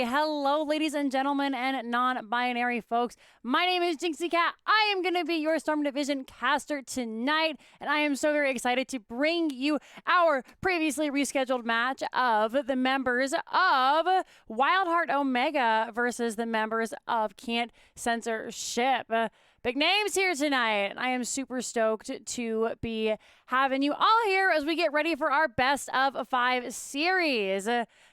hello, ladies and gentlemen, and non-binary folks. My name is Jinxie Cat. I am going to be your Storm Division caster tonight, and I am so very excited to bring you our previously rescheduled match of the members of WildHeart Omega versus the members of Can't Censorship. Big names here tonight. I am super stoked to be having you all here as we get ready for our best of 5 series.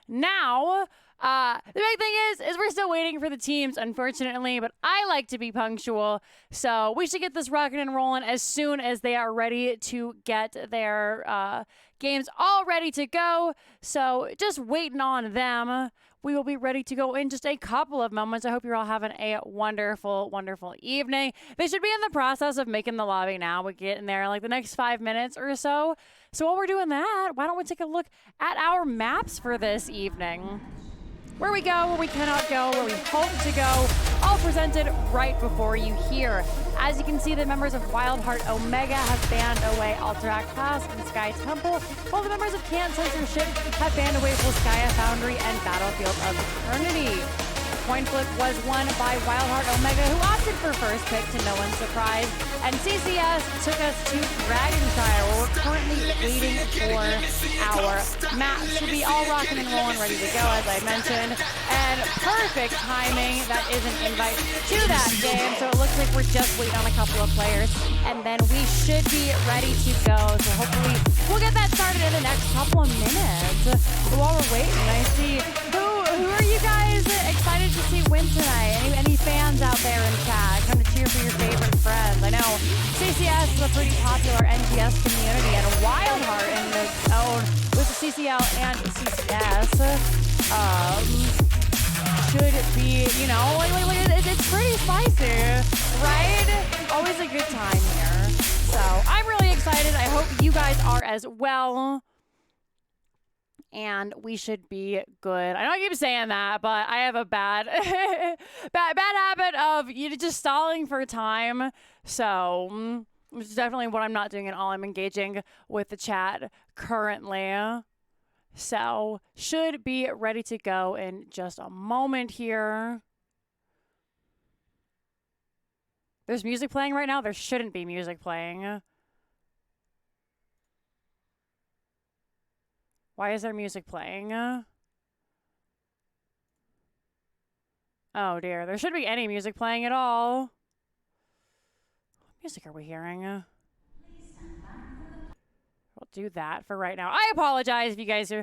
Now, the big thing is we're still waiting for the teams, unfortunately, but I like to be punctual, so we should get this rocking and rolling as soon as they are ready to get their games all ready to go. So just waiting on them. We will be ready to go in just a couple of moments. I hope you're all having a wonderful, wonderful evening. They should be in the process of making the lobby now. We get in there like the next 5 minutes or so. So while we're doing that, why don't we take a look at our maps for this evening? Where we go, where we cannot go, where we hope to go, all presented right before you here. As you can see, the members of WildHeart Omega have banned away Alterac Pass and Sky Temple, while the members of Can't Censorship have banned away Volskaya Foundry and Battlefield of Eternity. Coin flip was won by WildHeart Omega, who opted for first pick to no one's surprise, and CCS took us to Dragonshire, where we're currently waiting for our match to be all rocking and rolling, ready to go, as I mentioned, and perfect timing. That is an invite to that game, so it looks like we're just waiting on a couple of players, and then we should be ready to go, so hopefully we'll get that started in the next couple of minutes. So while we're waiting, I see who are you guys excited to see win tonight? Any fans out there in chat? Come to cheer for your favorite friends. I know CCS is a pretty popular NGS community, and WildHeart in its own with the CCL and CCS should be, you know, it's pretty spicy, right? Always a good time here. So I'm really excited. I hope you guys are as well. And we should be good. I know I keep saying that, but I have a bad habit of just stalling for time. So, which is definitely what I'm not doing at all. I'm engaging with the chat currently. So, should be ready to go in just a moment here. There's music playing right now. There shouldn't be music playing. Why is there music playing? Oh dear, there shouldn't be any music playing at all. What music are we hearing? We'll do that for right now. I apologize if you guys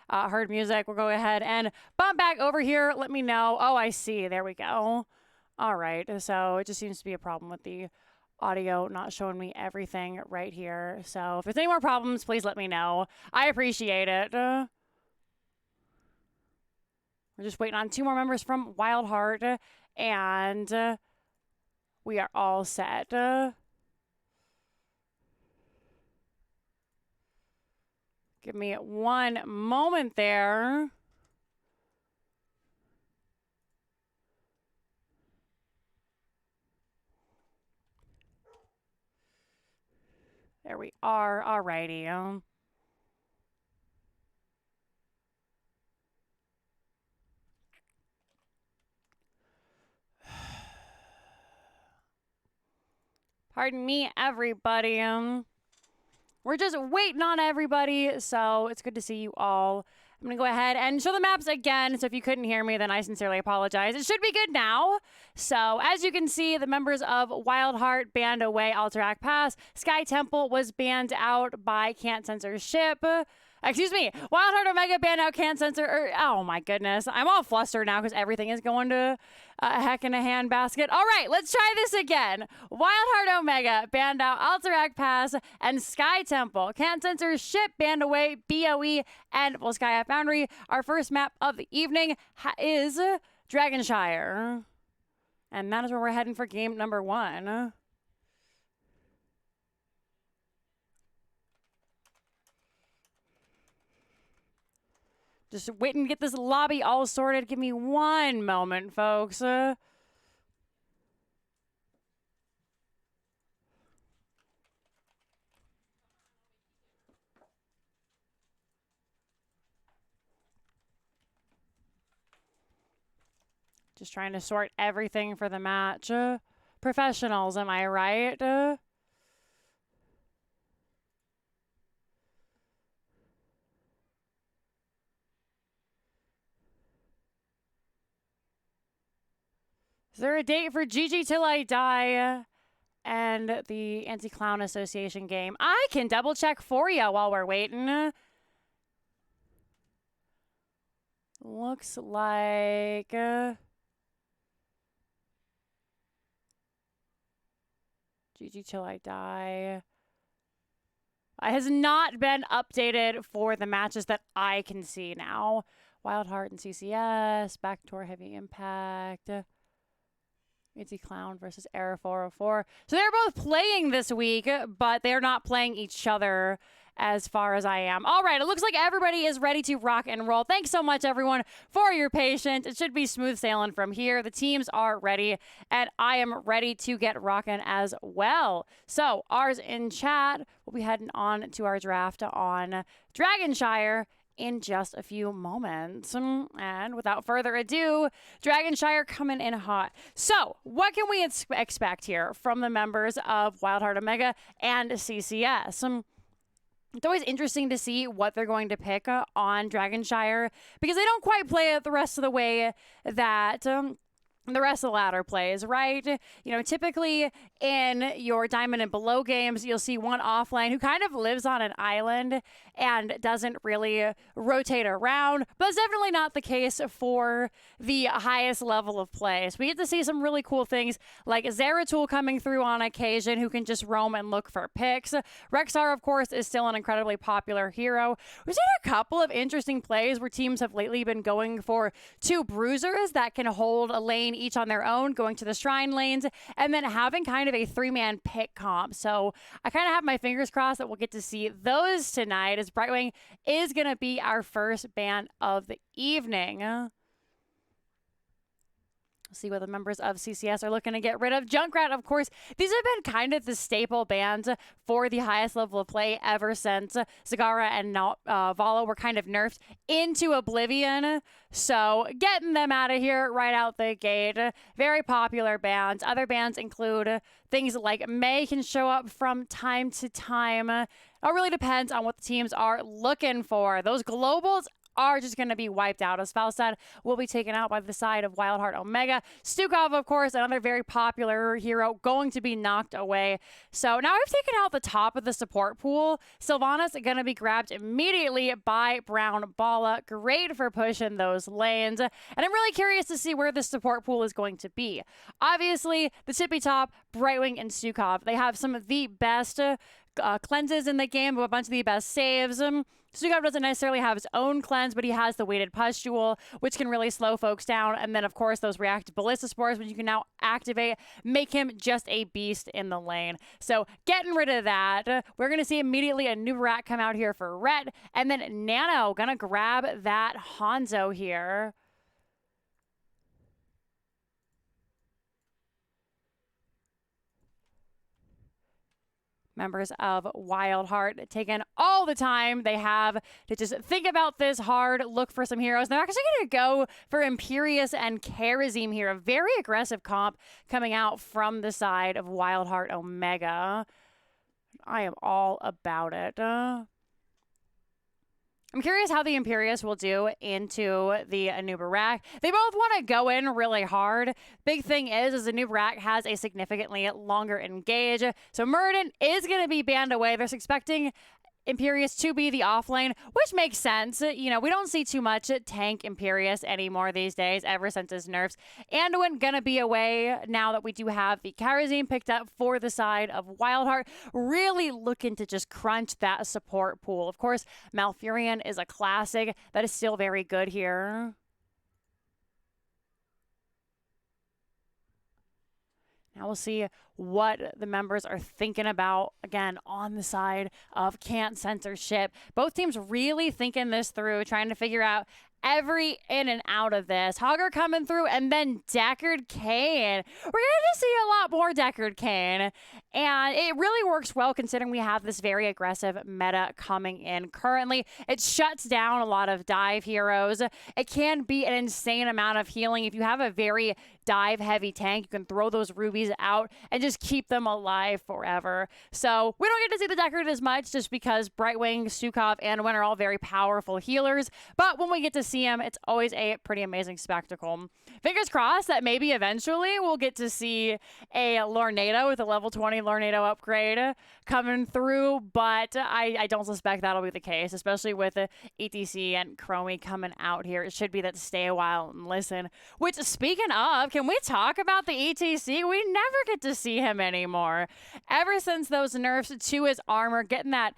heard music. We'll go ahead and bump back over here. Let me know. Oh, I see. There we go. All right, so it just seems to be a problem with the audio not showing me everything right here. So if there's any more problems, please let me know. I appreciate it. We're just waiting on 2 more members from WildHeart, and we are all set. Give me 1 moment there. There we are. Alrighty. Pardon me, everybody. We're just waiting on everybody, so it's good to see you all. I'm going to go ahead and show the maps again, so if you couldn't hear me, then I sincerely apologize. It should be good now. So, as you can see, the members of WildHeart banned away Alterac Pass. Sky Temple was banned out by Can't Censorship. Excuse me, WildHeart Omega banned out Can't Censor. Oh my goodness, I'm all flustered now because everything is going to a heck in a handbasket. All right, let's try this again. WildHeart Omega banned out Alterac Pass and Sky Temple. Can't Censorship banned away BOE and Volskaya Foundry. Our first map of the evening is Dragonshire. And that is where we're heading for game number 1. Just waiting to get this lobby all sorted. Give me 1 moment, folks. Just trying to sort everything for the match. Professionals, am I right? Is there a date for Gigi Till I Die and the Anti-Clown Association game? I can double check for you while we're waiting. Looks like... Gigi Till I Die. It has not been updated for the matches that I can see now. WildHeart and CCS, Backdoor Heavy Impact, Anti-Clown versus Error 404. So they're both playing this week, but they're not playing each other as far as I am. All right, it looks like everybody is ready to rock and roll. Thanks so much, everyone, for your patience. It should be smooth sailing from here. The teams are ready, and I am ready to get rocking as well. So ours in chat, we'll be heading on to our draft on Dragonshire in just a few moments. And without further ado, Dragonshire coming in hot. So what can we expect here from the members of WildHeart Omega and CCS? It's always interesting to see what they're going to pick on Dragonshire because they don't quite play it the rest of the way that the rest of the ladder plays, right? You know, typically in your Diamond and Below games, you'll see one offlane who kind of lives on an island and doesn't really rotate around, but it's definitely not the case for the highest level of play. So we get to see some really cool things like Zeratul coming through on occasion who can just roam and look for picks. Rexar, of course, is still an incredibly popular hero. We've seen a couple of interesting plays where teams have lately been going for two bruisers that can hold a lane each on their own, going to the shrine lanes, and then having kind of a three-man pick comp. So I kind of have my fingers crossed that we'll get to see those tonight, as Brightwing is going to be our first ban of the evening. See what the members of CCS are looking to get rid of. Junkrat, of course, these have been kind of the staple bans for the highest level of play ever since Zagara and Valo were kind of nerfed into oblivion. So getting them out of here right out the gate. Very popular bans. Other bans include things like May can show up from time to time. It all really depends on what the teams are looking for. Those globals are just going to be wiped out. As Falstad will be taken out by the side of WildHeart Omega. Stukov, of course, another very popular hero, going to be knocked away. So now we've taken out the top of the support pool. Sylvanas going to be grabbed immediately by Brown Bala. Great for pushing those lanes. And I'm really curious to see where the support pool is going to be. Obviously, the tippy top, Brightwing and Stukov, they have some of the best cleanses in the game, but a bunch of the best saves. Stukov doesn't necessarily have his own cleanse, but he has the weighted pustule, which can really slow folks down. And then, of course, those reactive ballista spores, which you can now activate, make him just a beast in the lane. So getting rid of that, we're going to see immediately a new rat come out here for Rhett. And then Nano going to grab that Hanzo here. Members of WildHeart taking all the time they have to just think about this hard, look for some heroes. They're actually going to go for Imperius and Karazim here. A very aggressive comp coming out from the side of WildHeart Omega. I am all about it. I'm curious how the Imperius will do into the Anubarak. They both want to go in really hard. Big thing is the Anubarak has a significantly longer engage. So Muradin is going to be banned away. They're expecting Imperius to be the offlane, which makes sense. You know, we don't see too much tank Imperius anymore these days, ever since his nerfs. Anduin gonna be away now that we do have the Karazim picked up for the side of WildHeart. Really looking to just crunch that support pool. Of course, Malfurion is a classic that is still very good here. Now we'll see what the members are thinking about, again, on the side of can't censorship. Both teams really thinking this through, trying to figure out every in and out of this. Hogger coming through, and then Deckard Cain. We're going to see a lot more Deckard Cain, and it really works well considering we have this very aggressive meta coming in currently. It shuts down a lot of dive heroes. It can be an insane amount of healing. If you have a very dive heavy tank, you can throw those rubies out and just keep them alive forever. So we don't get to see the Deckard as much just because Brightwing, Sukov, and Wen are all very powerful healers. But when we get to see him, it's always a pretty amazing spectacle. Fingers crossed that maybe eventually we'll get to see a Lornado with a level 20 Lornado upgrade coming through, but I don't suspect that'll be the case, especially with ETC and Chromie coming out here. It should be that stay a while and listen. Which, speaking of, can we talk about the ETC? We never get to see him anymore. Ever since those nerfs to his armor, getting that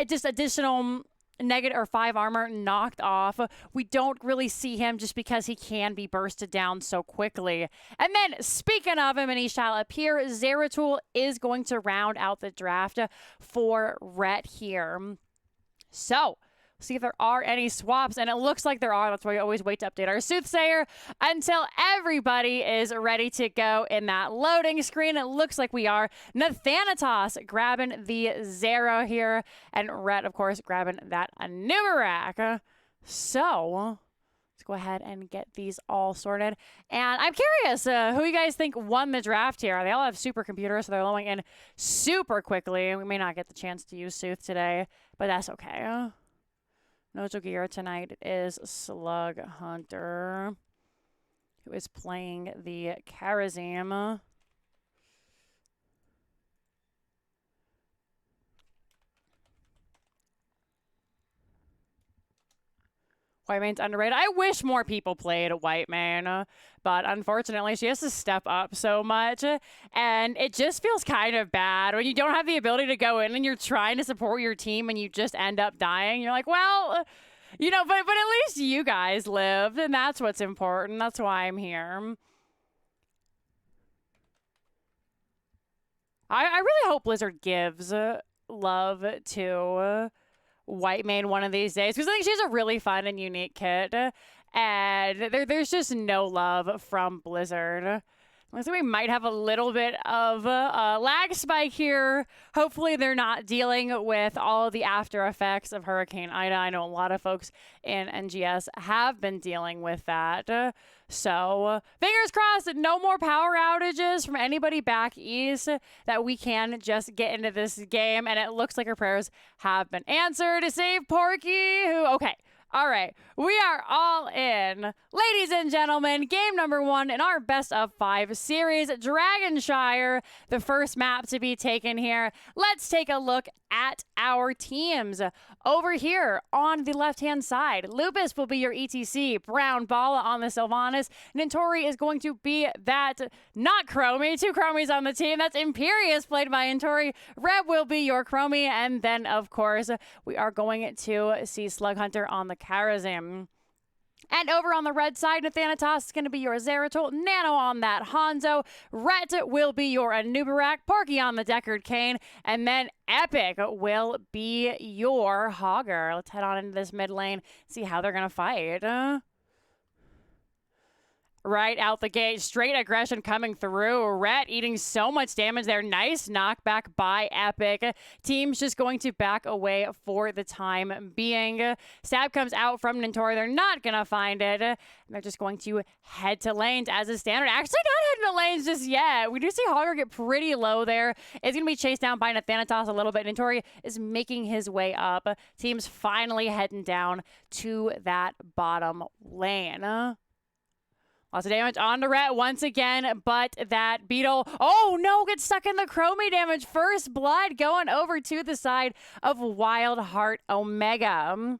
just additional -5 armor knocked off, we don't really see him just because he can be bursted down so quickly. And then, speaking of him, and he shall appear, Zeratul is going to round out the draft for Rhett here. So, see if there are any swaps, and it looks like there are. That's why we always wait to update our Soothsayer until everybody is ready to go in that loading screen. It looks like we are. Nathanatos grabbing the Zero here, and Rhett, of course, grabbing that Anubarak. So let's go ahead and get these all sorted. And I'm curious who you guys think won the draft here. They all have supercomputers, so they're loading in super quickly. We may not get the chance to use Sooth today, but that's okay. Nojo Gear tonight is Slug Hunter, who is playing the Karazim. Whitemane's underrated. I wish more people played Whitemane, but unfortunately she has to step up so much, and it just feels kind of bad when you don't have the ability to go in and you're trying to support your team and you just end up dying. You're like, well, you know, but at least you guys lived, and that's what's important. That's why I'm here. I really hope Blizzard gives love to Whitemane one of these days, because I think she's a really fun and unique kit, and there's just no love from Blizzard. Looks like we might have a little bit of a lag spike here. Hopefully they're not dealing with all of the after effects of Hurricane Ida. I know a lot of folks in NGS have been dealing with that. So fingers crossed, no more power outages from anybody back east, that we can just get into this game. And it looks like our prayers have been answered to save Porky, who, okay. All right, we are all in. Ladies and gentlemen, game number 1 in our best of 5 series, Dragonshire, the first map to be taken here. Let's take a look at our teams. Over here on the left-hand side, Lupus will be your ETC, Brown Bala on the Sylvanas, Nintori is going to be that, not Chromie, 2 Chromies on the team, that's Imperious played by Nintori, Reb will be your Chromie, and then of course we are going to see Slug Hunter on the Karazim. And over on the red side, Nathanatos is going to be your Zeratul, Nano on that Hanzo, Rhett will be your Anubarak, Porky on the Deckard Cain, and then Epic will be your Hogger. Let's head on into this mid lane, see how they're going to fight. Right out the gate, straight aggression coming through. Rhett eating so much damage there. Nice knockback by Epic. Team's just going to back away for the time being. Stab comes out from Nintori. They're not going to find it. And they're just going to head to lanes as is standard. Actually not heading to lanes just yet. We do see Hogger get pretty low there. It's going to be chased down by Nathanatos a little bit. Nintori is making his way up. Team's finally heading down to that bottom lane. Lots of damage on to Rhett once again, but that Beetle, oh no, gets stuck in the Chromie damage. First blood going over to the side of WildHeart Omega.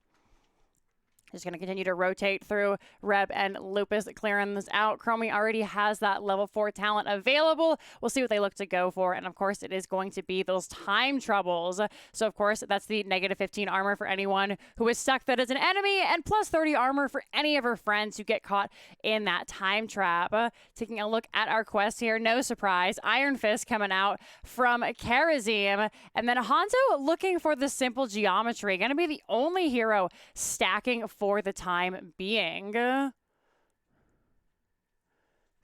Just going to continue to rotate through Reb and Lupus, clearing this out. Chromie already has that level 4 talent available. We'll see what they look to go for. And of course, it is going to be those time troubles. So of course, that's the -15 armor for anyone who is stuck that is an enemy, and +30 armor for any of her friends who get caught in that time trap. Taking a look at our quest here, no surprise. Iron Fist coming out from Karazim. And then Hanzo looking for the simple geometry. Going to be the only hero stacking for the time being.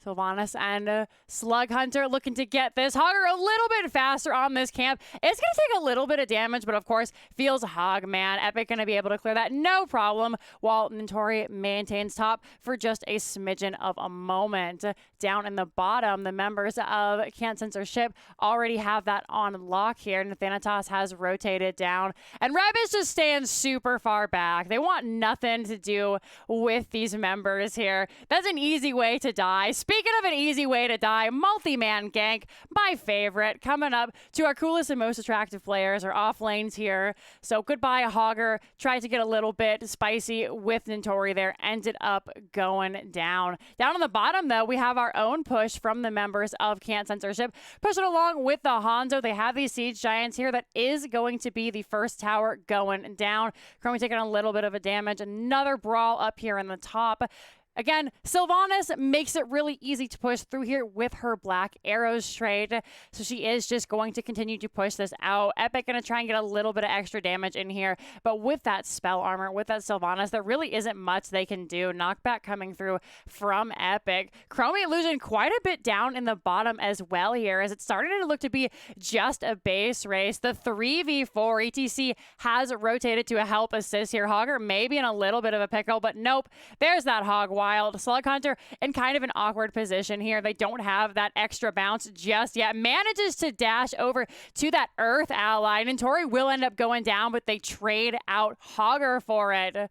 Sylvanas and Slug Hunter looking to get this. Hogger a little bit faster on this camp. It's going to take a little bit of damage, but of course, feels Hogman. Epic going to be able to clear that no problem, while Notori maintains top for just a smidgen of a moment. Down in the bottom, the members of Censor ship already have that on lock here. Nathanatos has rotated down, and Reb is just staying super far back. They want nothing to do with these members here. That's an easy way to die. Speaking of an easy way to die, multi-man gank, my favorite, coming up to our coolest and most attractive players, our off lanes here. So goodbye, Hogger. Tried to get a little bit spicy with Notori there, ended up going down. Down on the bottom, though, we have our own push from the members of Censor ship, pushing along with the Hanzo. They have these siege giants here. That is going to be the first tower going down. Chromie taking a little bit of a damage. Another brawl up here in the top. Again, Sylvanas makes it really easy to push through here with her black arrows trade. So she is just going to continue to push this out. Epic going to try and get a little bit of extra damage in here. But with that spell armor, with that Sylvanas, there really isn't much they can do. Knockback coming through from Epic. Chromie losing quite a bit down in the bottom as well here, as it's starting to look to be just a base race. The 3v4 ETC has rotated to a help assist here. Hogger maybe in a little bit of a pickle, but nope. There's that Hog Wild. Slug Hunter in kind of an awkward position here. They don't have that extra bounce just yet. Manages to dash over to that Earth ally. Notori will end up going down, but they trade out Hogger for it.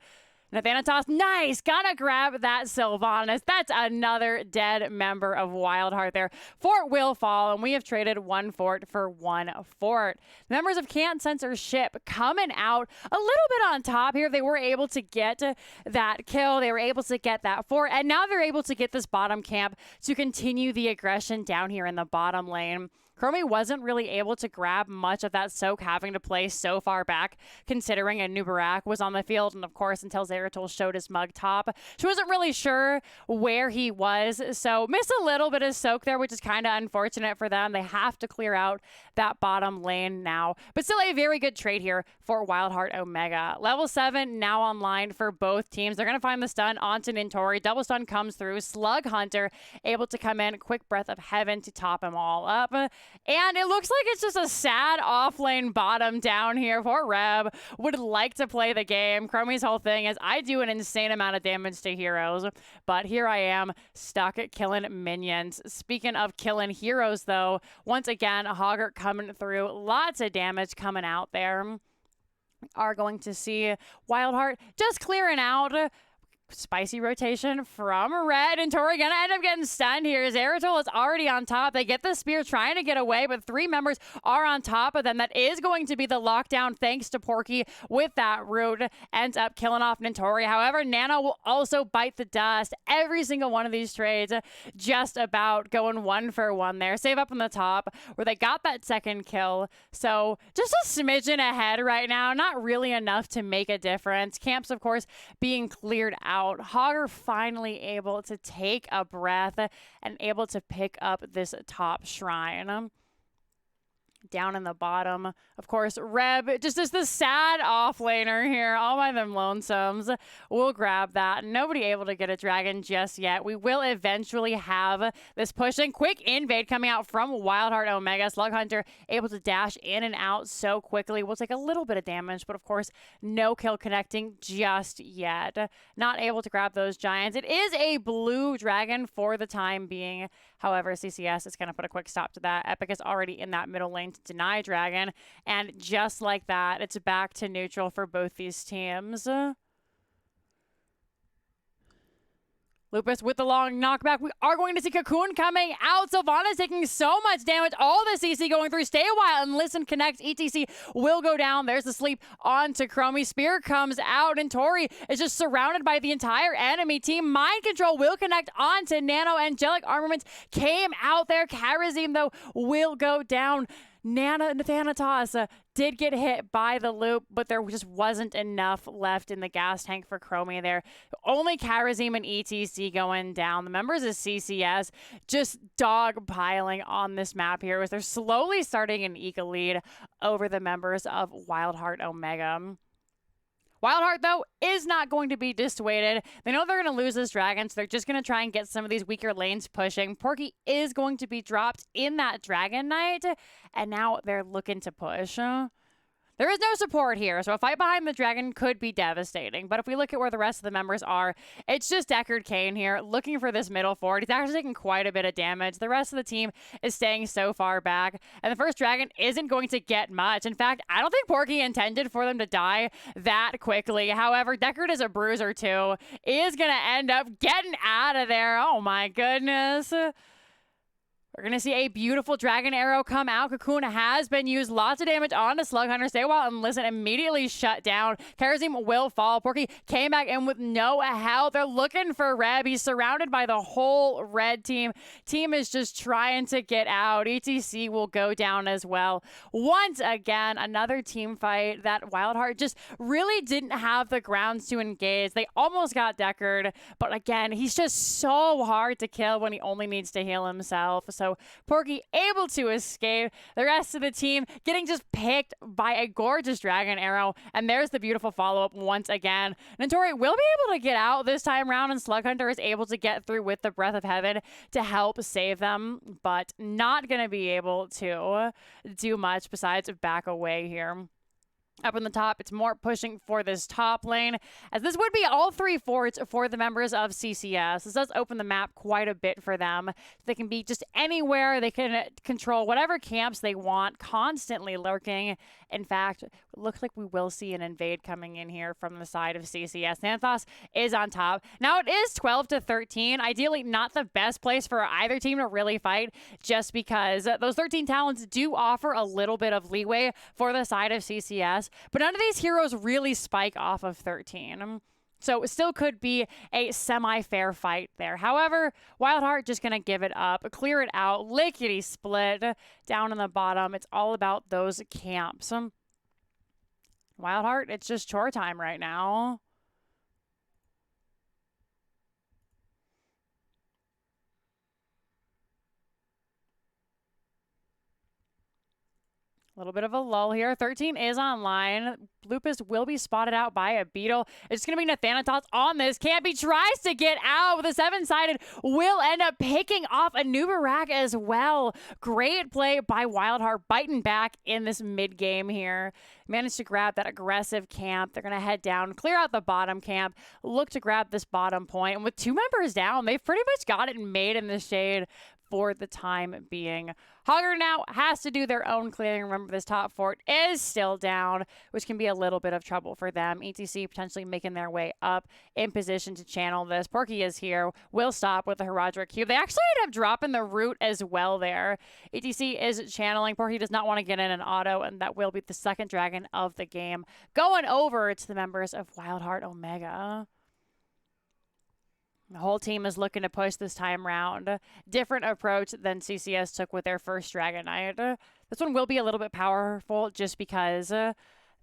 Nathanatos, nice! Gotta grab that Sylvanas. That's another dead member of WildHeart there. Fort will fall, and we have traded one fort for one fort. The members of Censor ship coming out a little bit on top here. They were able to get that kill. They were able to get that fort, and now they're able to get this bottom camp to continue the aggression down here in the bottom lane. Chromie wasn't really able to grab much of that soak, having to play so far back, considering a Nubarak was on the field, and of course, until Zeratul showed his mug top, she wasn't really sure where he was, so missed a little bit of soak there, which is kind of unfortunate for them. They have to clear out that bottom lane now, but still a very good trade here for WildHeart Omega. Level 7 now online for both teams. They're going to find the stun onto Notori. Double stun comes through. Slug Hunter able to come in. Quick breath of heaven to top him all up. And it looks like it's just a sad off-lane bottom down here for Reb. Would like to play the game. Chromie's whole thing is, I do an insane amount of damage to heroes, but here I am stuck at killing minions. Speaking of killing heroes, though, once again, Hogger coming through. Lots of damage coming out there. Are going to see WildHeart just clearing out. Spicy rotation from Red, and Tori gonna end up getting stunned here. Zeratul is already on top. They get the spear trying to get away, but three members are on top of them. That is going to be the lockdown thanks to Porky with that root. Ends up killing off Notori. However, Nano will also bite the dust. Every single one of these trades just about going 1 for 1 there. Save up on the top where they got that second kill. So just a smidgen ahead right now. Not really enough to make a difference. Camps, of course, being cleared out. Hogger finally able to take a breath and able to pick up this top shrine. Down in the bottom, of course, Reb just is the sad offlaner here. All by them lonesomes. We'll grab that. Nobody able to get a dragon just yet. We will eventually have this push and quick invade coming out from WildHeart Omega. Slug Hunter able to dash in and out so quickly. We'll take a little bit of damage, but of course, no kill connecting just yet. Not able to grab those giants. It is a blue dragon for the time being. However, CCS is going to put a quick stop to that. Epic is already in that middle lane to deny dragon. And just like that, it's back to neutral for both these teams. Lupus with the long knockback. We are going to see Cocoon coming out. Sylvanas taking so much damage. All the CC going through. Stay a while and listen. Connect. ETC will go down. There's the sleep onto Chromie. Spear comes out, and Tori is just surrounded by the entire enemy team. Mind Control will connect onto Nano. Angelic Armaments came out there. Karazim, though, will go down. Nathanatos did get hit by the loop, but there just wasn't enough left in the gas tank for Chromie there. Only Karazim and ETC going down. The members of CCS just dogpiling on this map here as they're slowly starting an eco lead over the members of WildHeart Omega. WildHeart, though, is not going to be dissuaded. They know they're going to lose this dragon, so they're just going to try and get some of these weaker lanes pushing. Porky is going to be dropped in that Dragon Knight, and now they're looking to push. There is no support here, so a fight behind the dragon could be devastating. But if we look at where the rest of the members are, it's just Deckard Cain here looking for this middle fort. He's actually taking quite a bit of damage. The rest of the team is staying so far back, and the first dragon isn't going to get much. In fact, I don't think Porky intended for them to die that quickly. However, Deckard is a bruiser too. Is going to end up getting out of there. Oh my goodness. We're going to see a beautiful dragon arrow come out. Cocoon has been used. Lots of damage on the Slug Hunter. Stay a while and listen. Immediately shut down. Karazim will fall. Porky came back in with no help. They're looking for Reb. He's surrounded by the whole red team. Team is just trying to get out. ETC will go down as well. Once again, another team fight that WildHeart just really didn't have the grounds to engage. They almost got Deckard, but again, he's just so hard to kill when he only needs to heal himself. So Porky able to escape. The rest of the team getting just picked by a gorgeous dragon arrow. And there's the beautiful follow-up once again. Notori will be able to get out this time around, and Slug Hunter is able to get through with the Breath of Heaven to help save them, but not going to be able to do much besides back away here. Up in the top, it's more pushing for this top lane, as this would be all three forts for the members of CCS. This does open the map quite a bit for them. They can be just anywhere. They can control whatever camps they want, constantly lurking. In fact, it looks like we will see an invade coming in here from the side of CCS. Xanathos is on top. Now it is 12-13. Ideally, not the best place for either team to really fight, just because those 13 talents do offer a little bit of leeway for the side of CCS. But none of these heroes really spike off of 13. So it still could be a semi-fair fight there. However, WildHeart just going to give it up, clear it out, lickety split down in the bottom. It's all about those camps. WildHeart, it's just chore time right now. A little bit of a lull here. 13 is online. Lupus will be spotted out by a beetle. It's going to be Nathanatos on this camp. He tries to get out with a 7-sided. Will end up picking off a Nubarak as well. Great play by WildHeart, biting back in this mid-game here. Managed to grab that aggressive camp. They're going to head down, clear out the bottom camp, look to grab this bottom point. And with 2 members down, they've pretty much got it made in the shade for the time being. Hogger now has to do their own clearing. Remember, this top fort is still down, which can be a little bit of trouble for them. ETC potentially making their way up in position to channel this. Porky is here. Will stop with the Herodric Cube. They actually end up dropping the root as well there. ETC is channeling. Porky does not want to get in an auto, and that will be the second dragon of the game. Going over to the members of WildHeart Omega. The whole team is looking to push this time round. Different approach than CCS took with their first Dragon Knight. This one will be a little bit powerful just because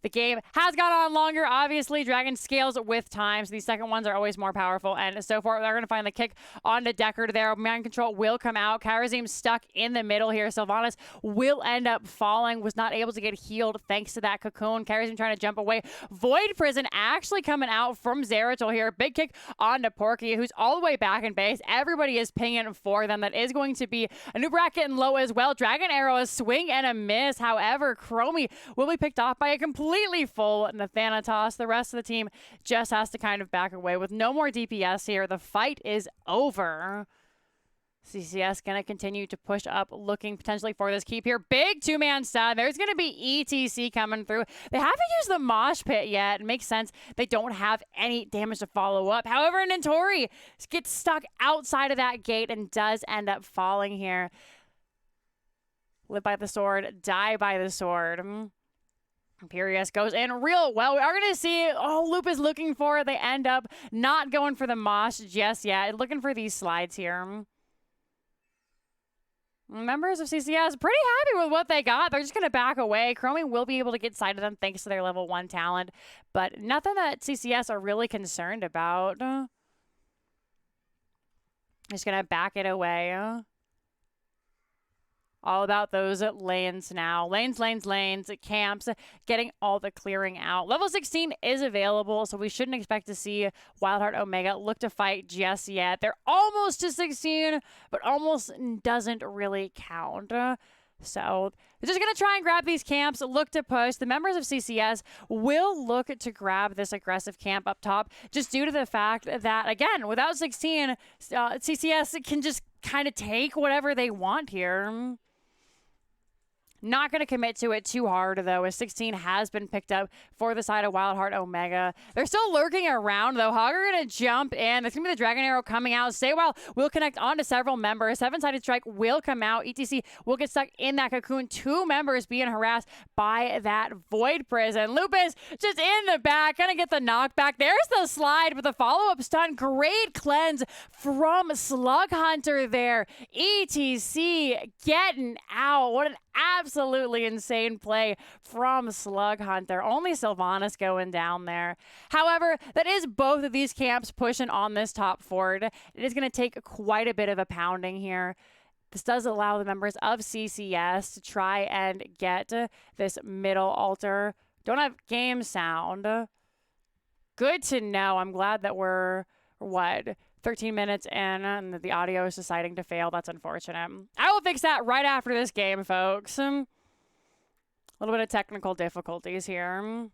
the game has gone on longer. Obviously, Dragon scales with time, so these second ones are always more powerful. And so far, they're going to find the kick onto Deckard there. Mind Control will come out. Karazim stuck in the middle here. Sylvanas will end up falling. Was not able to get healed thanks to that cocoon. Karazim trying to jump away. Void Prison actually coming out from Zeratul here. Big kick onto Porky, who's all the way back in base. Everybody is pinging for them. That is going to be a new bracket and low as well. Dragon Arrow, a swing and a miss. However, Chromie will be picked off by a completely full Nathanatos. The rest of the team just has to kind of back away with no more DPS here. The fight is over. CCS going to continue to push up, looking potentially for this keep here. Big 2-man stud. There's going to be ETC coming through. They haven't used the mosh pit yet. It makes sense. They don't have any damage to follow up. However, Notori gets stuck outside of that gate and does end up falling here. Live by the sword, die by the sword. Imperius goes in real well. We are going to see, Loop is looking for it. They end up not going for the mosh just yet. Looking for these slides here. Members of CCS pretty happy with what they got. They're just going to back away. Chromie will be able to get side of them thanks to their level 1 talent. But nothing that CCS are really concerned about. Just going to back it away. All about those lanes now. Lanes, camps, getting all the clearing out. Level 16 is available, so we shouldn't expect to see WildHeart Omega look to fight just yet. They're almost to 16, but almost doesn't really count. So they're just going to try and grab these camps, look to push. The members of CCS will look to grab this aggressive camp up top just due to the fact that, again, without 16, CCS can just kind of take whatever they want here. Not going to commit to it too hard, though, as 16 has been picked up for the side of WildHeart Omega. They're still lurking around, though. Hog are going to jump in. There's going to be the Dragon Arrow coming out. Stay Wild will connect onto several members. Seven-sided strike will come out. ETC will get stuck in that cocoon. 2 members being harassed by that Void Prison. Lupus just in the back. Going to get the knockback. There's the slide with the follow-up stun. Great cleanse from Slug Hunter there. ETC getting out. What an absolutely insane play from Slug Hunter. Only Sylvanas going down there. However, that is both of these camps pushing on this top fort. It is going to take quite a bit of a pounding here. This does allow the members of CCS to try and get this middle altar. Don't have game sound. Good to know. I'm glad that we're, 13 minutes in and the audio is deciding to fail. That's unfortunate. I will fix that right after this game, folks. A little bit of technical difficulties here.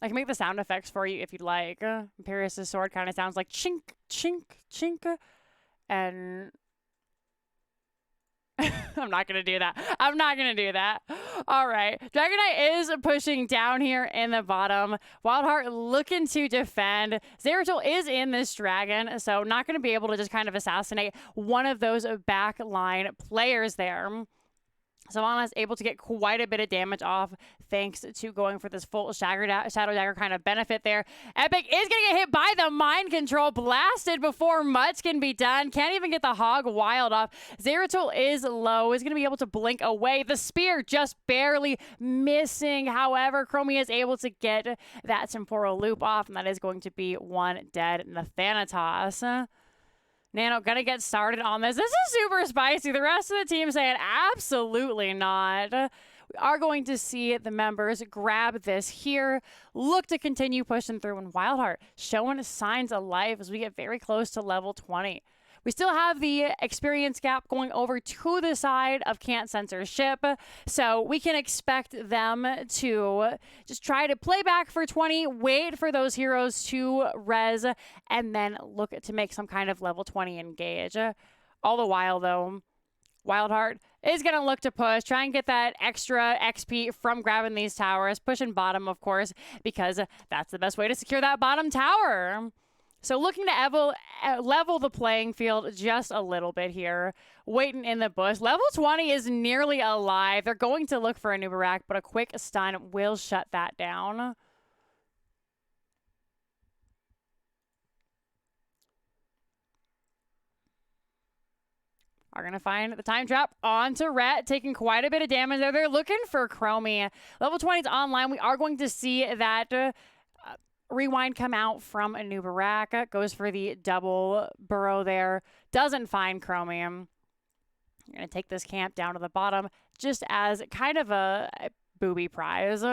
I can make the sound effects for you if you'd like. Imperius' sword kind of sounds like chink, chink, chink. And I'm not going to do that. I'm not going to do that. All right. Dragon Knight is pushing down here in the bottom. WildHeart looking to defend. Zeratul is in this dragon, so not going to be able to just kind of assassinate one of those back line players there. Sylvanas able to get quite a bit of damage off thanks to going for this full Shadow Dagger kind of benefit there. Epic is going to get hit by the mind control, blasted before much can be done. Can't even get the Hog Wild off. Zeratul is low, is going to be able to blink away. The spear just barely missing. However, Chromie is able to get that temporal loop off, and that is going to be one dead in the Thanatos. Nano gonna get started on this. This is super spicy. The rest of the team saying absolutely not. We are going to see the members grab this here. Look to continue pushing through, and WildHeart showing signs of life as we get very close to level 20. We still have the experience gap going over to the side of Can't Censor ship, so we can expect them to just try to play back for 20, wait for those heroes to res, and then look to make some kind of level 20 engage. All the while, though, WildHeart is going to look to push, try and get that extra XP from grabbing these towers, pushing bottom, of course, because that's the best way to secure that bottom tower. So looking to level the playing field just a little bit here. Waiting in the bush. Level 20 is nearly alive. They're going to look for a Nubarak, but a quick stun will shut that down. Are going to find the time trap onto Rhett, taking quite a bit of damage there. They're looking for Chromie. Level 20 is online. We are going to see that rewind come out from a Nubarak. Goes for the double burrow there. Doesn't find Chromium. You're going to take this camp down to the bottom just as kind of a booby prize.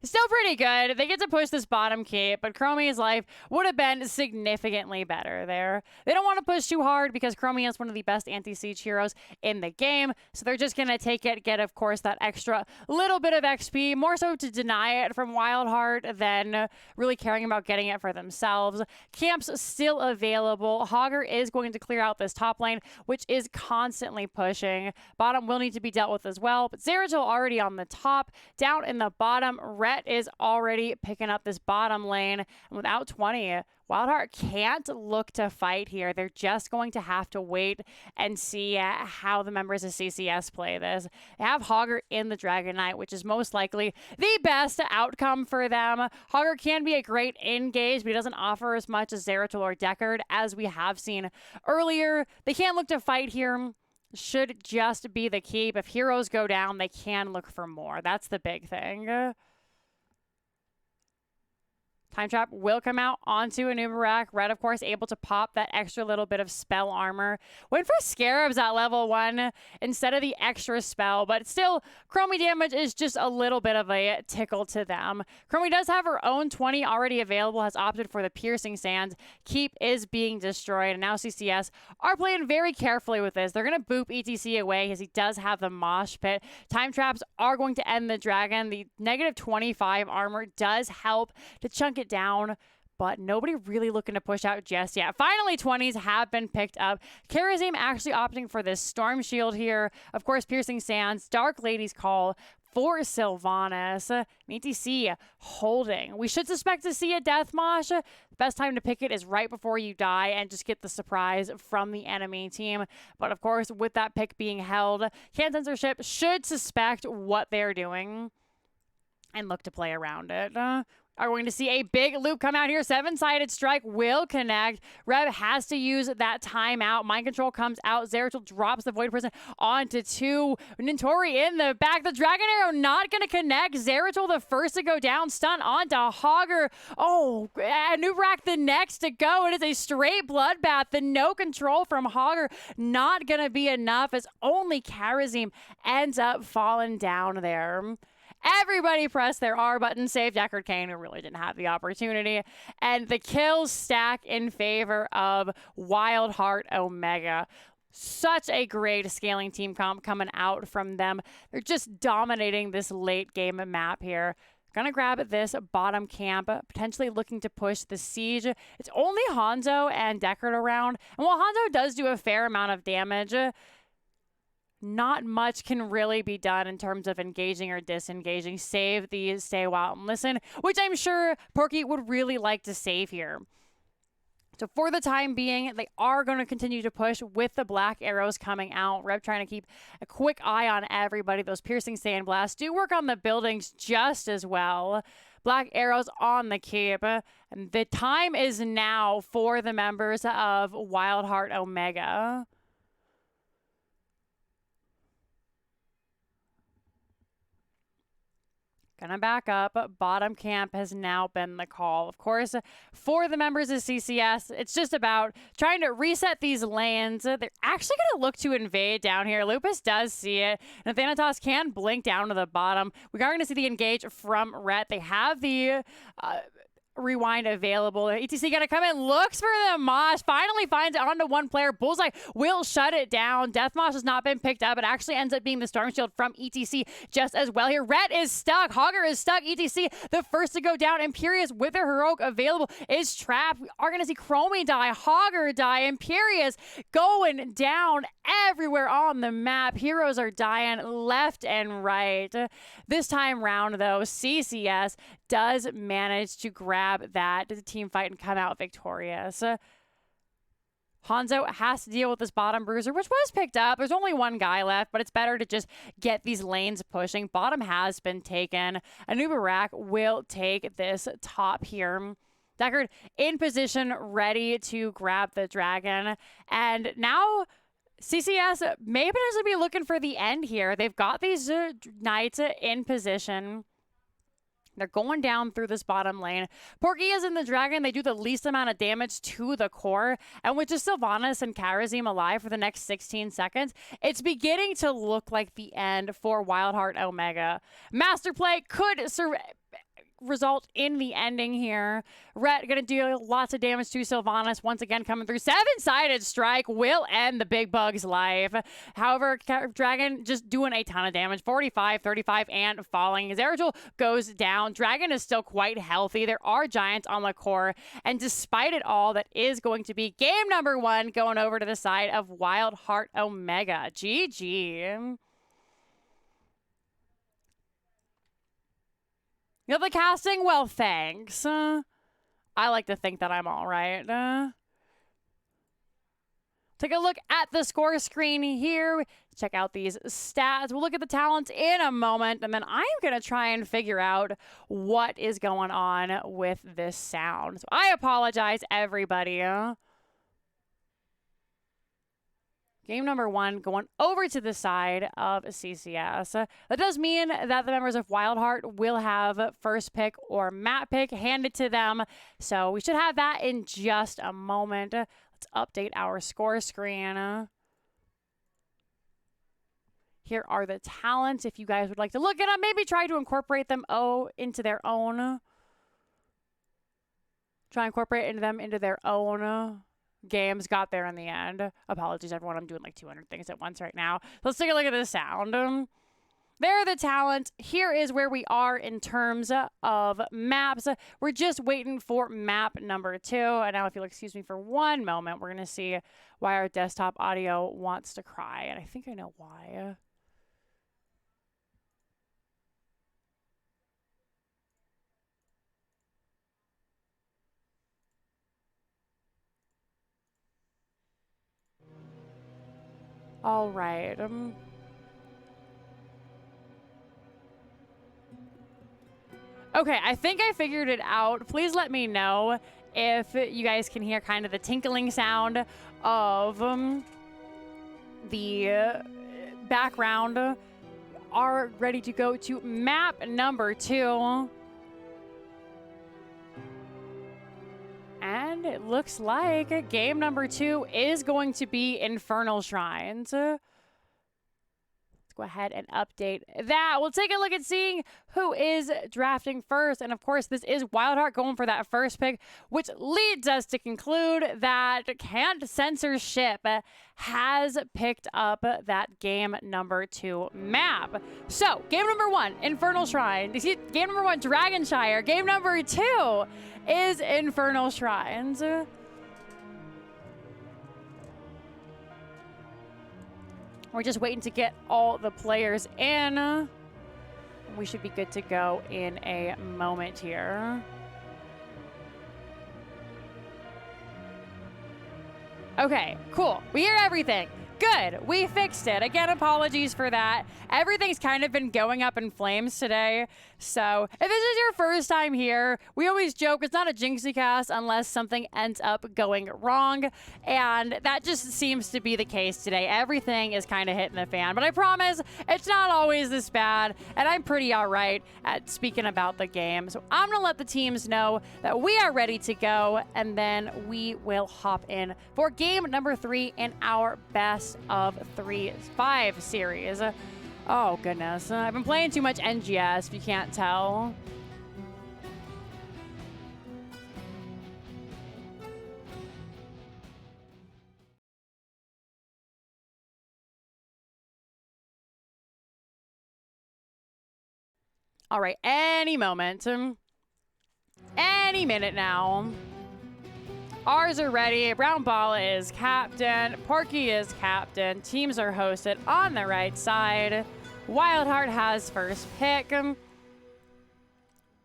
Still pretty good. They get to push this bottom cape, but Chromie's life would have been significantly better there. They don't want to push too hard because Chromie is one of the best anti-siege heroes in the game, so they're just going to take it, get, of course, that extra little bit of XP, more so to deny it from WildHeart than really caring about getting it for themselves. Camp's still available. Hogger is going to clear out this top lane, which is constantly pushing. Bottom will need to be dealt with as well, but Zeratul already on the top. Down in the bottom, Rhett is already picking up this bottom lane, and without 20, WildHeart can't look to fight here. They're just going to have to wait and see how the members of CCS play this. They have Hogger in the Dragon Knight, which is most likely the best outcome for them. Hogger can be a great engage, but he doesn't offer as much as Zeratul or Deckard as we have seen earlier. They can't look to fight here. Should just be the keep. If heroes go down, they can look for more. That's the big thing. Time Trap will come out onto a Nubarak. Red, of course, able to pop that extra little bit of spell armor. Went for Scarabs at level 1 instead of the extra spell, but still, Chromie damage is just a little bit of a tickle to them. Chromie does have her own 20 already available, has opted for the Piercing Sands. Keep is being destroyed, and now CCS are playing very carefully with this. They're going to boop ETC away as he does have the Mosh Pit. Time Traps are going to end the Dragon. The negative 25 armor does help to chunk it down, but nobody really looking to push out just yet. Finally, 20s have been picked up. Karazim actually opting for this Storm Shield here. Of course, Piercing Sands, Dark Lady's Call for Sylvanas. ETC holding. We should suspect to see a Death Mosh. The best time to pick it is right before you die and just get the surprise from the enemy team. But of course, with that pick being held, Censorship should suspect what they're doing and look to play around it. Are going to see a big loop come out here. 7-sided strike will connect. Rev has to use that timeout. Mind Control comes out. Zeratul drops the Void Prison onto 2. Nintori in the back. The Dragon Arrow not going to connect. Zeratul the first to go down. Stun onto Hogger. Oh, Nubarak the next to go. It is a straight bloodbath. The no control from Hogger not going to be enough as only Karazim ends up falling down there. Everybody pressed their R button, save Deckard Cain, who really didn't have the opportunity. And the kills stack in favor of WildHeart Omega. Such a great scaling team comp coming out from them. They're just dominating this late game map here. Gonna grab this bottom camp, potentially looking to push the siege. It's only Hanzo and Deckard around. And while Hanzo does do a fair amount of damage, not much can really be done in terms of engaging or disengaging. Save the Stay Wild and Listen, which I'm sure Porky would really like to save here. So for the time being, they are going to continue to push with the black arrows coming out. Rev trying to keep a quick eye on everybody. Those piercing sandblasts do work on the buildings just as well. Black arrows on the keep. And the time is now for the members of WildHeart Omega. Gonna back up. Bottom camp has now been the call. Of course, for the members of CCS, it's just about trying to reset these lanes. They're actually gonna look to invade down here. Lupus does see it. And Thanatos can blink down to the bottom. We are gonna see the engage from Rhett. They have the rewind available. ETC gonna come in, looks for the Mosh, finally finds it onto one player. Bullseye will shut it down. Death Mosh has not been picked up. It actually ends up being the Storm Shield from ETC just as well here. Rhett is stuck. Hogger is stuck. ETC the first to go down. Imperious with their heroic available is trapped. We are gonna see Chromie die, Hogger die, Imperious going down everywhere on the map. Heroes are dying left and right. This time round though, CCS does manage to grab that team fight and come out victorious. Hanzo has to deal with this bottom bruiser, which was picked up. There's only one guy left, but it's better to just get these lanes pushing. Bottom has been taken. Nubarak will take this top here. Deckard in position, ready to grab the dragon. And now CCS may potentially be looking for the end here. They've got these knights in position. They're going down through this bottom lane. Porky is in the dragon. They do the least amount of damage to the core. And with just Sylvanas and Karazim alive for the next 16 seconds, it's beginning to look like the end for WildHeart Omega. Master Play could result in the ending here. Rhett gonna do lots of damage to Sylvanas. Once again coming through. 7-sided strike will end the big bug's life. However, Dragon just doing a ton of damage. 45, 35, and falling. Zeratul goes down. Dragon is still quite healthy. There are giants on the core. And despite it all, that is going to be game number 1 going over to the side of WildHeart Omega. GG. You know the casting? Well, thanks. I like to think that I'm all right. Take a look at the score screen here. Check out these stats. We'll look at the talents in a moment, and then I'm going to try and figure out what is going on with this sound. So I apologize, everybody. Game number 1 going over to the side of CCS. That does mean that the members of WildHeart will have first pick or map pick handed to them. So we should have that in just a moment. Let's update our score screen. Here are the talents. If you guys would like to look at them, maybe try to incorporate them into their own. Try and incorporate them into their own games. Got there in the end. Apologies, everyone. I'm doing like 200 things at once right now. Let's take a look at the sound. There are the talents. Here is where we are in terms of maps. We're just waiting for map number 2. And now if you'll excuse me for one moment, we're going to see why our desktop audio wants to cry. And I think I know why. All right. Okay, I think I figured it out. Please let me know if you guys can hear kind of the tinkling sound of the background. Are ready to go to map number 2. And it looks like game number 2 is going to be Infernal Shrines. Let's go ahead and update that. We'll take a look at seeing who is drafting first. And of course, this is WildHeart going for that first pick, which leads us to conclude that Can't Censorship has picked up that game number 2 map. So game number 1, Infernal Shrine. Game number 1, Dragonshire. Game number 2 is Infernal Shrines. We're just waiting to get all the players in. We should be good to go in a moment here. Okay, cool. We hear everything. Good. We fixed it. Again, apologies for that. Everything's kind of been going up in flames today. So if this is your first time here, we always joke it's not a Jinxie cast unless something ends up going wrong. And that just seems to be the case today. Everything is kind of hitting the fan. But I promise it's not always this bad. And I'm pretty all right at speaking about the game. So I'm going to let the teams know that we are ready to go. And then we will hop in for game number 3 in our best of 5 series. Oh goodness, I've been playing too much NGS if you can't tell. All right, any moment, any minute now. Ours are ready. Brown Ball is captain. Porky is captain. Teams are hosted on the right side. WildHeart has first pick. What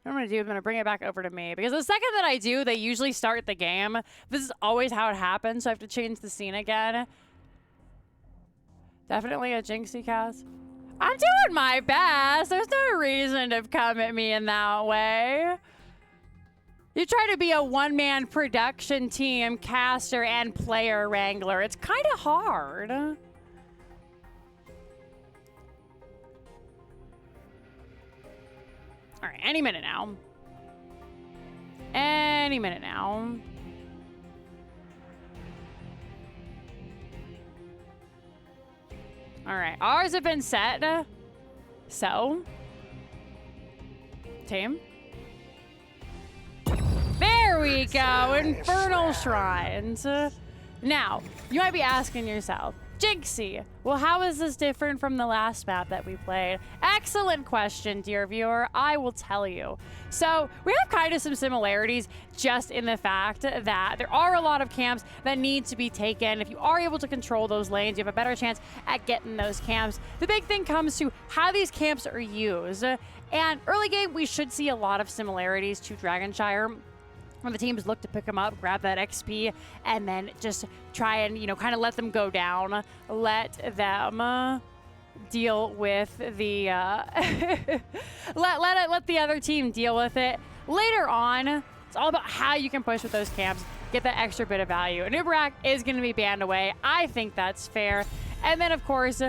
I'm going to do, I'm going to bring it back over to me. Because the second that I do, they usually start the game. This is always how it happens, so I have to change the scene again. Definitely a Jinxie cast. I'm doing my best. There's no reason to come at me in that way. You try to be a one-man production team, caster, and player wrangler. It's kind of hard. All right, any minute now. Any minute now. All right, ours have been set. So, team. There we go, Infernal Shrines. Now, you might be asking yourself, Jinxie, well, how is this different from the last map that we played? Excellent question, dear viewer. I will tell you. So, we have kind of some similarities just in the fact that there are a lot of camps that need to be taken. If you are able to control those lanes, you have a better chance at getting those camps. The big thing comes to how these camps are used. And early game, we should see a lot of similarities to Dragonshire, when the teams look to pick them up, grab that XP, and then just try and, kind of let them go down. Let them deal with the... let the other team deal with it. Later on, it's all about how you can push with those camps, get that extra bit of value. And Uberak is going to be banned away. I think that's fair. And then, of course,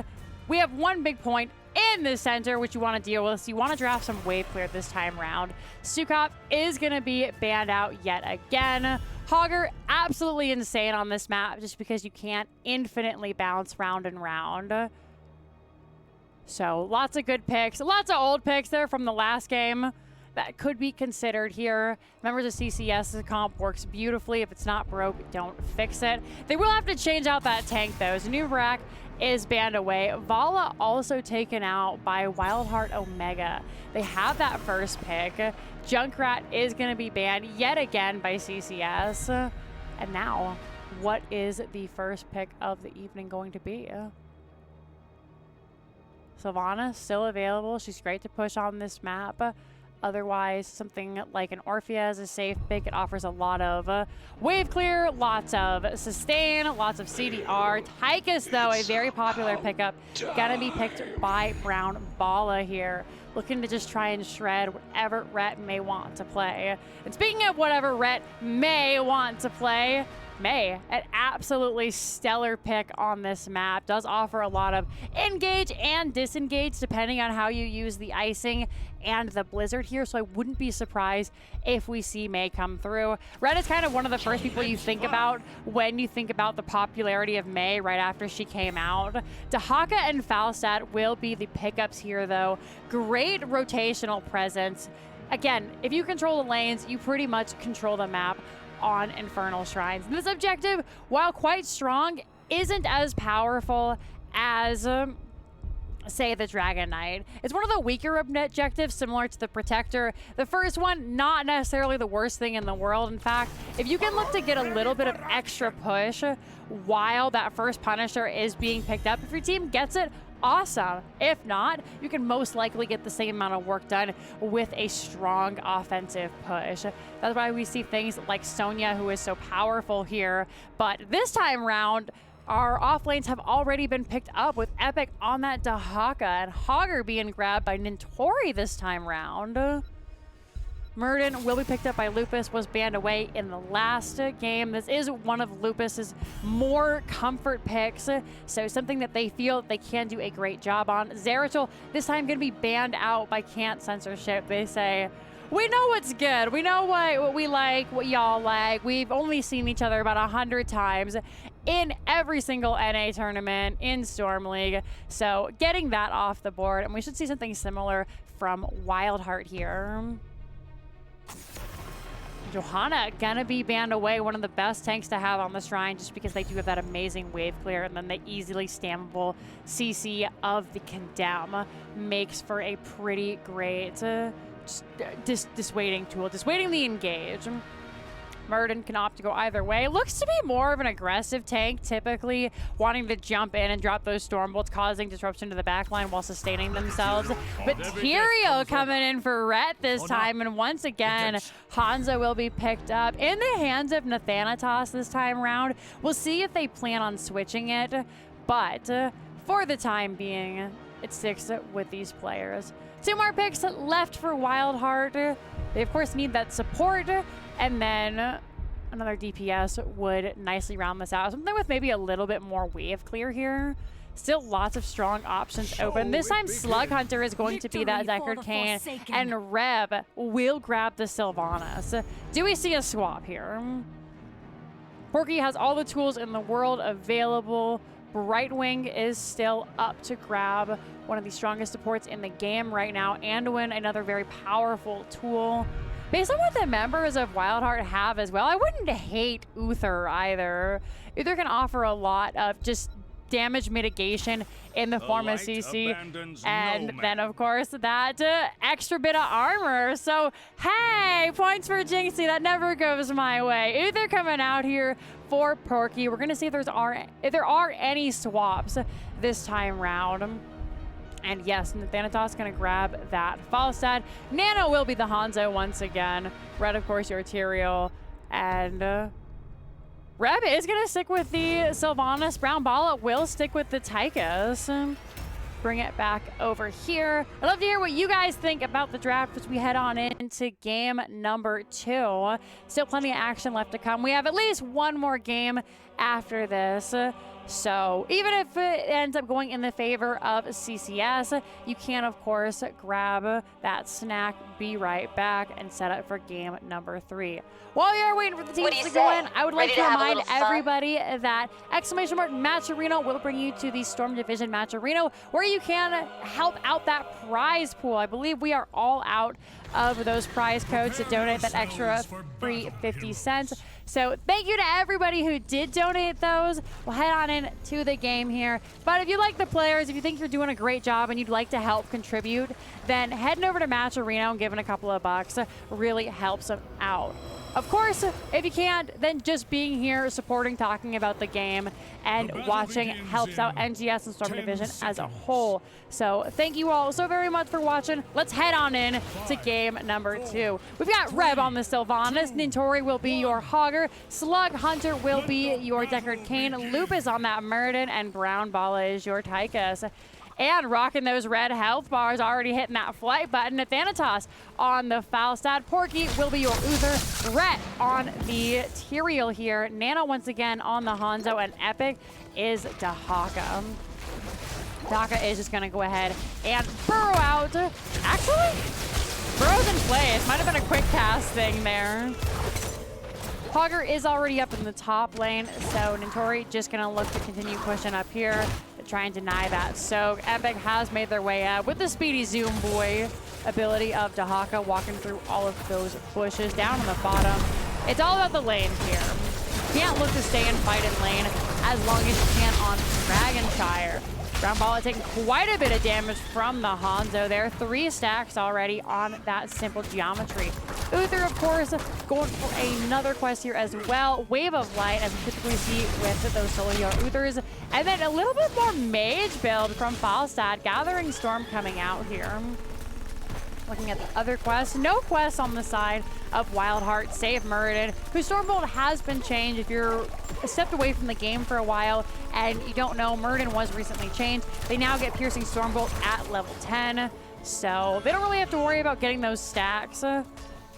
we have one big point in the center, which you want to deal with. So you want to draft some wave clear this time round. Sukov is going to be banned out yet again. Hogger, absolutely insane on this map just because you can't infinitely bounce round and round. So lots of good picks. Lots of old picks there from the last game that could be considered here. Remember, the CCS comp works beautifully. If it's not broke, don't fix it. They will have to change out that tank, though. Zanubarak is banned away. Vala also taken out by WildHeart Omega. They have that first pick. Junkrat is going to be banned yet again by CCS. And now, what is the first pick of the evening going to be? Sylvana still available. She's great to push on this map. Otherwise, something like an Orphea is a safe pick. It offers a lot of wave clear, lots of sustain, lots of CDR. Tychus, though, a very popular pickup. Gonna be picked by Brown Bala here. Looking to just try and shred whatever Rhett may want to play. And speaking of whatever Rhett may want to play, May, an absolutely stellar pick on this map. Does offer a lot of engage and disengage depending on how you use the icing and the blizzard here, so I wouldn't be surprised if we see May come through. Red is kind of one of the first people you think about when you think about the popularity of May right after she came out. Dahaka and Falstad will be the pickups here, though. Great rotational presence. Again, if you control the lanes, you pretty much control the map on Infernal Shrines. This objective, while quite strong, isn't as powerful as, say, the Dragon Knight. It's one of the weaker objectives, similar to the Protector. The first one, not necessarily the worst thing in the world. In fact, if you can look to get a little bit of extra push while that first Punisher is being picked up, if your team gets it, awesome. If not, you can most likely get the same amount of work done with a strong offensive push. That's why we see things like Sonya, who is so powerful here. But this time round, our off lanes have already been picked up with Epic on that Dahaka, and Hogger being grabbed by Nintori this time round. Murden will be picked up by Lupus, was banned away in the last game. This is one of Lupus's more comfort picks, so something that they feel they can do a great job on. Zeratul, this time going to be banned out by Can't Censorship. They say, we know what's good. We know what we like, what y'all like. We've only seen each other about 100 times in every single NA tournament in Storm League. So getting that off the board, and we should see something similar from WildHeart here. Johanna gonna be banned away, one of the best tanks to have on the Shrine, just because they do have that amazing wave clear, and then the easily stammable CC of the Condemn makes for a pretty great dissuading tool, dissuading the engage. Murden can opt to go either way. Looks to be more of an aggressive tank, typically wanting to jump in and drop those storm bolts, causing disruption to the backline while sustaining themselves. But Tyrio coming in for Rhett this time, and once again, Hanzo will be picked up in the hands of Nathanatos this time round. We'll see if they plan on switching it, but for the time being, it sticks with these players. 2 more picks left for WildHeart. They, of course, need that support, and then another DPS would nicely round this out. Something with maybe a little bit more wave clear here. Still lots of strong options open. This time, Slug Hunter is going to be that Deckard Cain, and Reb will grab the Sylvanas. Do we see a swap here? Porky has all the tools in the world available. Brightwing is still up to grab, one of the strongest supports in the game right now. Anduin, another very powerful tool. Based on what the members of WildHeart have as well, I wouldn't hate Uther either. Uther can offer a lot of just damage mitigation in the form of CC, and then of course that extra bit of armor. So hey, points for Jinxie, that never goes my way. Uther coming out here for Porky. We're gonna see if there are any swaps this time round. And yes, Nathanatos gonna grab that Falstad. Nano will be the Hanzo once again. Red, of course, your Tyrael. And Reb is gonna stick with the Sylvanas. Brown Bala will stick with the Tychus. bring it back over here. I'd love to hear what you guys think about the draft as we head on into game number 2. Still plenty of action left to come. We have at least one more game after this. So even if it ends up going in the favor of CCS, you can, of course, grab that snack, be right back, and set up for game number 3. While you're waiting for the teams to go in, I would like to remind everybody that !Match Arena will bring you to the Storm Division Match Arena, where you can help out that prize pool. I believe we are all out of those prize codes to donate that extra free 50 cents. So thank you to everybody who did donate those. We'll head on in to the game here. But if you like the players, if you think you're doing a great job and you'd like to help contribute, then heading over to Match Arena and giving a couple of bucks really helps them out. Of course, if you can't, then just being here, supporting, talking about the game, and watching helps out NGS and Storm Division as a whole. So thank you all so very much for watching. Let's head on in to game number 2. We've got Reb on the Sylvanas, Nintori will be your Hogger, Slug Hunter will be your Deckard Cain, Lupus on that Muradin, and Brown Balla is your Tychus. And rocking those red health bars, already hitting that flight button. Thanatos on the Falstad. Porky will be your Uther. Rhett on the Tyrael here. Nano once again on the Hanzo. And Epic is Dahaka. Dahaka is just going to go ahead and burrow out. Actually, burrow's in place. Might have been a quick cast thing there. Hogger is already up in the top lane, so Nintori just going to look to continue pushing up here to try and deny that. So Epic has made their way up with the speedy Zoom Boy ability of Dahaka walking through all of those bushes down on the bottom. It's all about the lane here. You can't look to stay and fight in lane as long as you can on Dragonshire. Brown Balla taking quite a bit of damage from the Hanzo there. 3 stacks already on that simple geometry. Uther, of course, going for another quest here as well. Wave of Light, as we typically see with those solo Uthers. And then a little bit more mage build from Falstad. Gathering Storm coming out here. Looking at the other quests, no quests on the side of WildHeart, save Muradin, whose Stormbolt has been changed. If you're stepped away from the game for a while and you don't know, Muradin was recently changed. They now get Piercing Stormbolt at level 10, so they don't really have to worry about getting those stacks.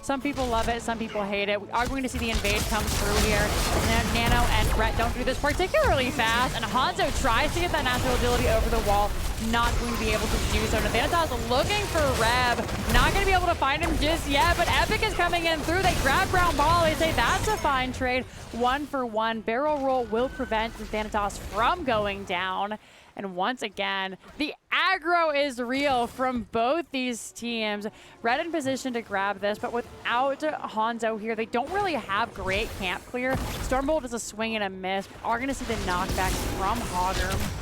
Some people love it, some people hate it. We are going to see the invade come through here. And Nano and Brett don't do this particularly fast, and Hanzo tries to get that natural agility over the wall. Not going to be able to do so. Nathanatos looking for Reb. Not going to be able to find him just yet, but Epic is coming in through. They grab Brown Ball. They say that's a fine trade. 1 for 1. Barrel roll will prevent Nathanatos from going down. And once again, the aggro is real from both these teams. Red in position to grab this, but without Hanzo here, they don't really have great camp clear. Stormbolt is a swing and a miss. We are going to see the knockback from Hogger.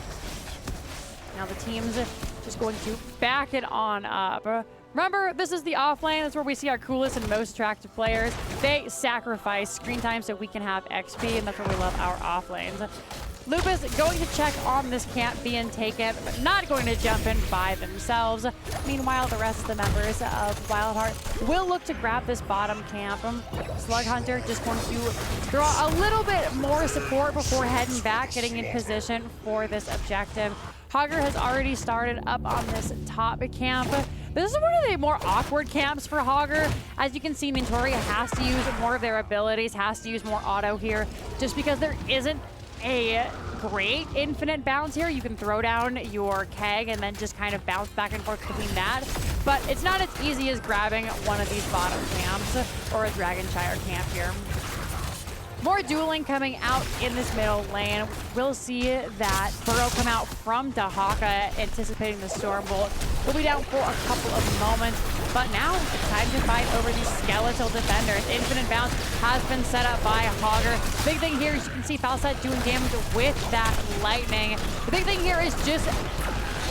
Now the team's just going to back it on up. Remember, this is the off lane. That's where we see our coolest and most attractive players. They sacrifice screen time so we can have XP, and that's where we love our off lanes. Lupus going to check on this camp being taken, but not going to jump in by themselves. Meanwhile, the rest of the members of WildHeart will look to grab this bottom camp. Slug Hunter just going to throw a little bit more support before heading back, getting in position for this objective. Hogger has already started up on this top camp. This is one of the more awkward camps for Hogger. As you can see, Nintori has to use more of their abilities, has to use more auto here, just because there isn't a great infinite bounce here. You can throw down your keg and then just kind of bounce back and forth between that. But it's not as easy as grabbing one of these bottom camps or a Dragonshire camp here. More dueling coming out in this middle lane. We'll see that Burrow come out from Dahaka, anticipating the Stormbolt. We'll be down for a couple of moments, but now it's time to fight over these skeletal defenders. Infinite bounce has been set up by Hogger. Big thing here is you can see Falstad doing damage with that lightning. The big thing here is just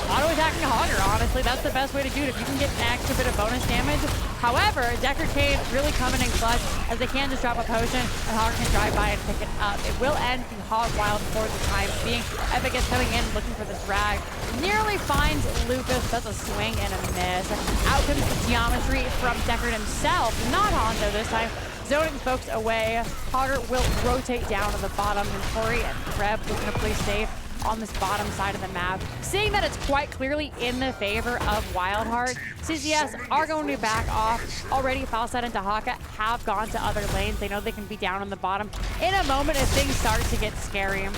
auto-attacking Hogger, honestly. That's the best way to do it if you can get an extra bit of bonus damage. However, Deckard Cain really coming in clutch as they can just drop a potion and Hogger can drive by and pick it up. It will end the Hog Wild for the time being. Epic is coming in looking for the drag. Nearly finds Lupus. That's a swing and a miss. Out comes the geometry from Deckard himself. Not Hanzo this time. Zoning folks away. Hogger will rotate down to the bottom. And Tori and Reb looking to play safe on this bottom side of the map. Seeing that it's quite clearly in the favor of WildHeart, CCS are going to back off. Already, Falstad and Dahaka have gone to other lanes. They know they can be down on the bottom in a moment if things start to get scary.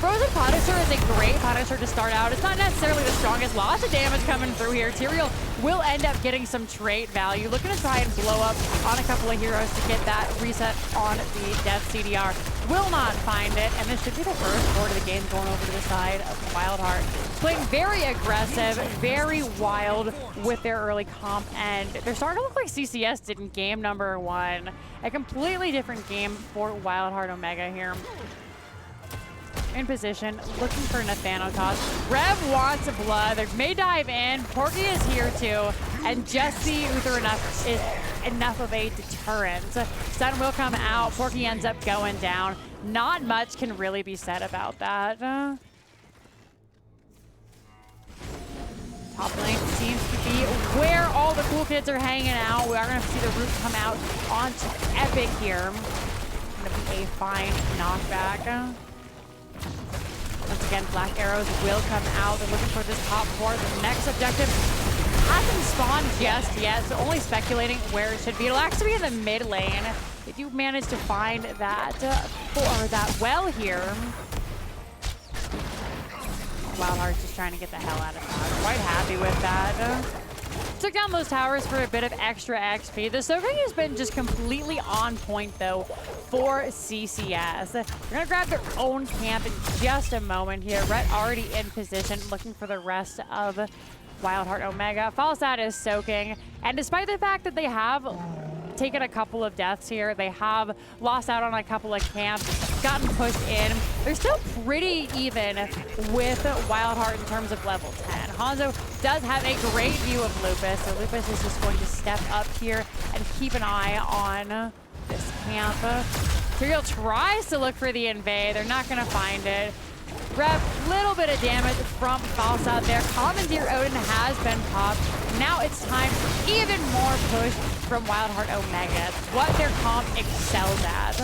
Frozen Punisher is a great Punisher to start out. It's not necessarily the strongest. Lots of damage coming through here. Tyrael will end up getting some trait value. Looking to try and blow up on a couple of heroes to get that reset on the death CDR. Will not find it, and this should be the first board of the game going over to the side of WildHeart. Playing very aggressive, very wild with their early comp, and they're starting to look like CCS did in game number 1. A completely different game for WildHeart Omega here. In position, looking for Nathanatos. Rev wants blood. They may dive in. Porky is here too, and just the Uther is enough of a deterrent. Stun will come out. Porky ends up going down. Not much can really be said about that. Top lane seems to be where all the cool kids are hanging out. We are going to see the root come out onto Epic here. Going to be a fine knockback. Once again, Black Arrows will come out. They're looking for this top 4. The next objective hasn't spawned just yet, so only speculating where it should be. It'll actually be in the mid lane. If you manage to find that well here. WildHeart's just trying to get the hell out of that. Quite happy with that. Took down those towers for a bit of extra XP. The soaking has been just completely on point, though, for CCS. They're going to grab their own camp in just a moment here. Rhett already in position, looking for the rest of WildHeart Omega. Falstad is soaking, and despite the fact that they have taken a couple of deaths here, they have lost out on a couple of camps, gotten pushed in. They're still pretty even with WildHeart in terms of level 10. Hanzo does have a great view of Lupus, so Lupus is just going to step up here and keep an eye on this camp. Tyrael tries to look for the invade. They're not going to find it. Rev, little bit of damage from Falstad there. Commandeer Odin has been popped. Now it's time for even more push from WildHeart Omega. It's what their comp excels at.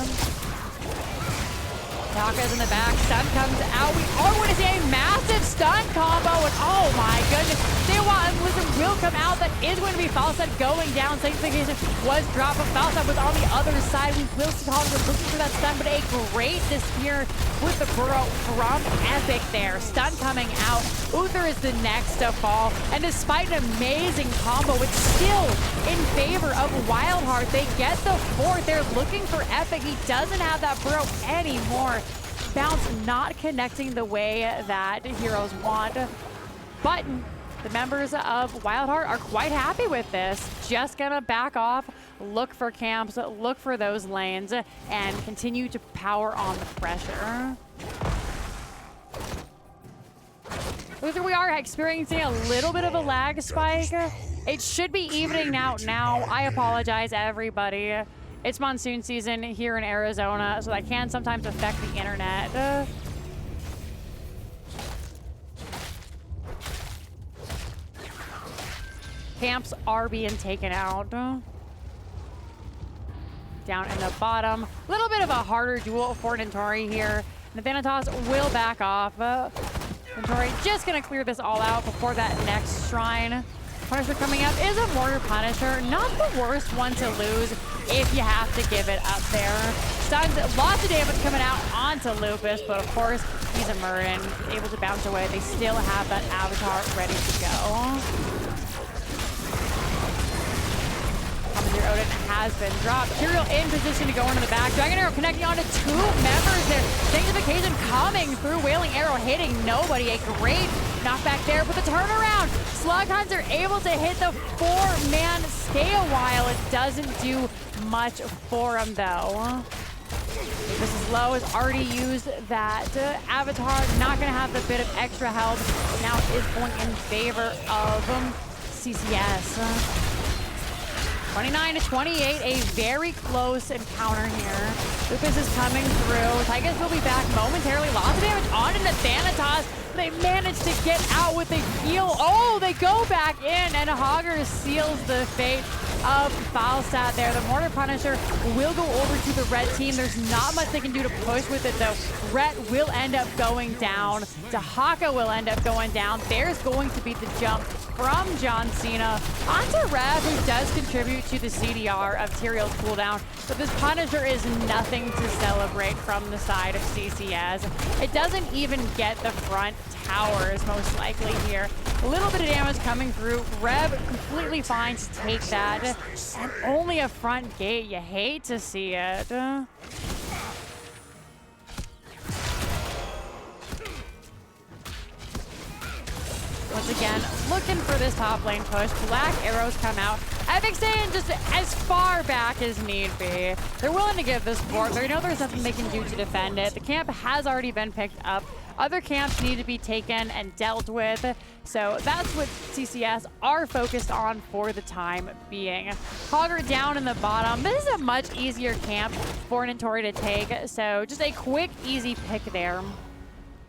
Taka's in the back. Stun comes out. We are going to see a massive stun combo. And oh my goodness. Sewa and Blizzard will come out. That is going to be Falstad going down. Sanctification was dropped, but Falstad was on the other side. We will see Hollinger looking for that stun, but a great disappear with the burrow from Epic there. Stun coming out. Uther is the next to fall. And despite an amazing combo, it's still in favor of WildHeart. They get the 4th. They're looking for Epic. He doesn't have that burrow anymore. Bounce not connecting the way that heroes want. But the members of WildHeart are quite happy with this. Just gonna back off, look for camps, look for those lanes, and continue to power on the pressure. Luther, we are experiencing a little bit of a lag spike. It should be evening out now. I apologize, everybody. It's monsoon season here in Arizona, so that can sometimes affect the internet. Camps are being taken out. Down in the bottom. A little bit of a harder duel for Nentori here. Nathanatos will back off. Nentori just going to clear this all out before that next shrine. Punisher coming up is a Mortar Punisher. Not the worst one to lose if you have to give it up there. Stuns, lots of damage coming out onto Lupus, but of course, he's a Murin, able to bounce away. They still have that Avatar ready to go. Commandeer Odin has been dropped. Tyrael in position to go into the back. Dragon Arrow connecting onto 2 members there. Sanctification coming through. Wailing Arrow hitting nobody. A great knockback there with the turnaround. Slug Hunter able to hit the 4-man. Stay a while. It doesn't do much for him though. This is low, has already used that Avatar. Not going to have the bit of extra health. Now is going in favor of CCS. 29-28, a very close encounter here. Lucas is coming through. Tygus will be back momentarily. Lots of damage onto Nathanatos. They managed to get out with a heal. Oh, they go back in, and Hogger seals the fate of Falstad there. The Mortar Punisher will go over to the red team. There's not much they can do to push with it, though. Rhett will end up going down. Dahaka will end up going down. There's going to be the jump from John Cena onto Rev, who does contribute to the CDR of Tyrael's cooldown. But this Punisher is nothing to celebrate from the side of CCS. It doesn't even get the front towers, most likely here. A little bit of damage coming through. Rev completely fine to take that. And only a front gate. You hate to see it. Once again, looking for this top lane push. Black arrows come out. Epic staying just as far back as need be. They're willing to give this support. They know there's nothing they can do to defend it. The camp has already been picked up. Other camps need to be taken and dealt with. So that's what CCS are focused on for the time being. Hogger down in the bottom. This is a much easier camp for an Notori to take. So just a quick, easy pick there.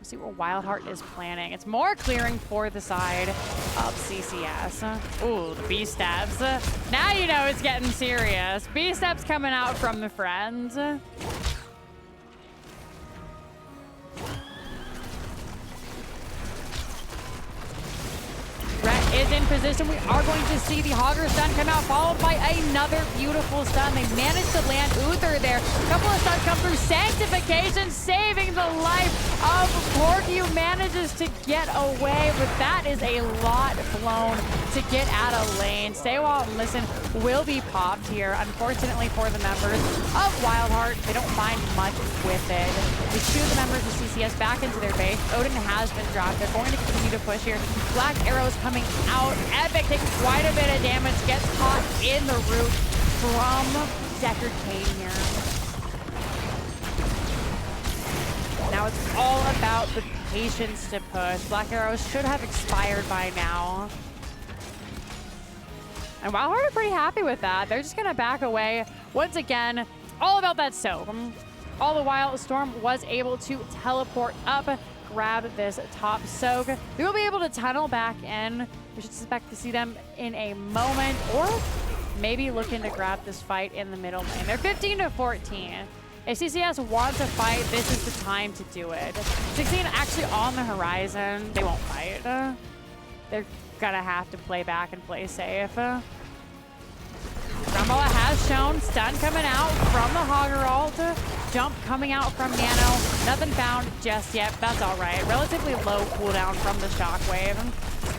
See what WildHeart is planning. It's more clearing for the side of CCS. Ooh, the B-steps. Now you know it's getting serious. B-steps coming out from the friends. Rhett is in position. We are going to see the Hogger stun come out, followed by another beautiful stun. They managed to land Uther there. A couple of stuns come through. Sanctification saving the life of Porky, who manages to get away, but that is a lot blown to get out of lane. Stay Wild and Listen will be popped here. Unfortunately for the members of WildHeart, they don't find much with it. We shoot the members of CCS back into their base. Odin has been dropped. They're going to continue to push here. Black arrows coming out. Epic takes quite a bit of damage. Gets caught in the root from Deckard Cain here. Now it's all about the patience to push. Black arrows should have expired by now. And WildHeart are pretty happy with that. They're just going to back away. Once again, all about that soak. All the while, Storm was able to teleport up, grab this top soak. We will be able to tunnel back in. We should expect to see them in a moment, or maybe looking to grab this fight in the middle lane. They're 15 to 14. If CCS wants to fight, this is the time to do it. 16 actually on the horizon. They won't fight. They're gonna have to play back and play safe. Rumble has shown stun coming out from the Hogger ult. Jump coming out from Nano. Nothing found just yet. That's all right. Relatively low cooldown from the Shockwave.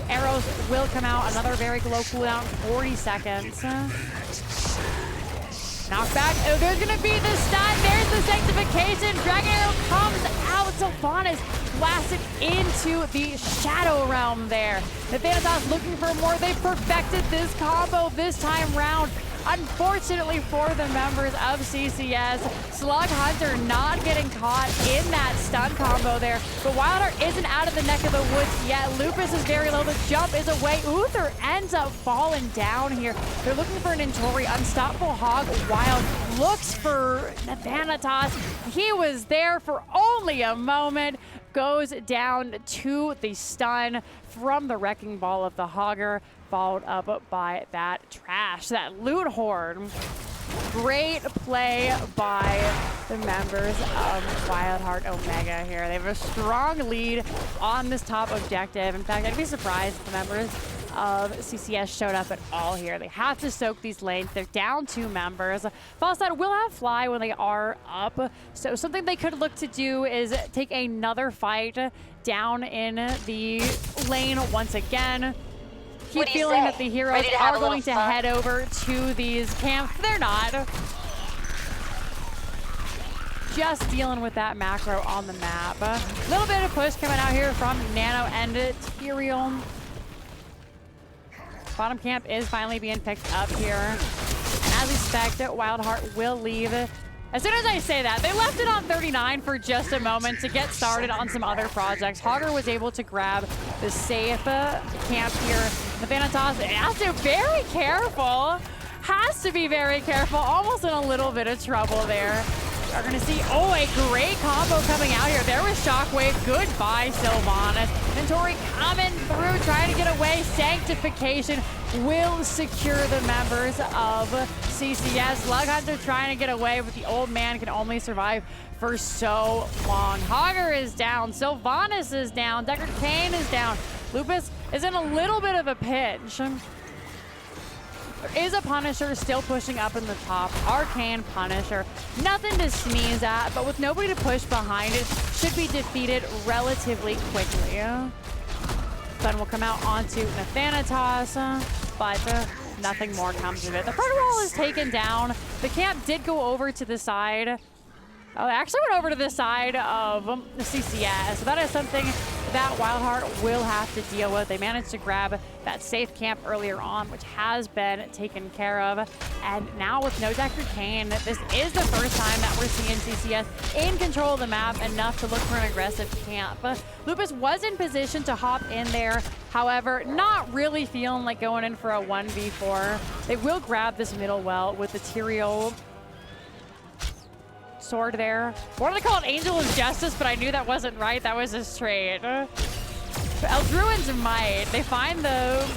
Arrows will come out. Another very low cooldown. 40 seconds. Knockback. Oh, there's going to be the stun. There's the Sanctification. Dragon Arrow comes out. Sylvanas blasted into the Shadow Realm there. The Thanatos looking for more. They perfected this combo this time round. Unfortunately for the members of CCS, Slug Hunter not getting caught in that stun combo there. But WildHeart isn't out of the neck of the woods yet. Lupus is very low. The jump is away. Uther ends up falling down here. They're looking for an Notori. Unstoppable Hog Wild looks for Thanatos. He was there for only a moment. Goes down to the stun from the Wrecking Ball of the Hogger, followed up by that trash, that loot horde. Great play by the members of WildHeart Omega here. They have a strong lead on this top objective. In fact, I'd be surprised if the members of CCS showed up at all here. They have to soak these lanes. They're down 2 members. Falstad will have fly when they are up. So something they could look to do is take another fight down in the lane once again. Keep feeling that the heroes are going to head over to these camps. They're not. Just dealing with that macro on the map. A little bit of push coming out here from Nano and Tyrael. Bottom camp is finally being picked up here. And as expected, WildHeart will leave. As soon as I say that, they left it on 39 for just a moment to get started on some other projects. Hogger was able to grab the safe camp here. The Thanatos has to be very careful. Has to be very careful. Almost in a little bit of trouble there. We're going to see, oh, a great combo coming out here. There was Shockwave. Goodbye, Sylvanas. Tori coming through, trying to get away. Sanctification will secure the members of CCS. Slug Hunter trying to get away, but the old man can only survive for so long. Hogger is down. Sylvanas is down. Deckard Cain is down. Lupus is in a little bit of a pinch. There is a Punisher still pushing up in the top. Arcane Punisher. Nothing to sneeze at, but with nobody to push behind it, should be defeated relatively quickly. Sun will come out onto Nathanatos, but nothing more comes of it. The front wall is taken down. The camp did go over to the side. Oh, they actually went over to the side of the CCS. So that is something that WildHeart will have to deal with. They managed to grab that safe camp earlier on, which has been taken care of. And now with no Deckard Cain, this is the first time that we're seeing CCS in control of the map enough to look for an aggressive camp. Lupus was in position to hop in there. However, not really feeling like going in for a 1v4. They will grab this middle well with the Tyrael sword there. I wanted to call it Angel of Justice, but I knew that wasn't right. That was a straight. Eldruin's Might. They find the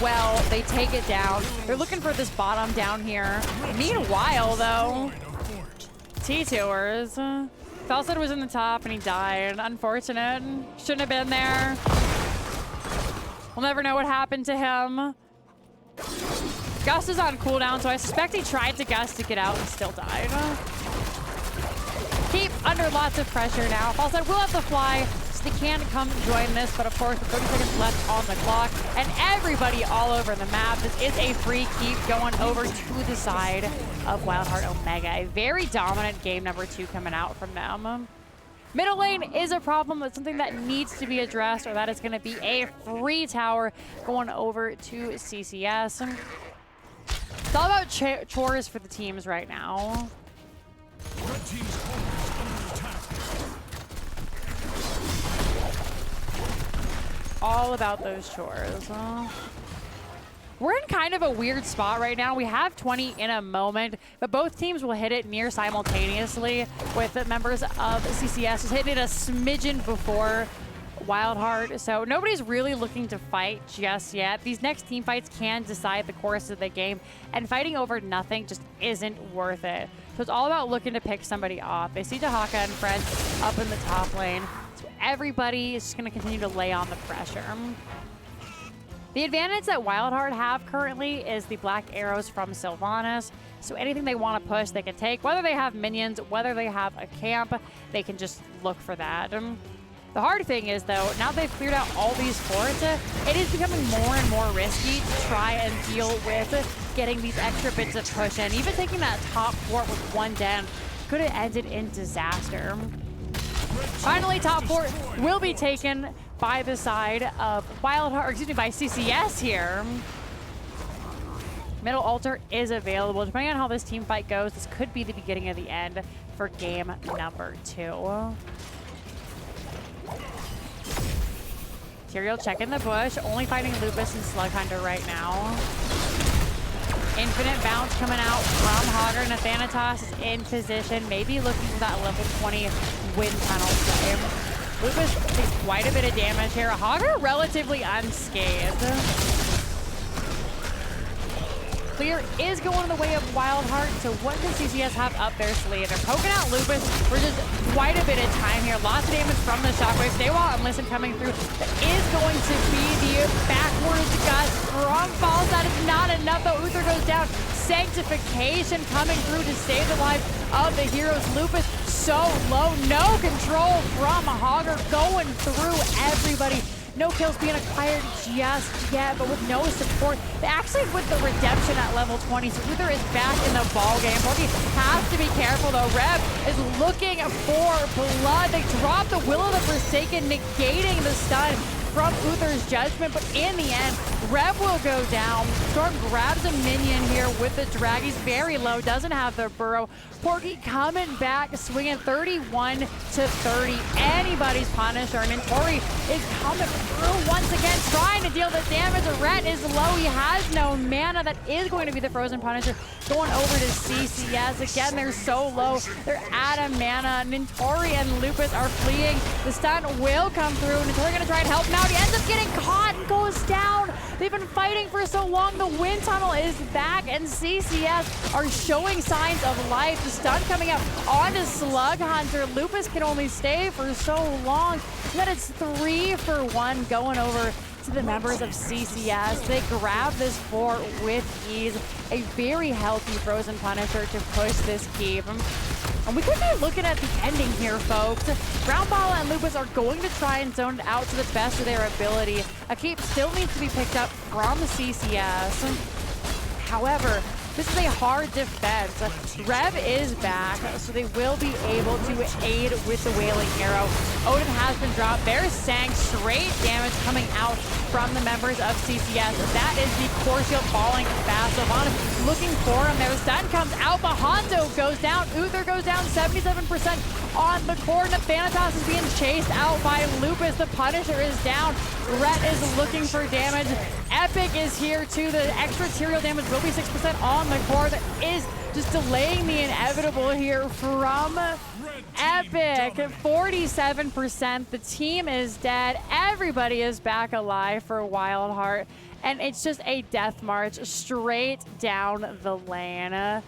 well, they take it down. They're looking for this bottom down here. Meanwhile, though, T-Tours. Falsed was in the top and he died. Unfortunate. Shouldn't have been there. We'll never know what happened to him. Gust is on cooldown, so I suspect he tried to Gust to get out and still died. Keep under lots of pressure now. Falsed will have to fly, so they can come join this, but of course, with 30 seconds left on the clock, and everybody all over the map. This is a free keep going over to the side of WildHeart Omega. A very dominant game number 2 coming out from them. Middle lane is a problem. It's something that needs to be addressed, or that is going to be a free tower going over to CCS. It's all about chores for the teams right now. Red team's home is under attack. All about those chores. We're in kind of a weird spot right now. We have 20 in a moment, but both teams will hit it near simultaneously, with the members of CCS just hitting it a smidgen before WildHeart. So nobody's really looking to fight just yet. These next team fights can decide the course of the game, and fighting over nothing just isn't worth it. So it's all about looking to pick somebody off. They see Dahaka and friends up in the top lane. So everybody is just going to continue to lay on the pressure. The advantage that WildHeart have currently is the black arrows from Sylvanas. So anything they want to push, they can take. Whether they have minions, whether they have a camp, they can just look for that. The hard thing is, though, now they've cleared out all these forts, it is becoming more and more risky to try and deal with getting these extra bits of push in. Even taking that top fort with one den could have ended in disaster. Finally, top fort will be taken by the side of WildHeart, or excuse me, by CCS here. Middle altar is available. Depending on how this team fight goes, this could be the beginning of the end for game number 2. Tyrael checking the bush, only fighting Lupus and Slug Hunter right now. Infinite bounce coming out from Hogger. Nathanatos is in position, maybe looking for that level 20 wind tunnel play. Lupus takes quite a bit of damage here. Hogger relatively unscathed. Clear is going the way of WildHeart, so what does CCS have up their sleeve? They're poking out Lupus for just quite a bit of time here. Lots of damage from the shockwave. Stay while and listen coming through. That is going to be the backwards gust from Falls. That is not enough, though. Uther goes down. Sanctification coming through to save the life of the heroes. Lupus so low. No control from Hogger going through everybody. No kills being acquired just yet, but with no support. They actually with the redemption at level 20, so Uther is back in the ball game. Porky has to be careful though. Reb is looking for blood. They drop the Will of the Forsaken, negating the stun from Uther's judgment, but in the end, Reb will go down. Storm grabs a minion here with the drag. He's very low, doesn't have the burrow. Porky coming back, swinging 31 to 30. Anybody's Punisher. I mean, Tori is coming through once again, trying to deal the damage. Rhett is low. He has no mana. That is going to be the Frozen Punisher going over to CCS. Again, they're so low. They're out of mana. Nintori and Lupus are fleeing. The stun will come through. Nintori going to try and help him out. He ends up getting caught and goes down. They've been fighting for so long. The wind tunnel is back, and CCS are showing signs of life. The stun coming up onto Slug Hunter. Lupus can only stay for so long. And then it's 3 for 1 going over to the members of CCS. They grab this fort with ease. A very healthy Frozen Punisher to push this keep. And we could be looking at the ending here, folks. Brownball and Lupus are going to try and zone it out to the best of their ability. A keep still needs to be picked up from CCS. However, this is a hard defense. Rev is back, so they will be able to aid with the Wailing Arrow. Odin has been dropped. There's sank. Straight damage coming out from the members of CCS. That is the core shield falling fast. Sylvanas looking for him. Their stun comes out, but Hanzo goes down. Uther goes down 77% on the core. Thanatos is being chased out by Lupus. The Punisher is down. Rhett is looking for damage. Epic is here too. The extraterritorial damage will be 6% on the core. That is just delaying the inevitable here from Epic. 47%. The team is dead. Everybody is back alive for WildHeart. And it's just a death march straight down the lane.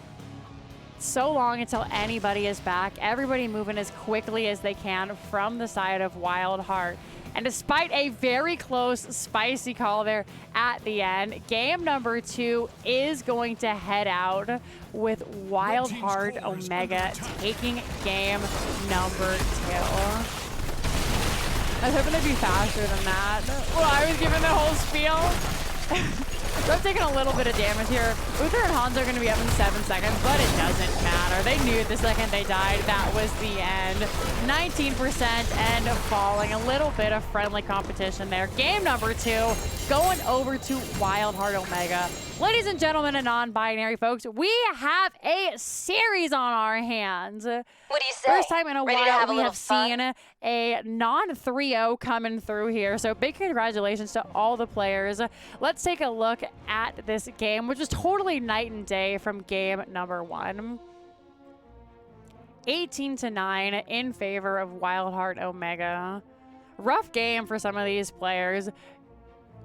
So long until anybody is back. Everybody moving as quickly as they can from the side of WildHeart. And despite a very close, spicy call there at the end, game number 2 is going to head out with WildHeart Omega taking game number 2. I was hoping they'd be faster than that. Well, I was given the whole spiel. They're taking a little bit of damage here. Uther and Hans are going to be up in 7 seconds, but it doesn't matter. They knew the second they died, that was the end. 19% and falling. A little bit of friendly competition there. Game number 2 going over to WildHeart Omega. Ladies and gentlemen and non-binary folks, we have a series on our hands. What do you say? First time in a while we have fun? seen a non-3-0 coming through here. So big congratulations to all the players. Let's take a look at this game, which is totally night and day from game number 1. 18-9 in favor of WildHeart Omega. Rough game for some of these players.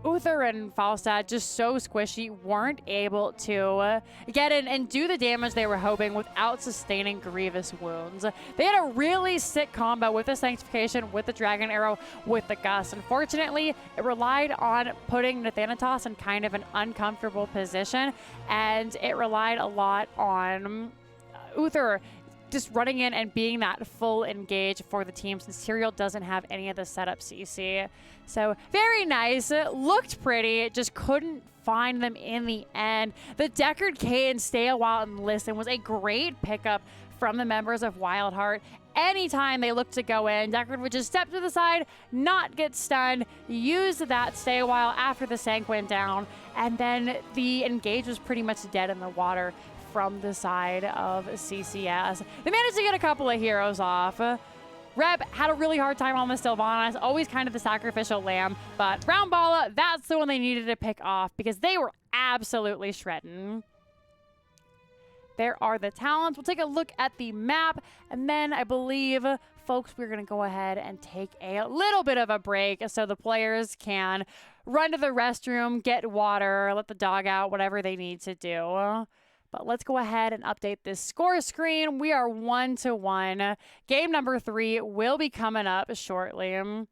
Uther and Falstad just so squishy, weren't able to get in and do the damage they were hoping without sustaining grievous wounds. They had a really sick combo with the Sanctification, with the Dragon Arrow, with the Gust. Unfortunately, it relied on putting Thanatos in kind of an uncomfortable position, and it relied a lot on Uther just running in and being that full engage for the team, since Serial doesn't have any of the setup CC. So very nice. It looked pretty. Just couldn't find them in the end. The Deckard K and Stay a While and Listen was a great pickup from the members of WildHeart. Anytime they looked to go in, Deckard would just step to the side, not get stunned, use that Stay a While after the Sank went down, and then the engage was pretty much dead in the water from the side of CCS. They managed to get a couple of heroes off. Reb had a really hard time on the Sylvanas, always kind of the sacrificial lamb, but Brown Balla, that's the one they needed to pick off because they were absolutely shredding. There are the talents. We'll take a look at the map, and then I believe, folks, we're going to go ahead and take a little bit of a break so the players can run to the restroom, get water, let the dog out, whatever they need to do. But let's go ahead and update this score screen. We are 1-1. Game number 3 will be coming up shortly. In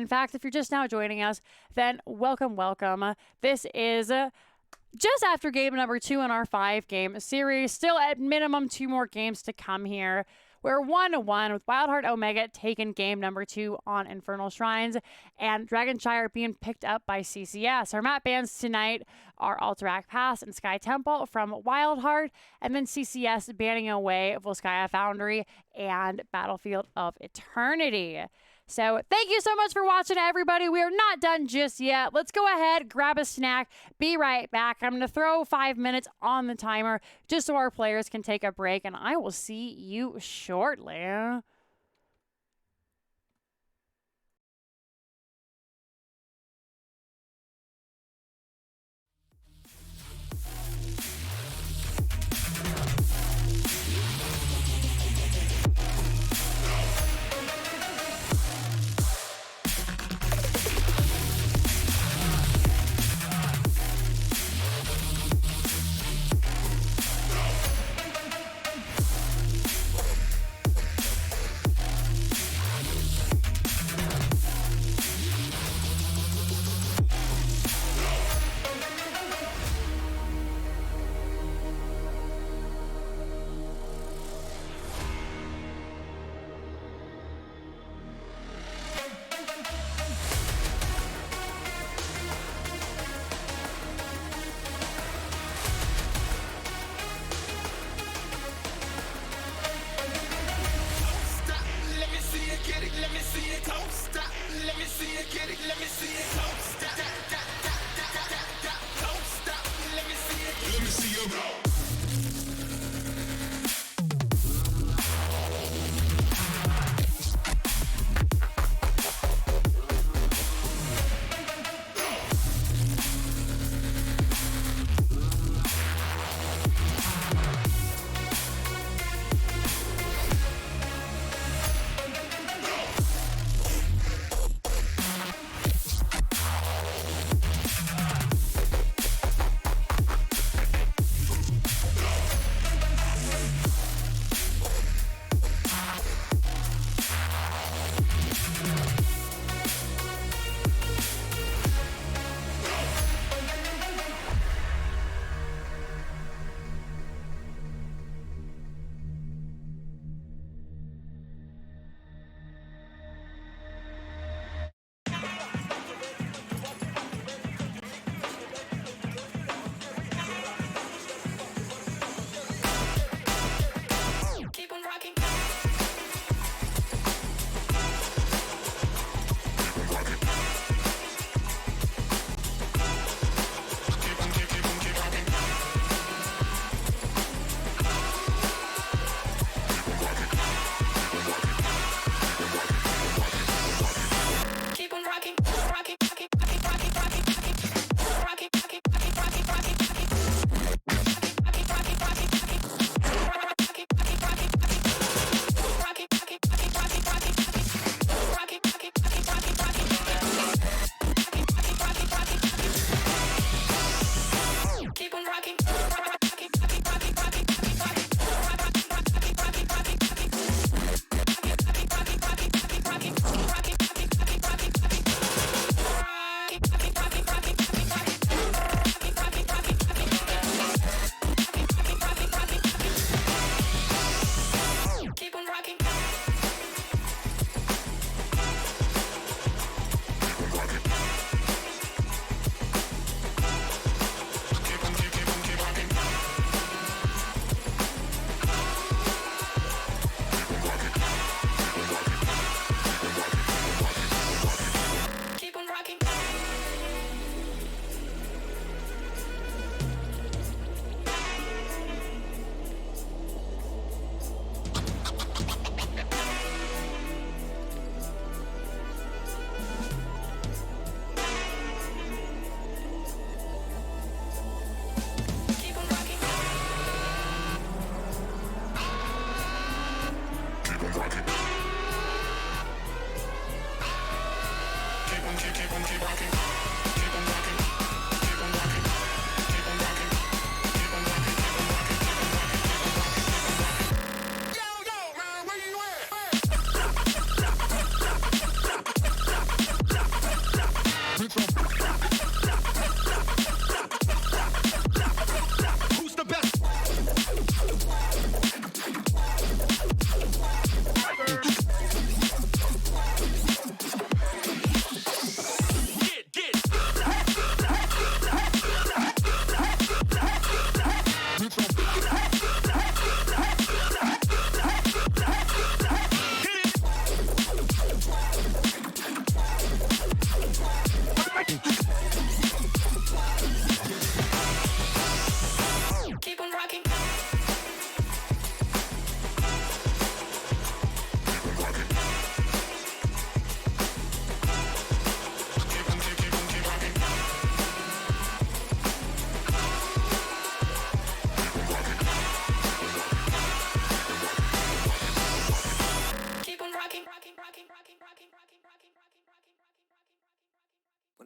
fact, if you're just now joining us, then welcome, welcome. This is just after game number 2 in our 5-game series. Still at minimum 2 more games to come here. We're 1-1 with WildHeart Omega taking game number 2 on Infernal Shrines and Dragonshire being picked up by CCS. Our map bans tonight are Alterac Pass and Sky Temple from WildHeart, and then CCS banning away Volskaya Foundry and Battlefield of Eternity. So thank you so much for watching, everybody. We are not done just yet. Let's go ahead, grab a snack, be right back. I'm going to throw 5 minutes on the timer just so our players can take a break, and I will see you shortly.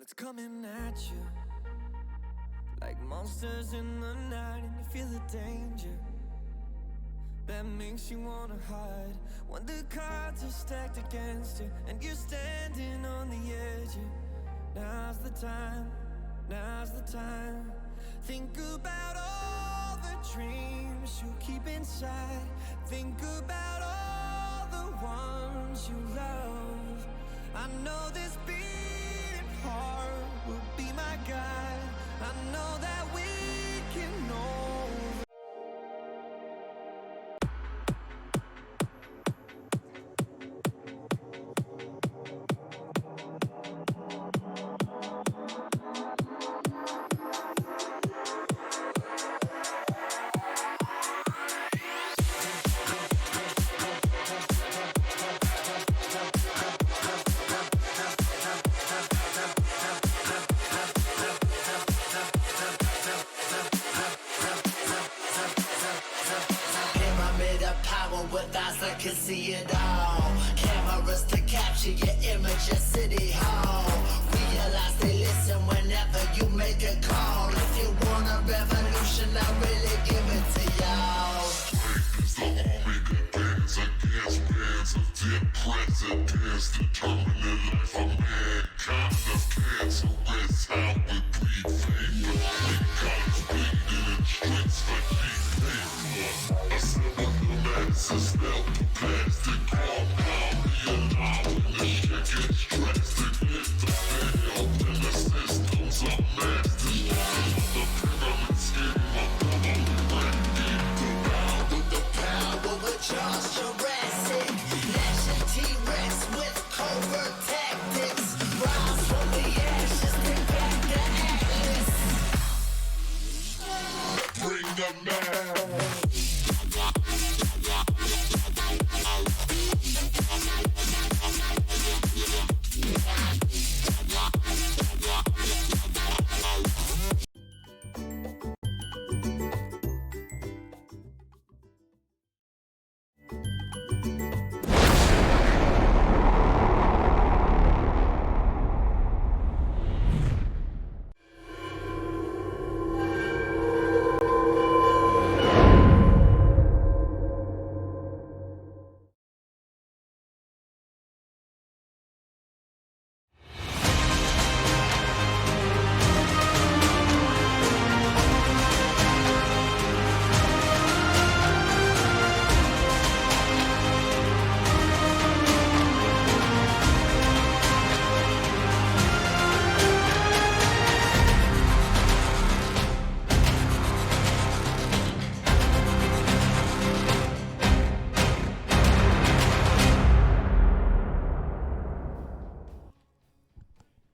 It's coming at you like monsters in the night, and you feel the danger that makes you wanna hide. When the cards are stacked against you and you're standing on the edge, now's the time, now's the time. Think about all the dreams you keep inside. Think about all the ones you love. I know this beating heart will be my guide. I know that we can know. With eyes that can see it all. Cameras to capture your image at City Hall. Realize they listen whenever you make a call. If you want a revolution, I really give it to y'all. Is the army that bands against bands of dead presidents, determining life of mankind of cancer. It's how we breathe fever. Guns bleeding in streets like fever. Assemble the masses, melt the plastic compound. Allowing the shit gets drastic. Hit the fail when the systems are mastered. The pyramid scheme of Power with Charles Jurassic. Nation T-Rex with covert tactics. Rise from the ashes, bring back the Atlas. bring the man.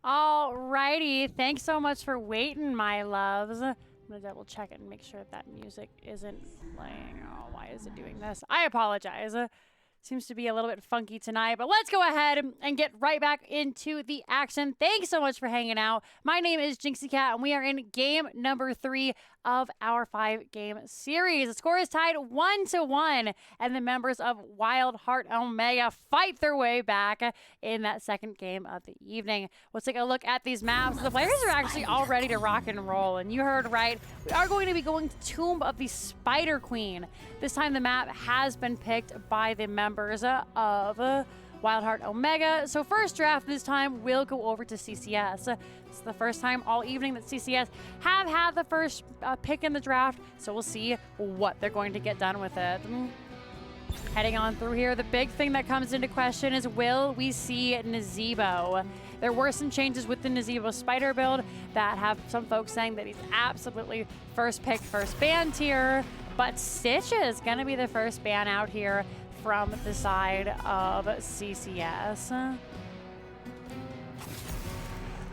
Alrighty, thanks so much for waiting, my loves. I'm gonna double check it and make sure that music isn't playing. Oh, why is it doing this? I apologize. Seems to be a little bit funky tonight, but let's go ahead and get right back into the action. Thanks so much for hanging out. My name is Jinxie Cat, and we are in game number 3 of our 5-game series. The score is tied 1-1, and the members of WildHeart Omega fight their way back in that second game of the evening. Let's take a look at these maps. The players are actually all ready to rock and roll, and you heard right. We are going to be going to Tomb of the Spider Queen. This time the map has been picked by the members of WildHeart Omega. So first draft this time will go over to CCS. It's the first time all evening that CCS have had the first pick in the draft, so we'll see what they're going to get done with it. Heading on through here, the big thing that comes into question is, will we see Nazebo? There were some changes with the Nazebo Spider build that have some folks saying that he's absolutely first pick, first ban tier, but Stitch is going to be the first ban out here from the side of CCS.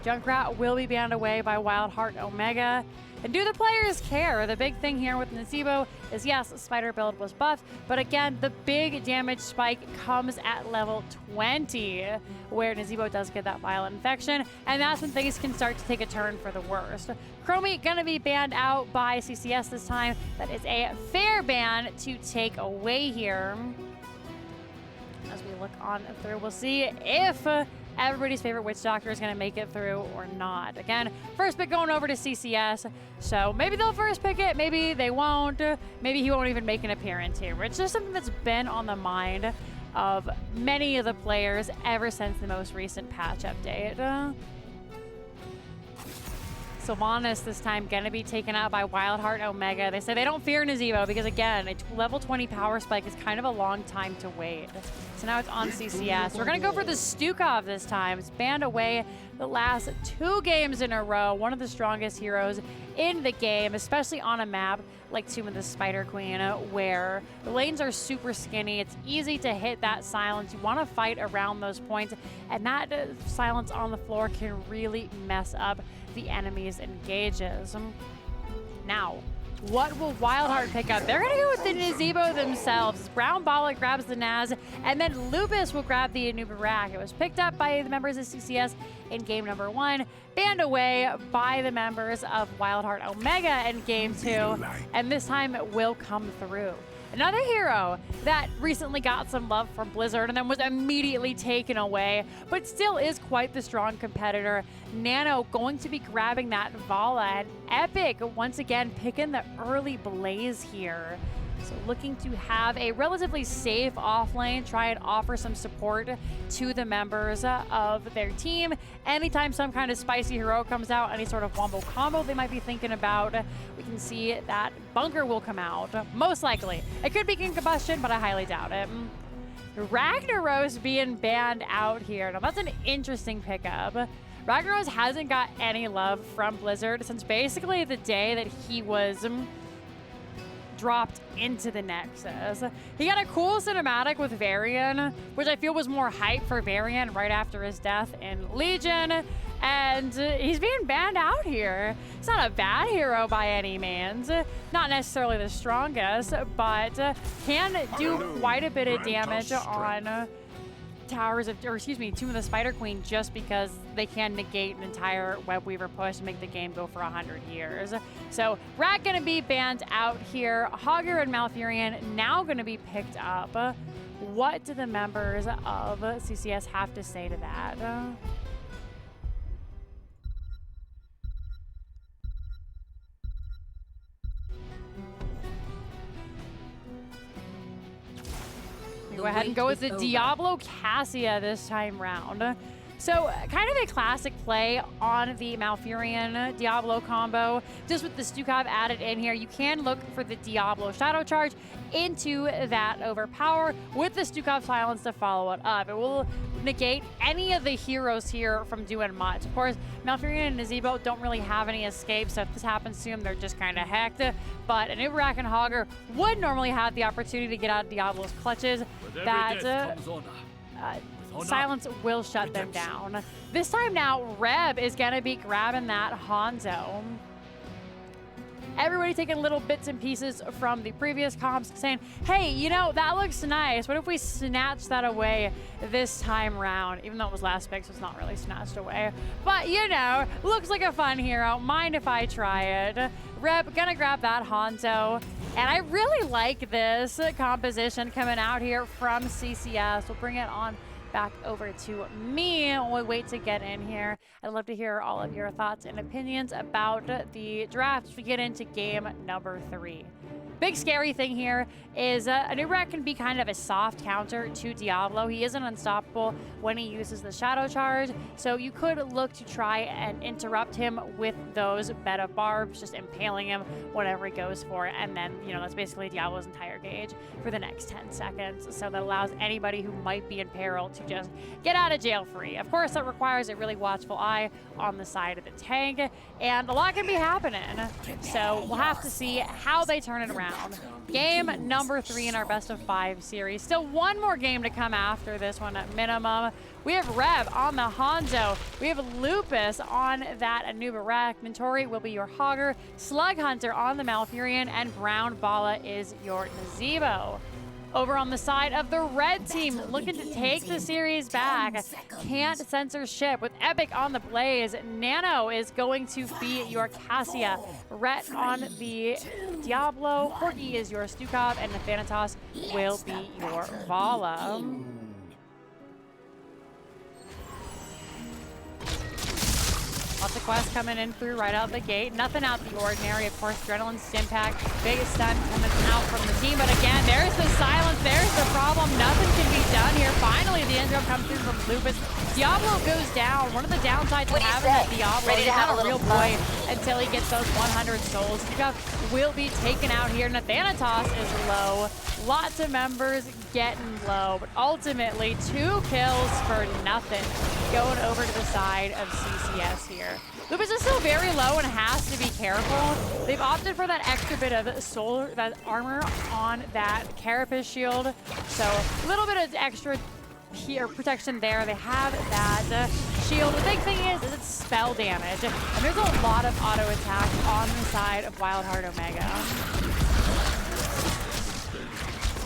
Junkrat will be banned away by WildHeart Omega. And do the players care? The big thing here with Nazebo is, yes, Spider build was buffed, but again, the big damage spike comes at level 20, where Nazebo does get that violent infection, and that's when things can start to take a turn for the worst. Chromie gonna be banned out by CCS this time. That is a fair ban to take away here. As we look on through, we'll see if everybody's favorite witch doctor is going to make it through or not. Again, first pick going over to CCS, so maybe they'll first pick it, maybe they won't, maybe he won't even make an appearance here. It's just something that's been on the mind of many of the players ever since the most recent patch update. Sylvanas this time gonna be taken out by WildHeart Omega. They say they don't fear Nazebo because, again, a level 20 power spike is kind of a long time to wait. So now it's on CCS. We're gonna go for the Stukov this time. It's banned away the last 2 games in a row. One of the strongest heroes in the game, especially on a map like Tomb of the Spider Queen, where the lanes are super skinny. It's easy to hit that silence. You want to fight around those points, and that silence on the floor can really mess up the enemy's engages. Now, what will WildHeart pick up? They're going to go with the Nazebo themselves. Brown Bala grabs the Naz, and then Lupus will grab the Anubarak. It was picked up by the members of CCS in game number 1, banned away by the members of WildHeart Omega in game 2, and this time it will come through. Another hero that recently got some love from Blizzard and then was immediately taken away, but still is quite the strong competitor. Nano going to be grabbing that Vala, and Epic once again picking the early Blaze here. So looking to have a relatively safe offlane, try and offer some support to the members of their team. Anytime some kind of spicy hero comes out, any sort of wombo combo they might be thinking about, we can see that Bunker will come out, most likely. It could be King Combustion, but I highly doubt it. Ragnaros being banned out here. Now that's an interesting pickup. Ragnaros hasn't got any love from Blizzard since basically the day that he was dropped into the Nexus. He got a cool cinematic with Varian, which I feel was more hype for Varian right after his death in Legion, and he's being banned out here. It's not a bad hero by any means, not necessarily the strongest, but can do quite a bit of damage on Tomb of the Spider Queen, just because they can negate an entire Web Weaver push and make the game go for 100 years. So Rat gonna be banned out here. Hogger and Malfurion now gonna be picked up. What do the members of CCS have to say to that? Go ahead and go with the Diablo Cassia this time round. So kind of a classic play on the Malfurion Diablo combo, just with the Stukov added in here. You can look for the Diablo Shadow Charge into that Overpower with the Stukov Silence to follow it up. It will negate any of the heroes here from doing much. Of course, Malfurion and Nazebo don't really have any escape, so if this happens to them, they're just kind of hecked. But an Uberak and Hogger would normally have the opportunity to get out of Diablo's clutches. That silence will shut them down. This time now, Reb is going to be grabbing that Hanzo. Everybody taking little bits and pieces from the previous comps saying, hey, you know, that looks nice. What if we snatch that away this time round? Even though it was last pick, so it's not really snatched away. But, you know, looks like a fun hero. Mind if I try it? Reb gonna grab that Hanzo. And I really like this composition coming out here from CCS. We'll bring it on back over to me while we wait to get in here. I'd love to hear all of your thoughts and opinions about the draft as we get into game number 3. Big scary thing here is Anubarak can be kind of a soft counter to Diablo. He isn't unstoppable when he uses the Shadow Charge, so you could look to try and interrupt him with those beta barbs, just impaling him whatever he goes for, and then, you know, that's basically Diablo's entire gauge for the next 10 seconds. So that allows anybody who might be in peril to just get out of jail free. Of course, that requires a really watchful eye on the side of the tank, and a lot can be happening. So we'll have to see how they turn it around. Game number 3 in our best of 5 series. Still one more game to come after this one at minimum. We have Reb on the Hanzo. We have Lupus on that Anubarak. Mentori will be your Hogger. Slug Hunter on the Malfurion. And Brown Bala is your Nazebo. Over on the side of the red team, looking to take the series back. Can't censor ship with Epic on the Blaze. Nano is going to be your Cassia. Rhett on the Diablo. Porky is your Stukov, and the Thanatos will be your Vala. Lots of quests coming in through right out the gate. Nothing out the ordinary. Of course, Adrenaline Stimpack, biggest stun coming out from the team. But again, there's the silence. There's the problem. Nothing can be done here. Finally, the end drop comes through from Lupus. Diablo goes down. One of the downsides of having that Diablo is he's not a real boy until he gets those 100 souls. Stukov will be taken out here. Nathanatos is low. Lots of members getting low, but ultimately 2 kills for nothing going over to the side of CCS here. Lupus is still very low and has to be careful. They've opted for that extra bit of soul, that armor on that Carapace shield. So a little bit of extra here protection there. They have that shield. The big thing is it's spell damage. And there's a lot of auto attack on the side of WildHeart Omega.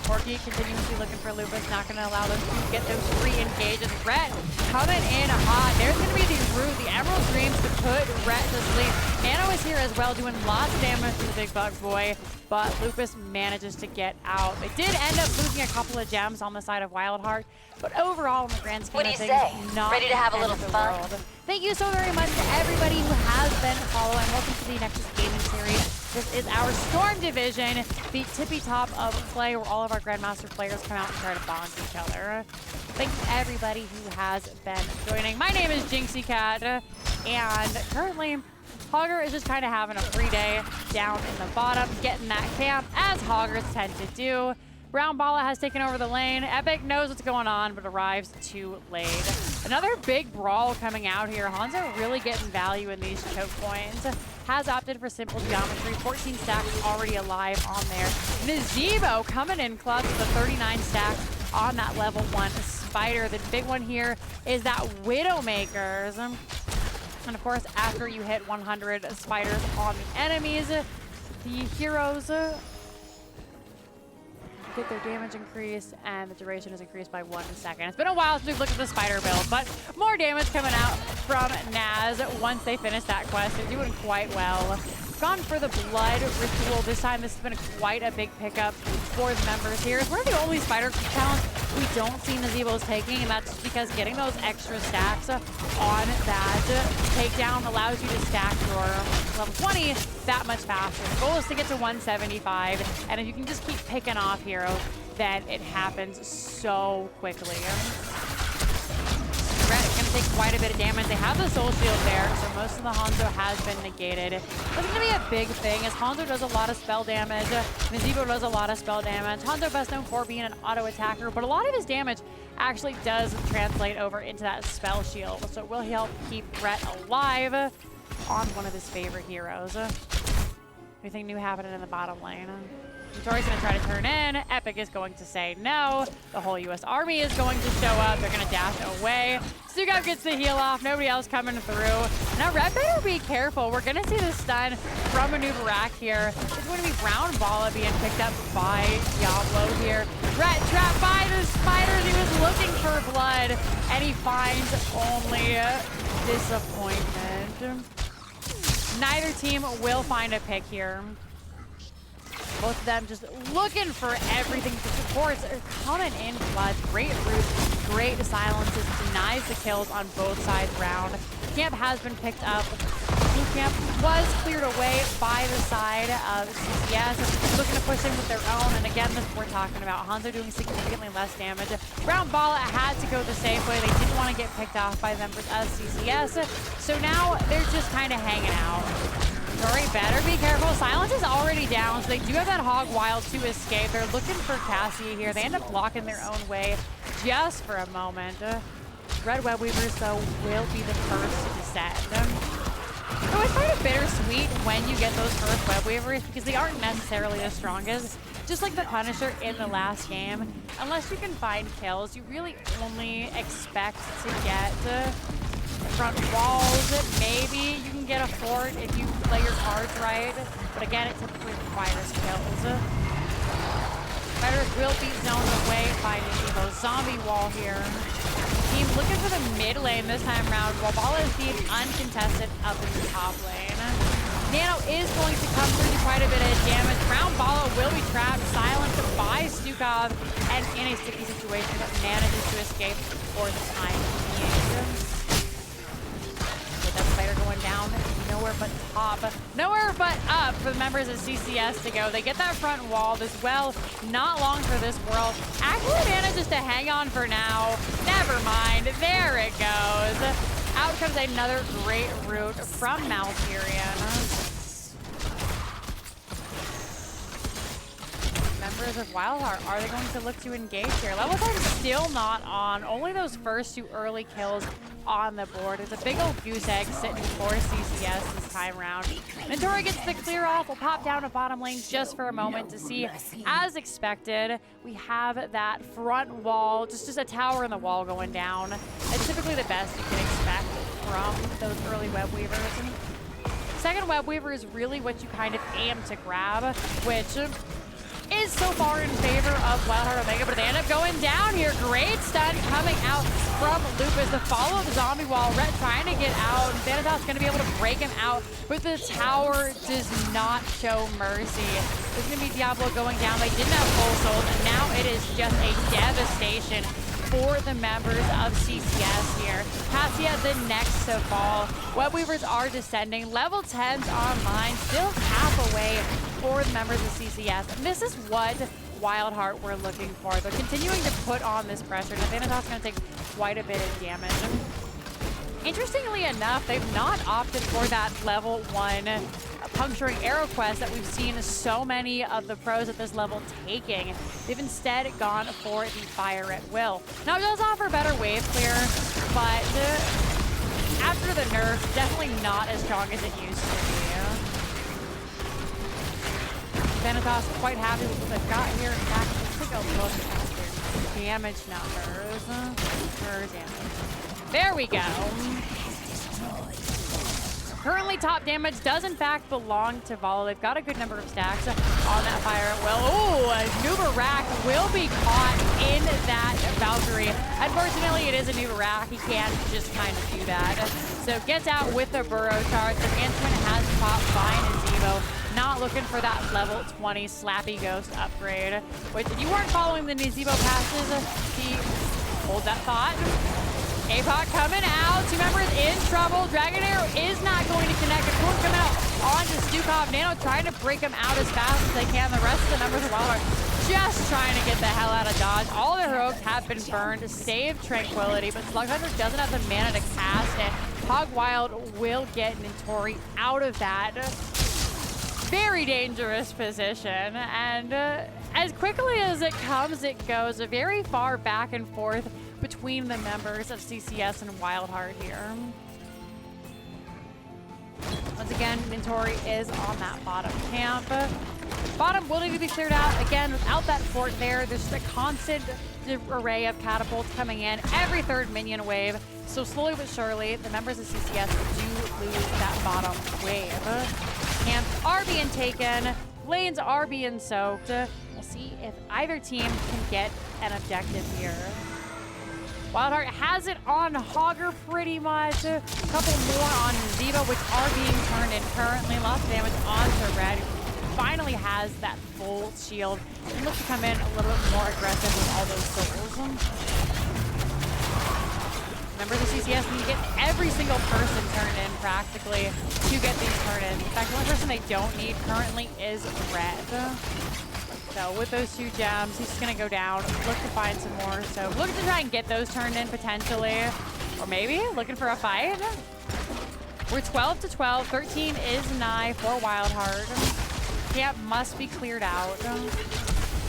Porky continuously looking for Lupus, not going to allow them to get those 3 engages. Rhett coming in hot. There's going to be the root, the Emerald Dreams to put Rhett to sleep. Nano is here as well, doing lots of damage to the big bug boy, but Lupus manages to get out. They did end up losing a couple of gems on the side of WildHeart, but overall, in the grand scheme of things, not Ready to have a little the fun? world. Thank you so very much to everybody who has been following. Welcome to the Nexus Gaming Series. This is our Storm Division, the tippy top of play where all of our Grandmaster players come out and try to bond each other. Thank you everybody who has been joining. My name is Jinxie Cat, and currently, Hogger is just kind of having a free day down in the bottom, getting that camp, as Hoggers tend to do. Brown Balla has taken over the lane. Epic knows what's going on, but arrives too late. Another big brawl coming out here. Hanzo really getting value in these choke points. Has opted for simple geometry. 14 stacks already alive on there. Nazebo coming in clutch with the 39 stacks on that level 1 spider. The big one here is that Widowmakers. And of course, after you hit 100 spiders on the enemies, the heroes get their damage increased, and the duration is increased by 1 second. It's been a while since we've looked at the spider build, but more damage coming out from Naz once they finish that quest. They're doing quite well. Gone for the blood ritual this time. This has been quite a big pickup for the members here. It's one of the only spider talents we don't see Nazebo's taking, and that's just because getting those extra stacks on that takedown allows you to stack your level 20 that much faster. The goal is to get to 175, and if you can just keep picking off heroes, then it happens so quickly. Red is going to take quite a bit of damage. They have the soul shield there, so most of the Hanzo has been negated. That's going to be a big thing, as Hanzo does a lot of spell damage. Nazebo does a lot of spell damage. Hanzo best known for being an auto attacker, but a lot of his damage actually does translate over into that spell shield, so it will help keep Rhett alive on one of his favorite heroes. Anything new happening in the bottom lane? Tori's going to try to turn in. Epic is going to say no. The whole U.S. Army is going to show up. They're going to dash away. Stukov gets the heal off. Nobody else coming through. Now, Red better be careful. We're going to see the stun from Manuvarak here. It's going to be Brown Balla being picked up by Diablo here. Red trapped by the spiders. He was looking for blood, and he finds only disappointment. Neither team will find a pick here. Both of them just looking for everything. The supports are coming in clutch. Great roots, great silences, denies the kills on both sides round. Camp has been picked up. Blue Camp was cleared away by the side of CCS. Looking to push in with their own, and again, this is what we're talking about. Hanzo doing significantly less damage. Brown Balla had to go the safe way. They didn't want to get picked off by members of CCS, so now they're just kind of hanging out. Tori better be careful. Silence is already down, so they do have that Hog Wild to escape. They're looking for Cassie here. They end up blocking their own way just for a moment. Red Web Weavers, though, will be the first to descend. So it's kind of bittersweet when you get those first Web Weavers because they aren't necessarily the strongest. Just like the Punisher in the last game, unless you can find kills, you really only expect to get front walls. Maybe you can get a fort if you play your cards right, but again, it typically requires kills. Fighters will be zoned away by Nazebo. Zombie wall here. Team looking for the mid lane this time around, while Balla is being uncontested up in the top lane. Nano is going to come through quite a bit of damage. Brown Balla will be trapped, silenced by Stukov, and in a sticky situation, but manages to escape for the time being. That spider going down nowhere but top, nowhere but up for the members of CCS to go. They get that front wall as well. Not long for this world. Actually manages to hang on for now. Never mind. There it goes. Out comes another great route from Malfurion. Members of WildHeart, are they going to look to engage here? Level 10 still not on. Only those first 2 early kills on the board. It's a big old goose egg sitting for CCS this time around. Mentora gets the clear off. We'll pop down to bottom lane just for a moment to see. As expected, we have that front wall, just a tower in the wall going down. It's typically the best you can expect from those early web weavers. And second web weaver is really what you kind of aim to grab, which is so far in favor of WildHeart Omega, but they end up going down here. Great stun coming out from Lupus. The follow-up zombie wall. Rhett trying to get out. Vanitas going to be able to break him out, but the tower does not show mercy. There's going to be Diablo going down. They didn't have full souls, and now it is just a devastation for the members of CCS here. Cassia the next to fall. Web Weavers are descending. Level 10's online, still half away for the members of CCS. And this is what WildHeart were looking for. They're continuing to put on this pressure. Nathanatos going to take quite a bit of damage. Interestingly enough, they've not opted for that level 1 puncturing arrow quest that we've seen so many of the pros at this level taking. They've instead gone for the fire at will. Now it does offer better wave clear, but after the nerf, definitely not as strong as it used to be. Vanitas quite happy with what they've got here. In fact, let's take a look at their damage numbers. Their damage. There we go. Currently, top damage does in fact belong to Vol. They've got a good number of stacks on that fire at will. Oh, Nubarak will be caught in that Valkyrie. Unfortunately, it is a Nubarak. He can't just kind of do that. So gets out with the burrow charge. The Ansman has popped fine and Zebo. Not looking for that level 20 Slappy Ghost upgrade. Which, if you weren't following the Zebo passes, he hold that thought. APOC coming out. 2 members in trouble. Dragon Arrow is not going to connect. It's going to come out onto Stukov. Nano trying to break him out as fast as they can. The rest of the members of WildHeart just trying to get the hell out of dodge. All the heroics have been burned to save Tranquility, but Slughunter doesn't have the mana to cast it. Hog Wild will get Nintori out of that very dangerous position. And as quickly as it comes, it goes. Very far back and forth between the members of CCS and WildHeart here. Once again, Nintori is on that bottom camp. Bottom will need to be cleared out. Again, without that fort there, there's just a constant array of catapults coming in every third minion wave. So slowly but surely, the members of CCS do lose that bottom wave. Camps are being taken. Lanes are being soaked. We'll see if either team can get an objective here. WildHeart has it on Hogger pretty much. A couple more on Zebo, which are being turned in currently. Lots of damage onto Red. Finally has that full shield and looks to come in a little bit more aggressive with all those souls. Members of CCS need to get every single person turned in practically to get these turned in. In fact, the only person they don't need currently is Red. So with those 2 gems, he's just going to go down, look to find some more. So looking to try and get those turned in potentially. Or maybe looking for a fight. We're 12 to 12. 13 is nigh for WildHeart. Camp must be cleared out.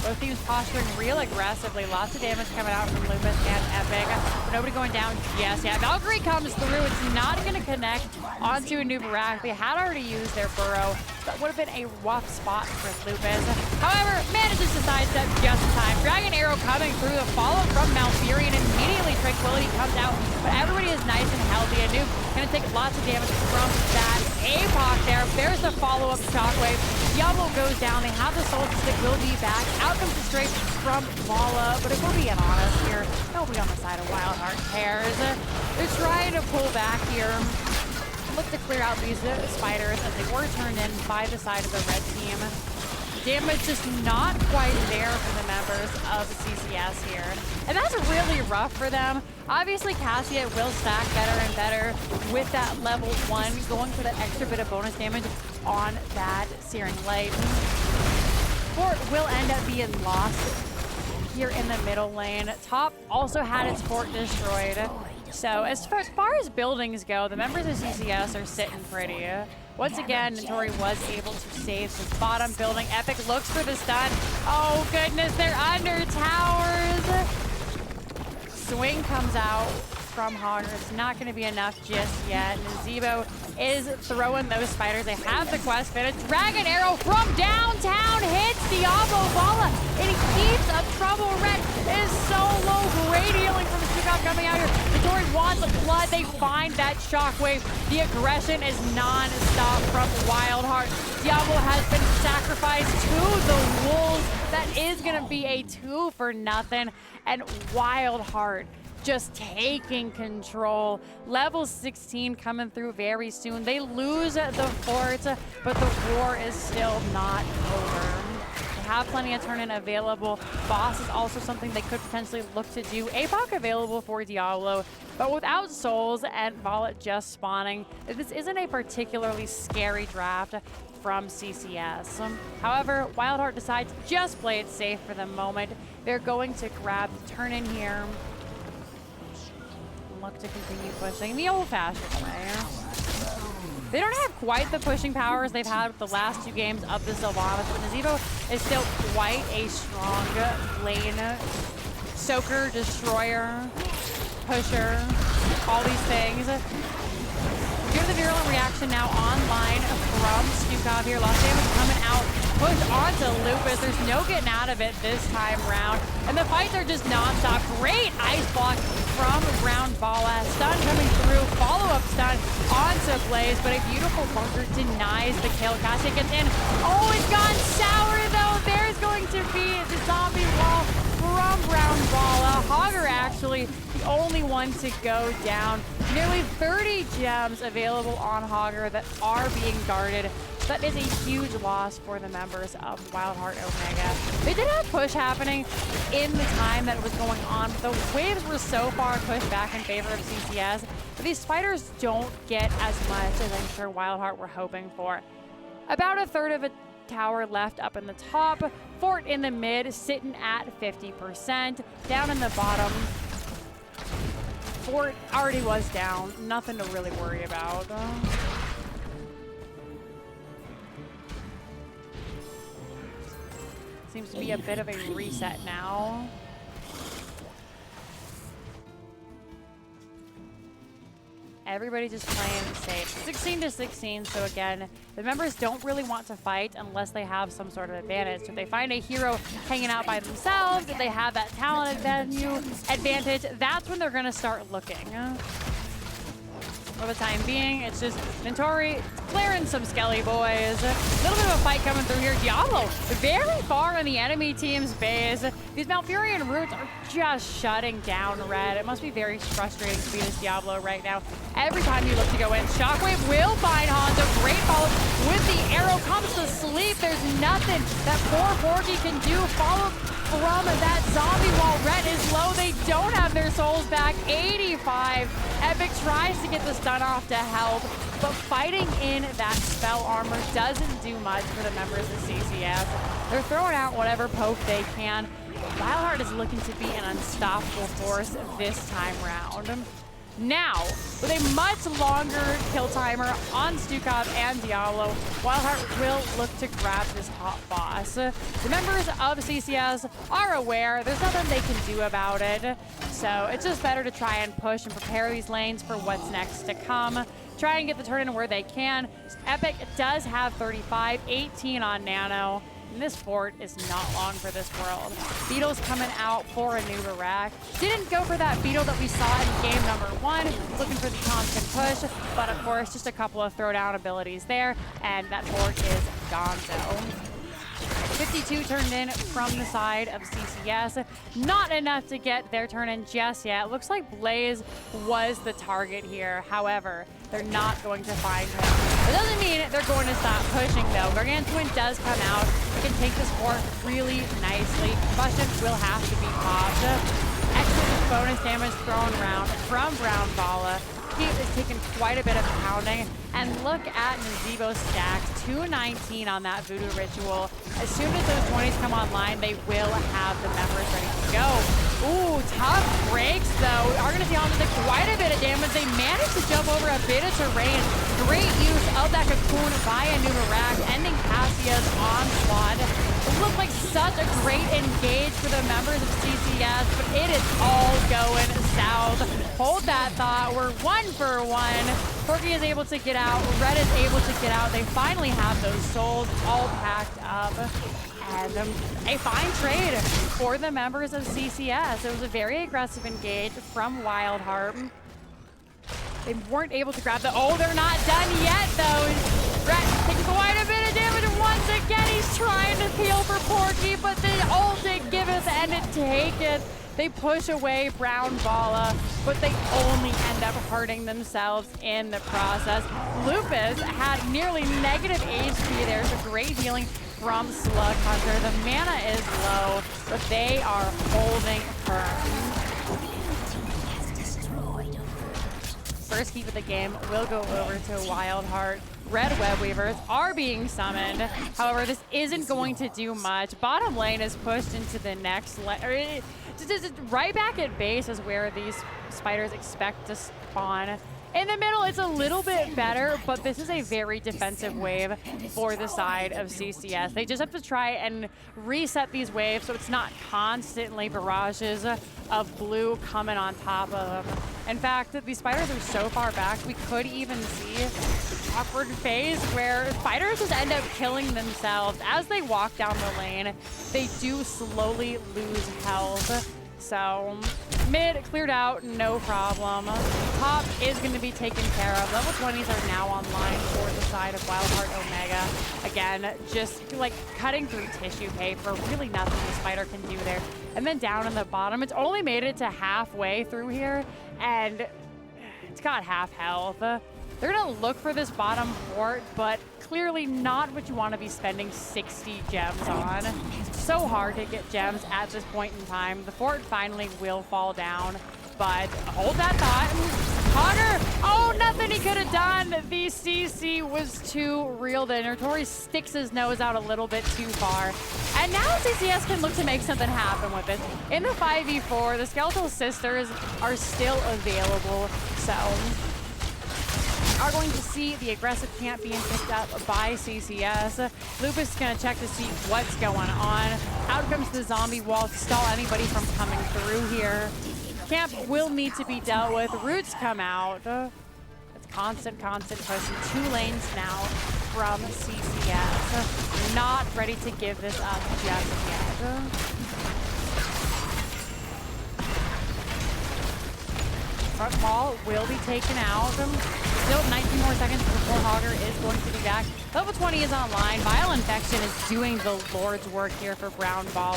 Both teams posturing real aggressively. Lots of damage coming out from Lupus and Epic. But nobody going down just yet. Valkyrie comes through. It's not going to connect onto a Nubarak. They had already used their burrow. That would have been a rough spot for Lupus. However, manages to sidestep just in time. Dragon Arrow coming through. The follow from Malfurion. Immediately Tranquility comes out. But everybody is nice and healthy. And Noob going to take lots of damage from that APOC there. There's the follow-up shockwave. Diablo goes down. They have the Soul Stick. Will be back. Out comes the straight from Mala. But if we're being honest here, nobody on the side of WildHeart cares. They're trying to pull back here. Look to clear out these spiders as they were turned in by the side of the red team. Damage just not quite there for the members of CCS here. And that's really rough for them. Obviously, Cassia will stack better and better with that level 1, going for that extra bit of bonus damage on that Searing Light. Fort will end up being lost here in the middle lane. Top also had its fort destroyed. So as far as buildings go, the members of CCS are sitting pretty. Once again, Notori was able to save his bottom building. Epic looks for the stun. Oh goodness, they're under towers. Swing comes out from Hogger. It's not going to be enough just yet. Nazebo is throwing those spiders. They have the quest finished. Dragon Arrow from downtown hits Diablo Bala, and he keeps up trouble. Red is so low. Great healing from Stukov coming out here. Notori wants the blood. They find that shockwave. The aggression is non-stop from WildHeart. Diablo has been sacrificed to the wolves. That is going to be a 2 for nothing. And WildHeart just taking control. Level 16 coming through very soon. They lose the fort, but the war is still not over. They have plenty of turn-in available. Boss is also something they could potentially look to do. APOC available for Diablo, but without souls and Vala just spawning, this isn't a particularly scary draft from CCS. However, WildHeart decides to just play it safe for the moment. They're going to grab the turn-in here. Look to continue pushing the old-fashioned way. They don't have quite the pushing powers they've had with the last 2 games of the Sylvanas, but Nazebo is still quite a strong lane soaker, destroyer, pusher, all these things. Give the virulent reaction now online from Stukov here. Lost damage coming out. Push onto Lupus. There's no getting out of it this time round. And the fights are just non-stop. Great ice block from Round Bala. Stun coming through. Follow-up stun onto Blaze. But a beautiful bunker denies the kill. Cassia gets in. Oh, it's gone sour though. There's going to be the zombie wall from Round Bala. Hogger actually the only one to go down. Nearly 30 gems available on Hogger that are being guarded. That is a huge loss for the members of WildHeart Omega. They did have push happening in the time that it was going on. The waves were so far pushed back in favor of CCS, but these spiders don't get as much as I'm sure WildHeart were hoping for. About a third of a tower left up in the top. Fort in the mid, sitting at 50%. Down in the bottom, Fort already was down. Nothing to really worry about. Seems to be a bit of a reset now. Everybody just playing safe. 16 to 16, so again, the members don't really want to fight unless they have some sort of advantage. If they find a hero hanging out by themselves, if they have that talent advantage, that's when they're gonna start looking. For the time being, it's just Notori clearing some Skelly boys. A little bit of a fight coming through here. Diablo very far on the enemy team's base. These Malfurion roots are just shutting down Red. It must be very frustrating to be this Diablo right now. Every time you look to go in, Shockwave will find Hanzo. Great follow with the arrow. Comes to sleep. There's nothing that poor Porky can do. Follow from that zombie wall. Red is low. They don't have their souls back. 85. Epic tries to get the stun off to help, but fighting in that spell armor doesn't do much for the members of CCS. They're throwing out whatever poke they can. WildHeart is looking to be an unstoppable force this time round. Now, with a much longer kill timer on Stukov and Diablo, WildHeart will look to grab this top boss. The members of CCS are aware there's nothing they can do about it, so it's just better to try and push and prepare these lanes for what's next to come. Try and get the turn in where they can. Epic does have 35, 18 on Nano. And this fort is not long for this world. Beetle's coming out for a new Barak. Didn't go for that Beetle that we saw in game number 1. Looking for the constant push, but of course, just a couple of throwdown abilities there, and that fort is gonzo. 52 turned in from the side of CCS. Not enough to get their turn in just yet. Looks like Blaze was the target here. However, they're not going to find him. It doesn't mean they're going to stop pushing, though. Gargantuan does come out. It can take this fort really nicely. Combustion will have to be popped. Excellent bonus damage thrown around from Brown Bala. He is taking quite a bit of pounding. And look at Nazebo stacks. 219 on that Voodoo Ritual. As soon as those 20s come online, they will have the members ready to go. Ooh, tough breaks, though. Are going to see on quite a bit of damage. They managed to jump over a bit of terrain. Great use of that cocoon by a Numerak, ending Cassia's onslaught. It looked like such a great engage for the members of CCS, but it is all going south. Hold that thought. We're 1 for 1. Corky is able to get out. Red is able to get out. They finally have those souls all packed up. And a fine trade for the members of CCS. It was a very aggressive engage from WildHeart. They weren't able to grab the... Oh, they're not done yet, though. Red taking quite a bit of damage. And once again, he's trying to peel for Porky, but the ult it giveth and it taketh. They push away Brown Bala, but they only end up hurting themselves in the process. Lupus had nearly negative HP there, so great healing from Slug Hunter. The mana is low, but they are holding firm. First keep of the game will go over to WildHeart. Red Web Weavers are being summoned. However, this isn't going to do much. Bottom lane is pushed into the next lane. Right back at base is where these spiders expect to spawn. In the middle, it's a little bit better, but this is a very defensive wave for the side of CCS. They just have to try and reset these waves so it's not constantly barrages of blue coming on top of them. In fact, these spiders are so far back, we could even see an awkward phase where spiders just end up killing themselves. As they walk down the lane, they do slowly lose health. So mid cleared out, no problem. Top is going to be taken care of. Level 20s are now online for the side of WildHeart Omega. Again, just like cutting through tissue paper, really nothing the spider can do there. And then down in the bottom, it's only made it to halfway through here, and it's got half health. They're going to look for this bottom fort, but clearly not what you want to be spending 60 gems on. So hard to get gems at this point in time. The fort finally will fall down, but hold that thought. Connor, oh, nothing he could have done. The CC was too real. The Notori sticks his nose out a little bit too far. And now CCS can look to make something happen with it. In the 5v4, the Skeletal Sisters are still available, so are going to see the aggressive camp being picked up by CCS. Lupus is going to check to see what's going on. Out comes the zombie wall to stall anybody from coming through here. Camp will need to be dealt with. Roots come out. It's constant pushing. 2 lanes now from CCS. Not ready to give this up just yet. Front wall will be taken out. Still 19 more seconds before Hogger is going to be back. Level 20 is online. Vile Infection is doing the Lord's work here for Brown Bala.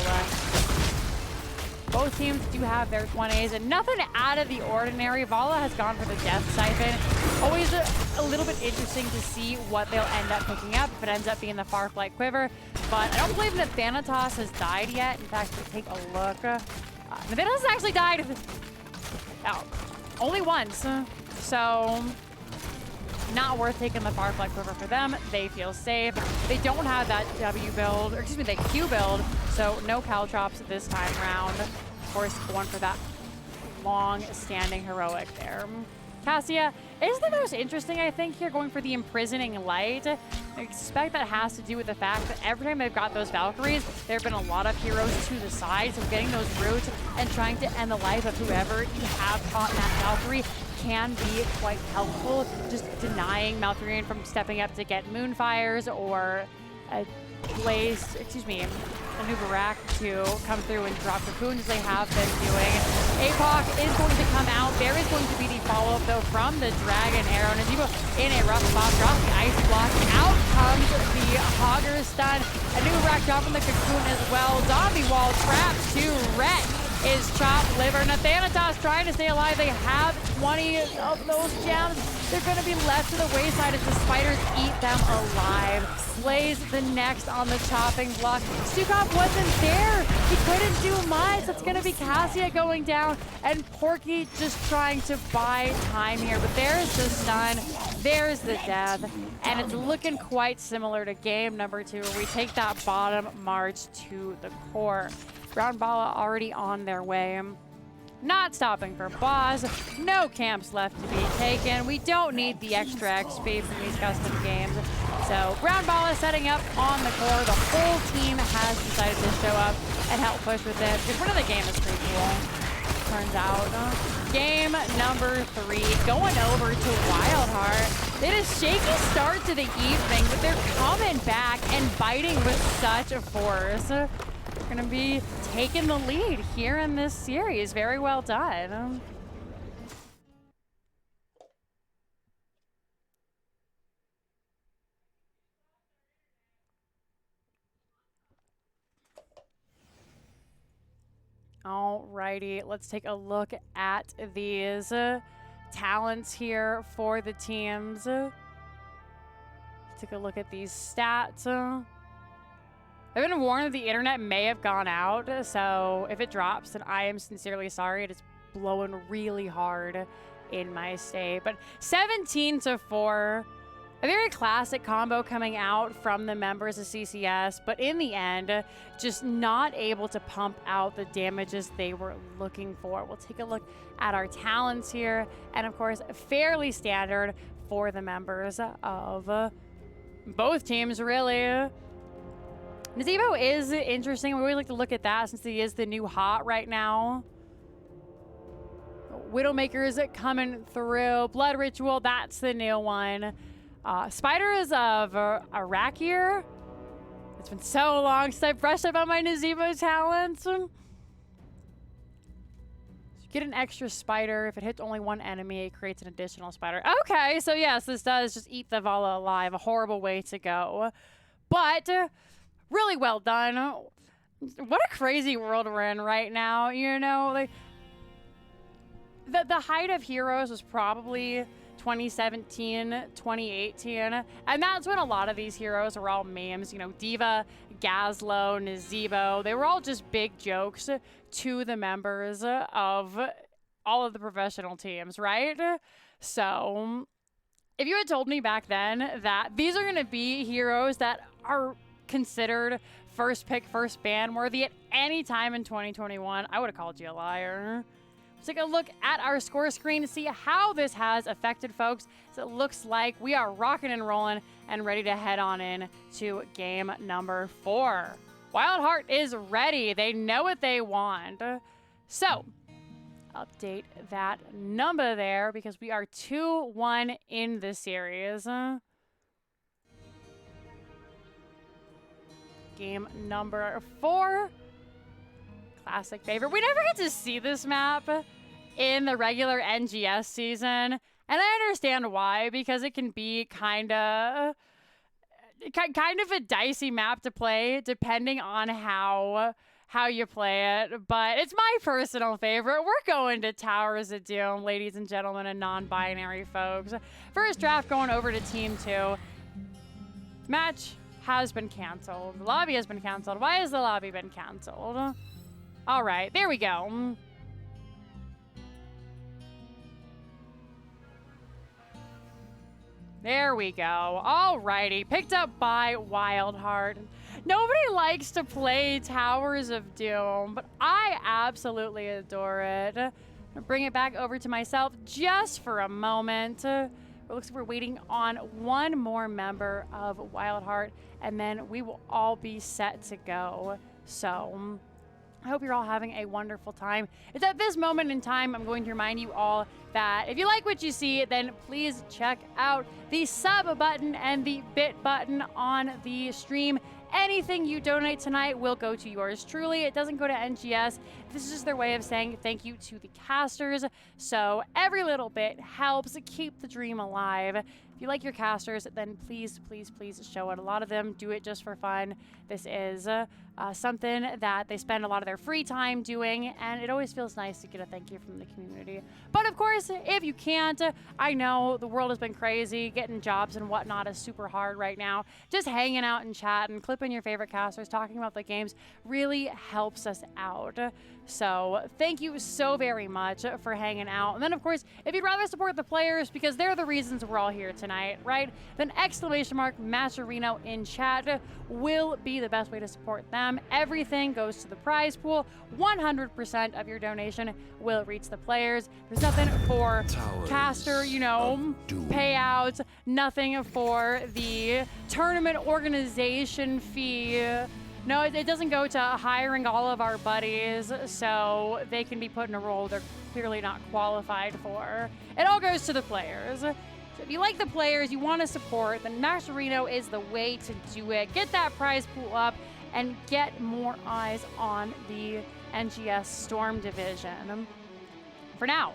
Both teams do have their 20s, and nothing out of the ordinary. Vala has gone for the Death Siphon. Always a little bit interesting to see what they'll end up picking up if it ends up being the Farflight Quiver. But I don't believe that Thanatos has died yet. In fact, we'll take a look. Thanatos has actually died only once. So not worth taking the Farflight Quiver for them. They feel safe. They don't have that W build, or excuse me, the Q build, so no Caltrops this time round. Of course, going for that long-standing heroic there. Cassia is the most interesting, I think, here, going for the Imprisoning Light. I expect that has to do with the fact that every time they've got those Valkyries, there have been a lot of heroes to the side, so getting those roots and trying to end the life of whoever you have caught in that Valkyrie can be quite helpful. Just denying Malfurion from stepping up to get Moonfires or a Nubarak to come through and drop cocoons as they have been doing. APOC is going to come out. There is going to be the follow-up, though, from the Dragon Arrow. Nazebo in a rough spot, drops the Ice Block. Out comes the Hogger Stun. A Nubarak dropping the cocoon as well. Zombie Wall trapped to Ret. is chopped liver. Nathanatos trying to stay alive. They have 20 of those gems. They're going to be left to the wayside as the spiders eat them alive. Blaze the next on the chopping block. Stukov wasn't there. He couldn't do much. That's going to be Cassia going down, and Porky just trying to buy time here. But there's the stun. There's the death. And it's looking quite similar to game number 2, where we take that bottom march to the core. Brown Bala already on their way. Not stopping for boss. No camps left to be taken. We don't need the extra XP from these custom games. So Brown Bala setting up on the core. The whole team has decided to show up and help push with it. Because one of the game is pretty cool, turns out. Game number 3, going over to WildHeart. They had a shaky start to the evening, but they're coming back and biting with such a force. Going to be taking the lead here in this series. Very well done. Alrighty, let's take a look at these talents here for the teams. Take a look at these stats. I've been warned that the internet may have gone out, so if it drops, then I am sincerely sorry. It is blowing really hard in my state. But 17-4, a very classic combo coming out from the members of CCS, but in the end, just not able to pump out the damages they were looking for. We'll take a look at our talents here, and of course, fairly standard for the members of both teams, really. Nazebo is interesting. We always like to look at that since he is the new hot right now. Widowmaker's coming through. Blood Ritual, that's the new one. Spider is of Arakir. It's been so long since I brushed up on my Nazebo talents. So you get an extra spider. If it hits only one enemy, it creates an additional spider. Okay, so yes, this does just eat the Vala alive. A horrible way to go. But really well done. What a crazy world we're in right now. You know, like the height of heroes was probably 2017, 2018, and that's when a lot of these heroes were all memes. You know, Diva, Gazlo, Nazebo, they were all just big jokes to the members of all of the professional teams, right? So if you had told me back then that these are going to be heroes that are considered first pick, first ban worthy at any time in 2021, I would have called you a liar. Let's take a look at our score screen to see how this has affected folks. So it looks like we are rocking and rolling and ready to head on in to game number 4. WildHeart is ready. They know what they want. So update that number there because we are 2-1 in the series. Game number 4. Classic favorite. We never get to see this map in the regular NGS season. And I understand why, because it can be kind of a dicey map to play depending on how you play it. But it's my personal favorite. We're going to Towers of Doom, ladies and gentlemen, and non-binary folks. First draft going over to Team 2. Match has been canceled. The lobby has been canceled. Why has the lobby been canceled? All right, there we go. There we go. All righty, picked up by WildHeart. Nobody likes to play Towers of Doom, but I absolutely adore it. I'm gonna bring it back over to myself just for a moment. It looks like we're waiting on one more member of WildHeart, and then we will all be set to go. So I hope you're all having a wonderful time. It's at this moment in time I'm going to remind you all that if you like what you see, then please check out the sub button and the bit button on the stream Anything you donate tonight will go to yours truly. It doesn't go to NGS. This is just their way of saying thank you to the casters. So every little bit helps keep the dream alive. If you like your casters, then please, please, please show it. A lot of them do it just for fun. This is something that they spend a lot of their free time doing, and it always feels nice to get a thank you from the community. But of course, if you can't, I know the world has been crazy. Getting jobs and whatnot is super hard right now. Just hanging out and chat and clipping your favorite casters, talking about the games really helps us out. So thank you so very much for hanging out. And then, of course, if you'd rather support the players because they're the reasons we're all here tonight, right? Then !Masterino in chat will be the best way to support them. Everything goes to the prize pool. 100% of your donation will reach the players. There's nothing for caster, you know, payouts, nothing for the tournament organization fee. No, it doesn't go to hiring all of our buddies so they can be put in a role they're clearly not qualified for. It all goes to the players. So if you like the players, you want to support, then Masterino is the way to do it. Get that prize pool up and get more eyes on the NGS Storm Division. For now,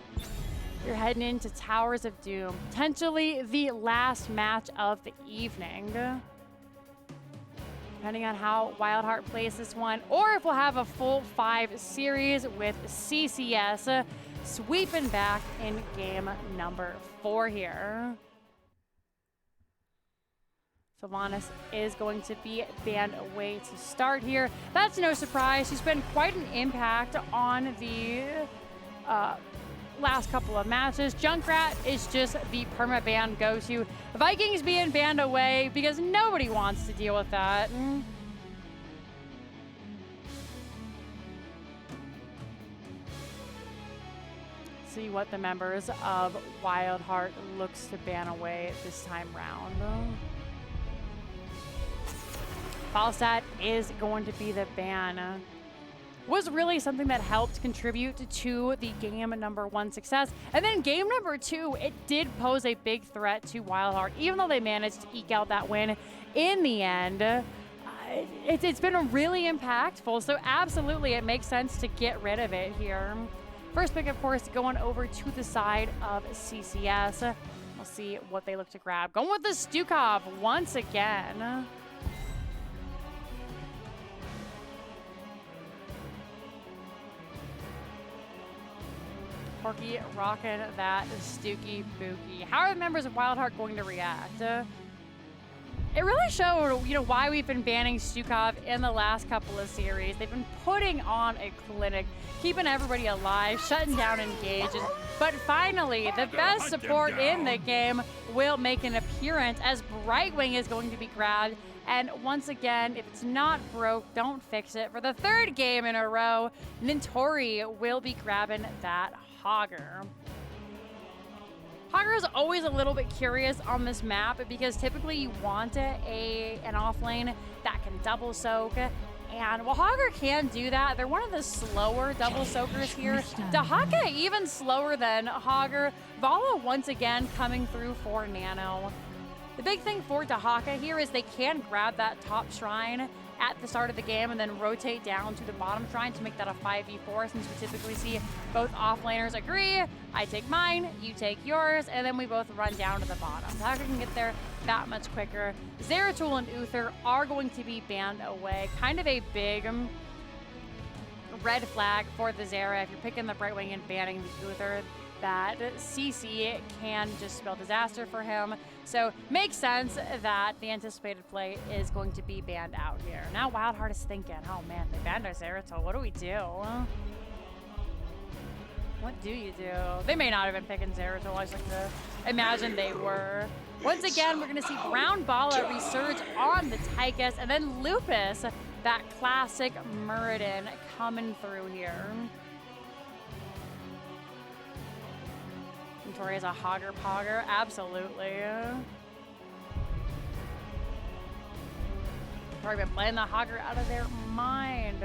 you're heading into Towers of Doom, potentially the last match of the evening. Depending on how WildHeart plays this one, or if we'll have a full 5 series with CCS sweeping back in game number 4 here. Sylvanas is going to be banned away to start here. That's no surprise. She's been quite an impact on the last couple of matches. Junkrat is just the perma-ban go-to. Vikings being banned away because nobody wants to deal with that. See what the members of WildHeart looks to ban away this time round. Falstad is going to be the ban. Was really something that helped contribute to the game number 1 success. And then game number 2, it did pose a big threat to WildHeart, even though they managed to eke out that win in the end. It's been really impactful, so absolutely it makes sense to get rid of it here. First pick, of course, going over to the side of CCS. We'll see what they look to grab. Going with the Stukov once again. Porky rocking that Stooky Bookie. How are the members of WildHeart going to react? It really showed, you know, why we've been banning Stukov in the last couple of series. They've been putting on a clinic, keeping everybody alive, shutting down engages. But finally, the best support in the game will make an appearance as Brightwing is going to be grabbed. And once again, if it's not broke, don't fix it. For the 3rd game in a row, Nintori will be grabbing that Hogger. Hogger is always a little bit curious on this map because typically you want an off lane that can double soak. And while Hogger can do that, they're one of the slower double soakers here. Dahaka even slower than Hogger. Vala once again coming through for Nano. The big thing for Dahaka here is they can grab that top shrine at the start of the game and then rotate down to the bottom shrine to make that a 5v4, since we typically see both offlaners agree, I take mine, you take yours, and then we both run down to the bottom. Dahaka can get there that much quicker. Zeratul and Uther are going to be banned away. Kind of a big red flag for the Zera. If you're picking the Brightwing and banning the Uther, that CC can just spell disaster for him. So makes sense that the anticipated play is going to be banned out here. Now WildHeart is thinking, oh man, they banned our Zeratul. What do we do? What do you do? They may not have been picking Zeratul. I just like to imagine they were. Once again, we're going to see Brown Bala resurge on the Tychus, and then Lupus, that classic Muradin, coming through here. Tori's a Hogger Pogger, absolutely. Probably been playing the Hogger out of their mind.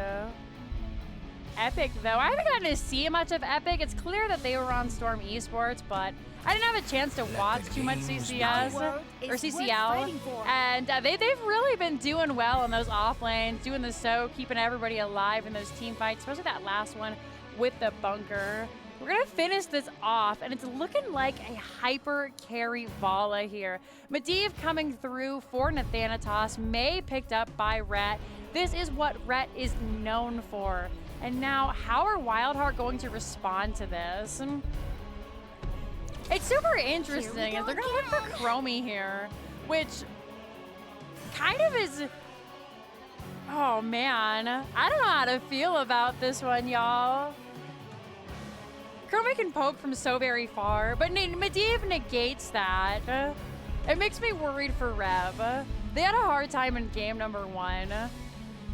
Epic, though. I haven't gotten to see much of Epic. It's clear that they were on Storm Esports, but I didn't have a chance to watch too much CCS or CCL. And they've really been doing well in those off lanes, doing the soak, keeping everybody alive in those team fights, especially that last one with the bunker. We're going to finish this off, and it's looking like a hyper carry Vala here. Medivh coming through for Nathanatos, May picked up by Rhett. This is what Rhett is known for. And now, how are WildHeart going to respond to this? It's super interesting. They're going to look for Chromie here, which kind of is... Oh, man. I don't know how to feel about this one, y'all. Chromie can poke from so very far, but Medivh negates that. It makes me worried for Rev. They had a hard time in game number 1.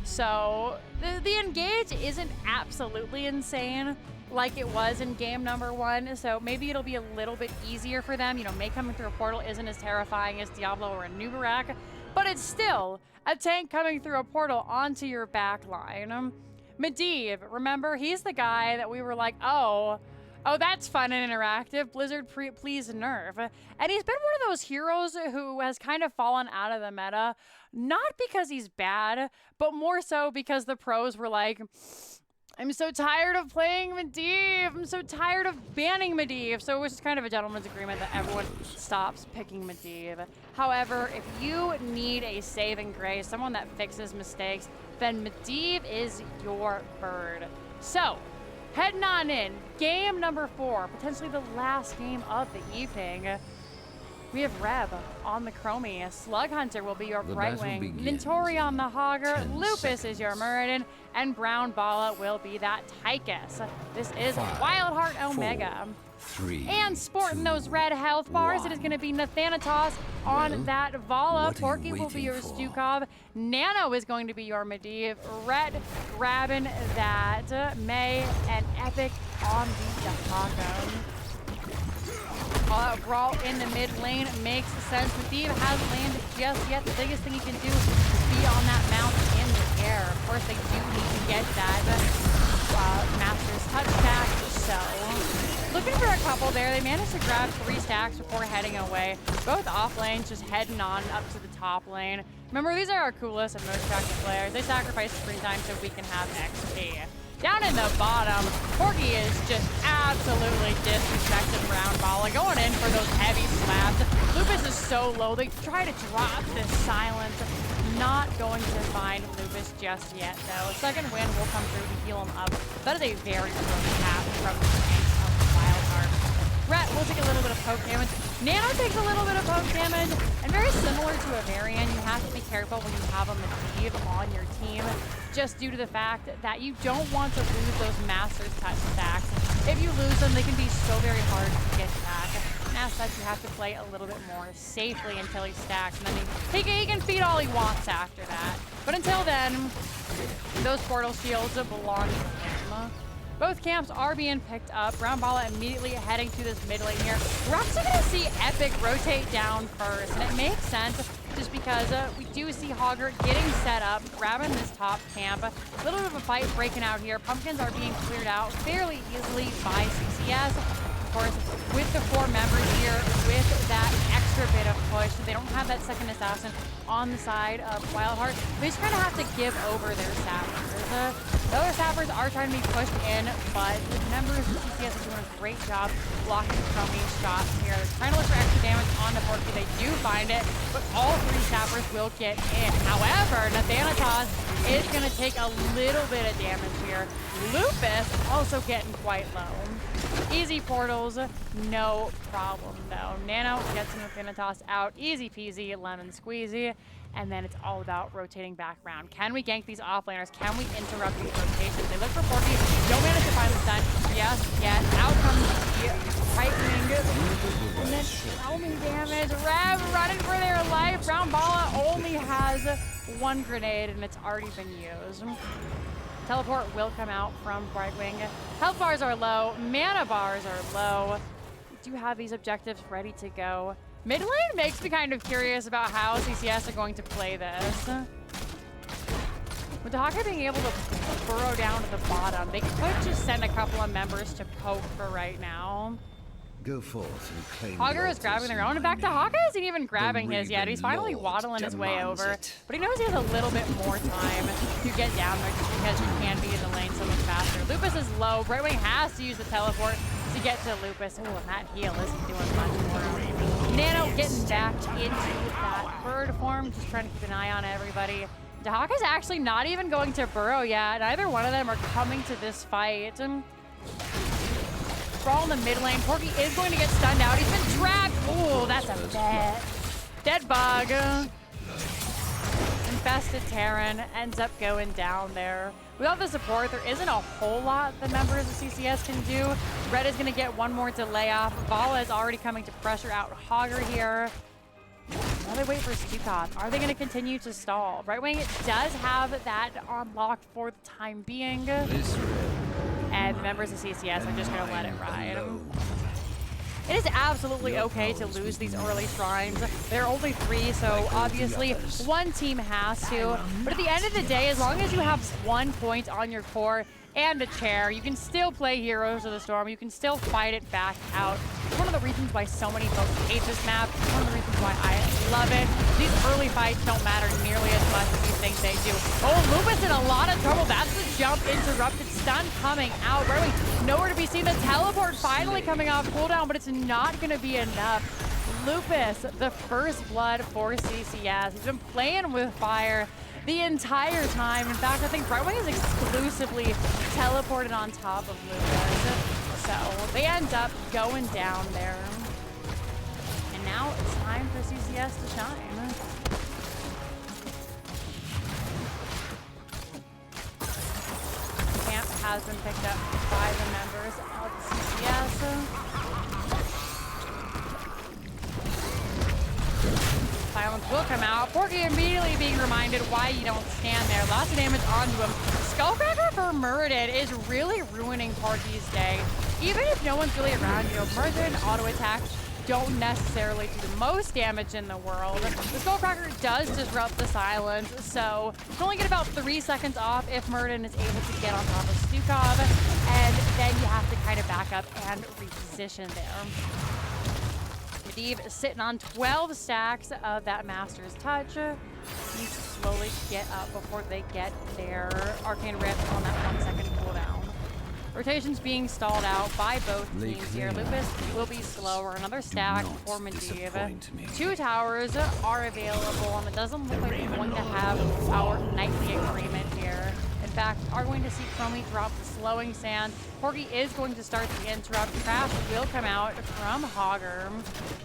So the engage isn't absolutely insane like it was in game number 1. So maybe it'll be a little bit easier for them. You know, May coming through a portal isn't as terrifying as Diablo or a Nubarak, but it's still a tank coming through a portal onto your back line. Medivh, remember, he's the guy that we were like, oh, that's fun and interactive. Blizzard, please nerf. And he's been one of those heroes who has kind of fallen out of the meta, not because he's bad, but more so because the pros were like, I'm so tired of playing Medivh. I'm so tired of banning Medivh. So it was just kind of a gentleman's agreement that everyone stops picking Medivh. However, if you need a saving grace, someone that fixes mistakes, then Medivh is your bird. So, heading on in, game number 4, potentially the last game of the evening. We have Reb on the Chromie. Slug Hunter will be your right wing. Nintori on the Hogger. Lupus is your Muradin. And Brown Bala will be that Tychus. This is WildHeart Omega. 3, and sporting those red health bars, it is going to be Nathanatos on that Vala. Porky will be your Stukov. Nano is going to be your Medivh. Red grabbing that May, and Epic on the Dahaka. Brawl in the mid lane makes sense. Medivh hasn't landed just yet. The biggest thing he can do is be on that mount in the air. Of course, they do need to get that Master's touch stack. So, looking for a couple there. They managed to grab 3 stacks before heading away. Both off lanes just heading on up to the top lane. Remember, these are our coolest and most attractive players. They sacrifice screen time so we can have XP. Down in the bottom, Porky is just absolutely disrespecting Brown Bala, going in for those heavy slabs. Lupus is so low, they try to drop this silence. Not going to find Lupus just yet, though. Second wind will come through to heal him up. That is a very early tap from the tanks of WildHeart. Rhett will take a little bit of poke damage. Nano takes a little bit of poke damage, and very similar to a Varian, you have to be careful when you have a Medivh on your team, just due to the fact that you don't want to lose those Master's Touch stacks. If you lose them, they can be so very hard to get back. And as such, you have to play a little bit more safely until he stacks, and then he can feed all he wants after that. But until then, those portal shields belong to him. Both camps are being picked up. Brown Bala immediately heading to this mid lane here. We're actually going to see Epic rotate down first, and it makes sense just because we do see Hogger getting set up, grabbing this top camp. A little bit of a fight breaking out here. Pumpkins are being cleared out fairly easily by CCS. Of course, with the 4 members here, with that extra bit of push, they don't have that second assassin on the side of WildHeart. They just kind of have to give over their sappers. The other sappers are trying to be pushed in, but the members of CCS are doing a great job blocking Chromie's shots here. They're trying to look for extra damage on the Porky. They do find it, but all 3 sappers will get in. However, Nathanatos is going to take a little bit of damage here. Lupus also getting quite low. Easy portals, no problem though. Nano gets Nathanatos out, easy peasy, lemon squeezy. And then it's all about rotating back around. Can we gank these offlaners? Can we interrupt these rotations? They look for Porky, don't manage to find the stun just yet. Out comes the right wing. And then overwhelming damage. Rev running for their life. Brown Bala only has 1 grenade and it's already been used. Teleport will come out from right wing. Health bars are low, mana bars are low. We do have these objectives ready to go. Mid lane makes me kind of curious about how CCS are going to play this. With Hawker being able to burrow down to the bottom, they could just send a couple of members to poke for right now. Go forth and claim Hogger the is grabbing altars their in own, and my back to name. Hawker isn't even grabbing his yet. He's finally Lord waddling his way demands over, it. but he knows he has a little bit more time to get down there just because he can be in the lane so much faster. Lupus is low. Right Wing has to use the teleport to get to Lupus. Oh, and that heal isn't doing much for him. Nano getting back into that bird form, just trying to keep an eye on everybody. Dahaka's actually not even going to burrow yet. Neither one of them are coming to this fight. Brawl in the mid lane. Porky is going to get stunned out. He's been trapped. Ooh, that's a dead bug. Infested Terran ends up going down there. Without the support, there isn't a whole lot the members of CCS can do. Red is going to get one more delay off. Vala is already coming to pressure out Hogger here. While they wait for Stukov, are they going to continue to stall? Right Wing does have that unlocked for the time being. And the members of CCS are just going to let it ride. It is absolutely okay to lose these early shrines. There are only 3, so obviously one team has to. But at the end of the day, as long as you have 1 point on your core and a chair, you can still play Heroes of the Storm. You can still fight it back out. It's one of the reasons why so many folks hate this map. It's one of the reasons why I love it. These early fights don't matter nearly as much as you think they do. Oh, Lupus in a lot of trouble. That's the jump interrupted. Stun coming out. Really nowhere to be seen. The teleport finally coming off cooldown, but it's not going to be enough. Lupus, the first blood for CCS. He's been playing with fire the entire time. In fact, I think Brightwing is exclusively teleported on top of Lupus. So they end up going down there. And now it's time for CCS to shine. Camp has been picked up by the members of CCS. Silence will come out. Porky immediately being reminded why you don't stand there. Lots of damage onto him. Skullcracker for Muradin is really ruining Porky's day. Even if no one's really around, you know, Muradin auto attacks don't necessarily do the most damage in the world. The Skullcracker does disrupt the silence, so you only get about 3 seconds off if Muradin is able to get on top of Stukov, and then you have to kind of back up and reposition there. Medivh is sitting on 12 stacks of that Master's Touch. Needs to slowly get up before they get their Arcane Rift on that 1 second cooldown. Rotation's being stalled out by both teams here. Lupus will be slower. Another stack for Medivh. 2 towers are available, and it doesn't look like we're going to have our nightly agreement here. In fact, are going to see Chromie drop the slowing sand. Porky is going to start the interrupt. Crash will come out from Hogger.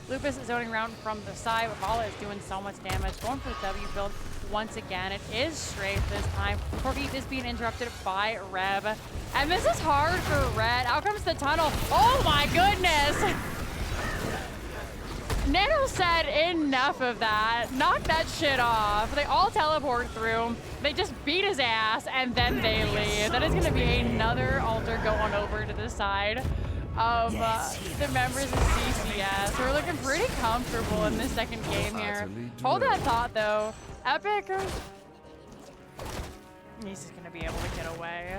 Lupus is zoning around from the side, but Vala is doing so much damage. Going for the W build once again. It is Strafe this time. Porky is being interrupted by Reb. And this is hard for Red. Out comes the tunnel. Oh my goodness! Nano said enough of that. Knock that shit off. They all teleport through. They just beat his ass and then they leave. That is going to be another altar going over to the side of the members of CCS. Who are looking pretty comfortable in this second game here. Hold that thought though. Epic. He's just going to be able to get away.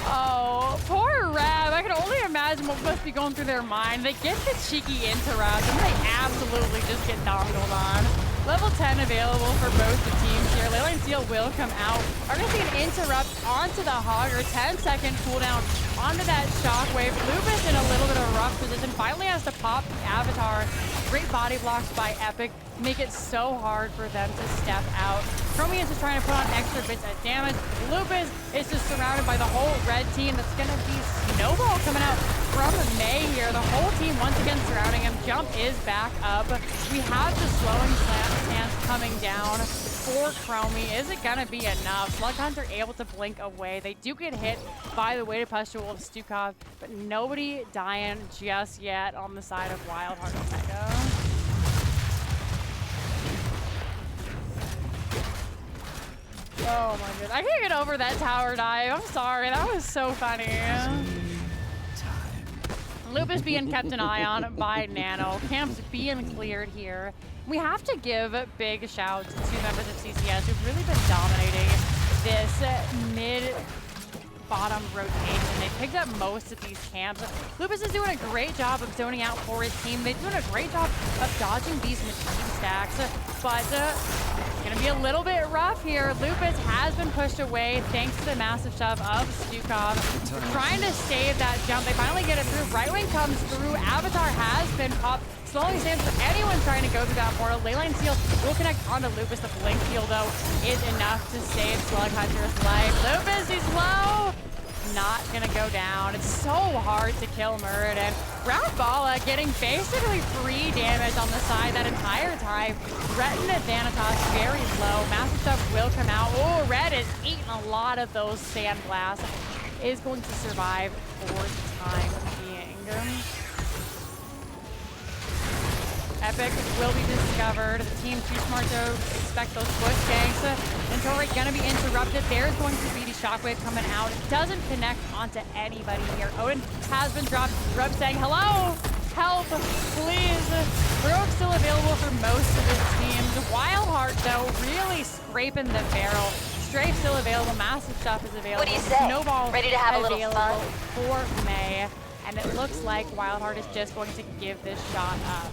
Oh, poor Rab. I can only imagine what must be going through their mind. They get the cheeky interrupt, and they absolutely just get dongled on. Level 10 available for both the teams here. Leyline Seal will come out. Are going to see an interrupt onto the Hogger. 10-second cooldown onto that Shockwave. Lupus in a little bit of a rough position. Finally has to pop the Avatar. Great body blocks by Epic. Make it so hard for them to step out. Chromie is just trying to put on extra bits of damage. Lupus is just surrounded by the whole red team. That's going to be Snowball coming out from May here. The whole team once again surrounding him. Jump is back up. We have the slowing stance coming down for Chromie. Is it going to be enough? Slug Hunter able to blink away. They do get hit by the weighted pustule of Stukov, but nobody dying just yet on the side of WildHeart Omega. Oh my goodness. I can't get over that tower dive. I'm sorry. That was so funny. Lupus being kept an eye on by Nano. Camp's being cleared here. We have to give big shouts to members of CCS who've really been dominating this mid-bottom rotation. They picked up most of these camps. Lupus is doing a great job of zoning out for his team. They're doing a great job of dodging these machine stacks, but it's going to be a little bit rough here. Lupus has been pushed away thanks to the massive shove of Stukov. Trying to save that jump. They finally get it through. Right wing comes through. Avatar has been popped. Slowly stands for anyone trying to go through that portal. Leyline Seal will connect onto Lupus. The blink heal, though, is enough to save Slug Hunter's life. Lupus, he's low. Not gonna go down. It's so hard to kill Muradin. Bala getting basically free damage on the side that entire time. Retin and Thanatos very low. Massive stuff will come out. Oh, Red is eating a lot of those sand blasts. Is going to survive for the time being. Epic will be discovered. The team too smart to expect those bush ganks. Entori gonna be interrupted. There's going to be the shockwave coming out. It doesn't connect onto anybody here. Owen has been dropped. Rub saying, hello, help, please. Heroic still available for most of his teams. WildHeart, though, really scraping the barrel. Strafe still available. Massive stuff is available. What do you say? Snowball Ready to have a little available fun? for May. And it looks like WildHeart is just going to give this shot up.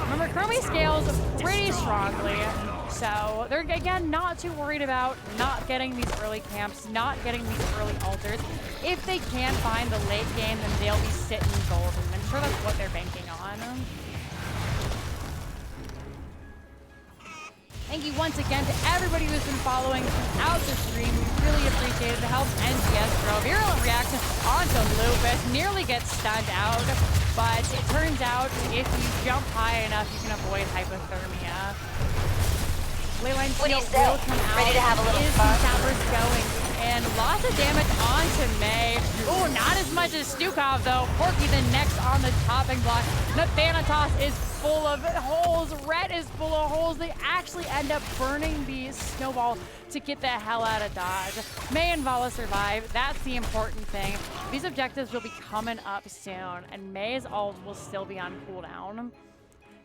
Remember, Chromie scales pretty strongly, so they're, again, not too worried about not getting these early camps, not getting these early altars. If they can find the late game, then they'll be sitting golden. I'm sure that's what they're banking on. Thank you once again to everybody who's been following throughout the stream. We really appreciate it. It helps NGS grow. Virulent reaction onto Lupus. Nearly gets stunned out, but it turns out if you jump high enough, you can avoid hypothermia. Leyline What do Shield you say? will come out. Ready to have a little Is fun? the towers going? And lots of damage onto May. Oh, not as much as Stukov, though. Porky the next on the topping block. Nathanatos is full of holes. Red is full of holes. They actually end up burning the snowball to get the hell out of Dodge. May and Vala survive. That's the important thing. These objectives will be coming up soon, and May's ult will still be on cooldown.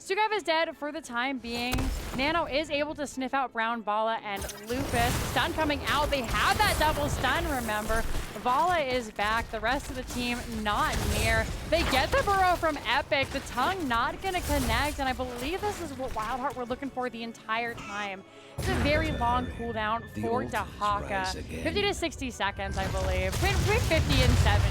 Stukov is dead for the time being. Nano is able to sniff out Brown, Bala, and Lupus. Stun coming out. They have that double stun, remember. Vala is back. The rest of the team not near. They get the burrow from Epic. The tongue not going to connect, and I believe this is what WildHeart were looking for the entire time. It's a very long cooldown for Dahaka. 50 to 60 seconds, I believe. Between 50 and 70.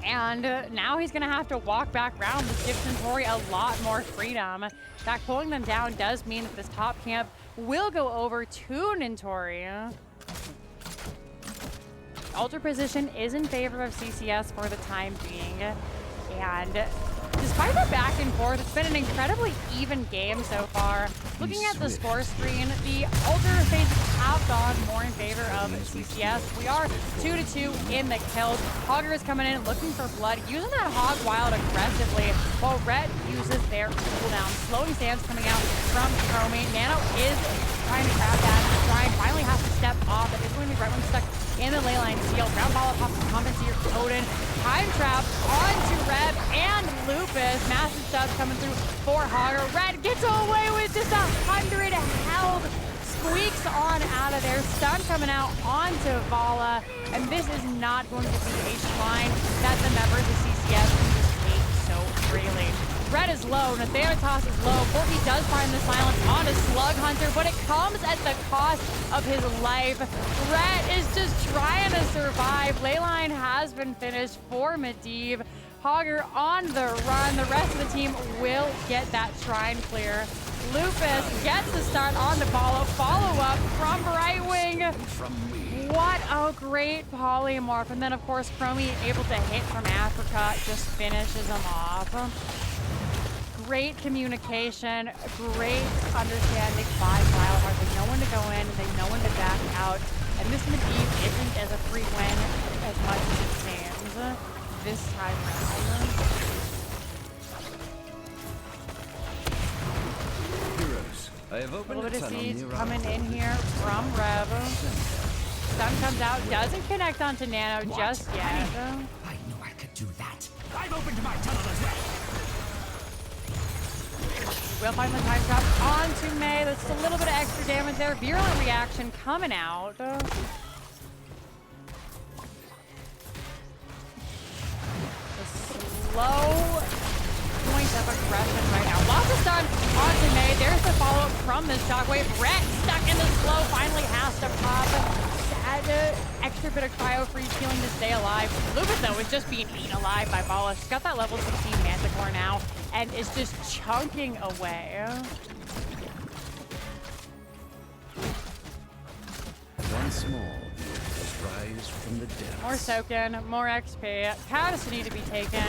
And now he's going to have to walk back around, which gives Centauri a lot more freedom. In fact, pulling them down does mean that this top camp will go over to Nintori. Altar position is in favor of CCS for the time being. And despite the back and forth, it's been an incredibly even game so far. Looking at the score screen, the Altar phases have gone more in favor of CCS. We are 2-2 in the kills. Hogger is coming in looking for blood, using that Hog Wild aggressively, while Red uses their cooldown. Slowing stands coming out from Chromie. Nano is trying to grab that. Ryan finally has to step off. It is going to be right when stuck in the leyline seal. Ground ball pops to compensate Odin. Time trap onto Red and Lupus. Massive stuff coming through for Hogger. Red gets away with just 100 health. Squeaks on out of there. Stun coming out onto Vala. And this is not going to be a shrine that the members of CCS can just take so freely. Red is low, Nathanatos is low. Porky does find the silence on a Slug Hunter, but it comes at the cost of his life. Red is just trying to survive. Leyline has been finished for Medivh. Hogger on the run. The rest of the team will get that shrine clear. Lupus gets the start on the follow-up from Right Wing. What a great polymorph. And then, of course, Chromie able to hit from Africa just finishes him off. Great communication, great understanding by WildHeart. They know when to go in, they know when to back out. And this Medivh isn't as a free win as much as it seems this time around. Heroes, I have A opened little bit a of tunnel siege near coming our in here from Rev. Stun comes out, doesn't connect onto Nano just yet. I knew I could do that. I've opened my tunnel as well. Will find the time drop onto May. That's a little bit of extra damage there. Virulent reaction coming out. The slow point of aggression right now. Lots of stun onto May. There's the follow-up from the shockwave. Brett stuck in the slow, finally has to pop. Sad extra bit of cryo freeze healing to stay alive. Lupus, though, is just being eaten alive by Bala. She's got that level 16 Manticore now and is just chunking away. Once more, rise from the depths. More soaking, more XP. Catalysts need to be taken.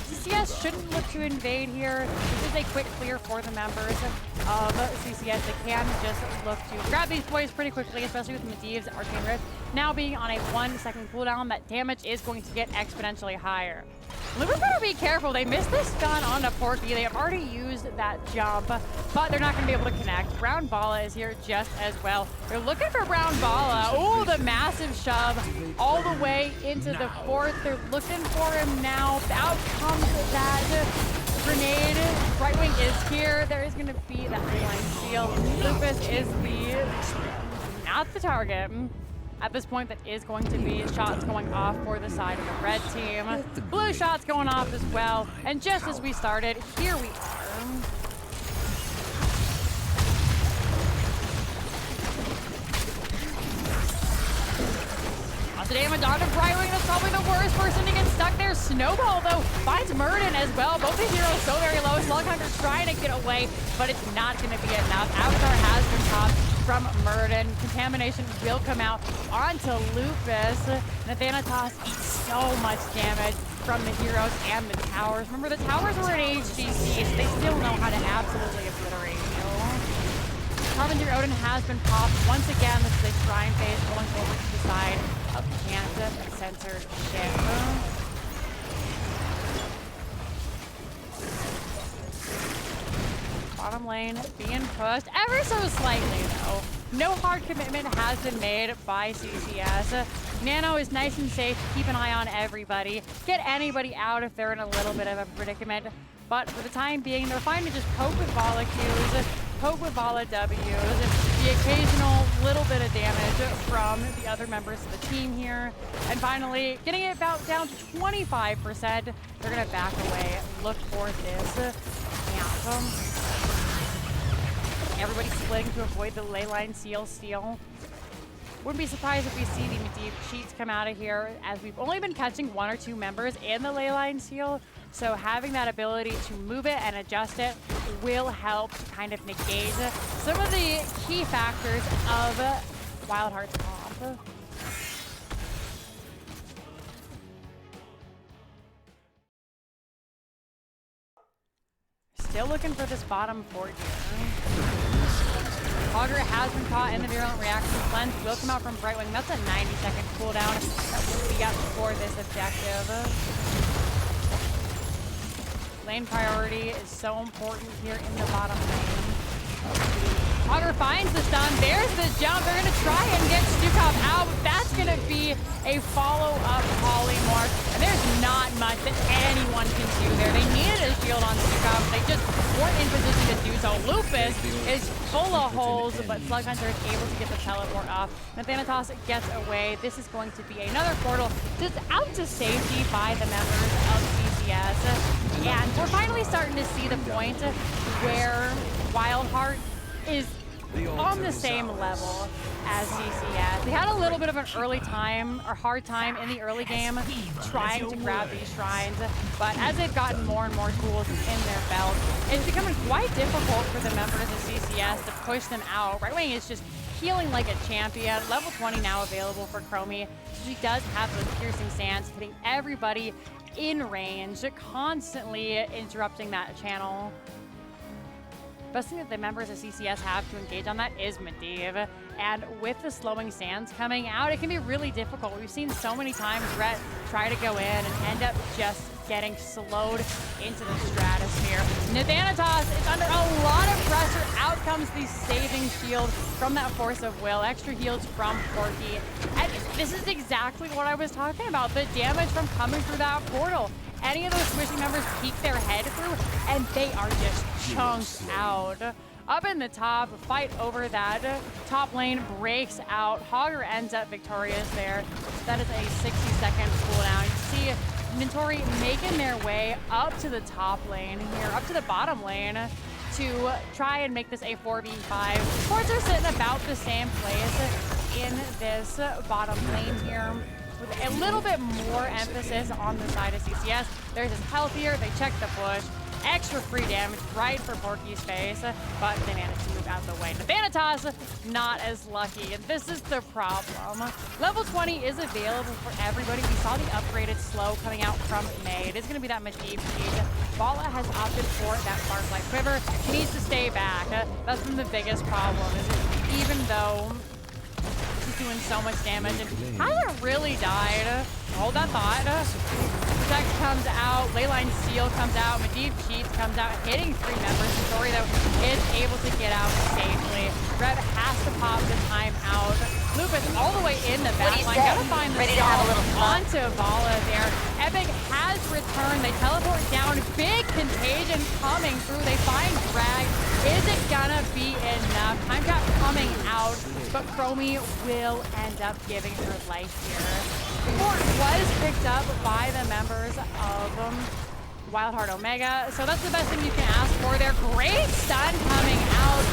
CCS shouldn't look to invade here. This is a quick clear for the members of CCS. They can just look to grab these boys pretty quickly, especially with Medivh's Arcane Rift now being on a 1 second cooldown. That damage is going to get exponentially higher. Lupus better be careful. They missed the stun onto Porky. They have already used that jump, but they're not going to be able to connect. Brown Bala is here just as well. They're looking for Brown Bala. Oh, the massive shove all the way into the fourth. They're looking for him now. Out comes that grenade. Brightwing is here. There is going to be that line seal. Lupus is not the target. At this point, that is going to be shots going off for the side of the red team. Blue shots going off as well. And just as we started, here we are. Lots of damage onto Brightwing. That's probably the worst person to get stuck there. Snowball, though, finds Murden as well. Both these heroes so very low. Slughunter trying to get away, but it's not going to be enough. Avatar has been popped from Murden. Contamination will come out onto Lupus. Nathanatos eats so much damage from the heroes and the towers. Remember, the towers were in HGC, so they still know how to absolutely obliterate you. Harbinger Odin has been popped. Once again, this is a Shrine phase going over to the side of Kansas Censor ship. Bottom lane being pushed ever so slightly, though. No hard commitment has been made by CCS. Nano is nice and safe. Keep an eye on everybody. Get anybody out if they're in a little bit of a predicament. But for the time being, they're fine to just poke with Vala Qs, poke with Vala Ws, the occasional little bit of damage from the other members of the team here. And finally, getting it about down to 25%. They're going to back away, look for this Anthem. Everybody splitting to avoid the leyline seal steal. Wouldn't be surprised if we see the Medivh cheats come out of here, as we've only been catching 1 or 2 members in the leyline seal. So having that ability to move it and adjust it will help to kind of negate some of the key factors of WildHeart's comp. Still looking for this bottom fort here. Augur has been caught in the virulent reaction. Cleanse will come out from Brightwing. That's a 90-second cooldown that will be up for this objective. Lane priority is so important here in the bottom lane. Augur finds the stun. There's the jump. They're going to try and get Stukov out, but that's going to be a follow-up polymorph. And there's not much that anyone can do there. They needed a shield on Stukov. They just weren't in position to do so. Lupus is full of holes, but Slughunter is able to get the teleport off. Nathanatos gets away. This is going to be another portal just out to safety by the members of CCS. And we're finally starting to see the point where WildHeart is on the same level as CCS. They had a little bit of an hard time in the early game trying to grab these shrines, but as they've gotten more and more tools in their belt, it's becoming quite difficult for the members of CCS to push them out. Brightwing is just healing like a champion. Level 20 now available for Chromie. She does have those piercing sands, hitting everybody in range, constantly interrupting that channel. Best thing that the members of CCS have to engage on that is Medivh. And with the slowing sands coming out, it can be really difficult. We've seen so many times Rhett try to go in and end up just getting slowed into the stratosphere. Nathanatos is under a lot of pressure. Out comes the saving shield from that Force of Will. Extra heals from Porky. And this is exactly what I was talking about. The damage from coming through that portal. any of those squishing members peek their head through, and they are just chunked out. Up in the top, fight over that. Top lane breaks out. Hogger ends up victorious there. That is a 60-second cooldown. You see Mintori making their way up to the top lane here, up to the bottom lane to try and make this a 4v5. Courts are sitting about the same place in this bottom lane here, with a little bit more emphasis on the side of CCS. They're just healthier. They check the bush. Extra free damage right for Porky's face, but they managed to move out of the way. Thanatos, not as lucky, and this is the problem. Level 20 is available for everybody. We saw the upgraded slow coming out from May. It is going to be that Medivh cheat. Bala has opted for that Firefly Quiver. He needs to stay back. That's been the biggest problem, is that even though he's doing so much damage and hasn't really died. Hold that thought. Protect comes out, Leyline Seal comes out, Medivh cheats comes out, hitting 3 members. Story though is able to get out safely. Red has to pop the time out. Lupus all the way in the back line. Gotta find the Ready to have a little fun? onto Vala there. Epic has returned. They teleport down. Big contagion coming through. They find Drag. Is it gonna be enough? Time trap coming out, but Chromie will end up giving her life here. Fort was picked up by the members of WildHeart Omega, so that's the best thing you can ask for there. Great stun coming out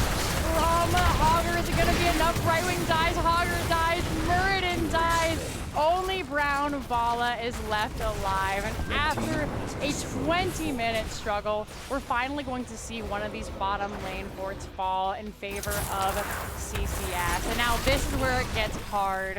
from Hogger. Is it going to be enough? Right wing dies, Hogger dies, Muradin dies. Only Brown Vala is left alive, and after a 20-minute struggle, we're finally going to see one of these bottom lane forts fall in favor of CCS. And now this is where it gets hard.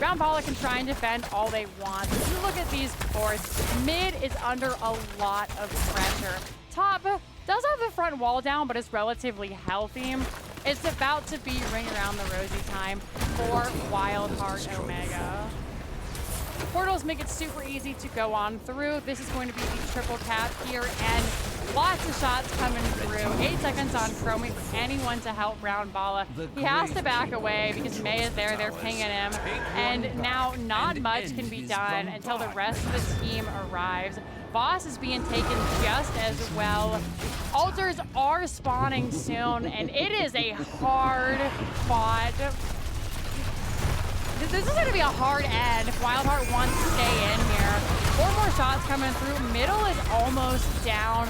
Brown Vala can try and defend all they want. If you look at these forts, mid is under a lot of pressure. Top does have the front wall down, but it's relatively healthy. It's about to be ring around the rosy time for WildHeart Omega. Portals make it super easy to go on through. This is going to be the triple cap here, and lots of shots coming through. 8 seconds on Chromie for anyone to help Brown Vala. He has to back away because May is there. They're pinging him, and now not much can be done until the rest of the team arrives. Boss is being taken just as well. Altars are spawning soon, and it is a hard fought. This is going to be a hard end if WildHeart wants to stay in here. 4 more shots coming through. Middle is almost down.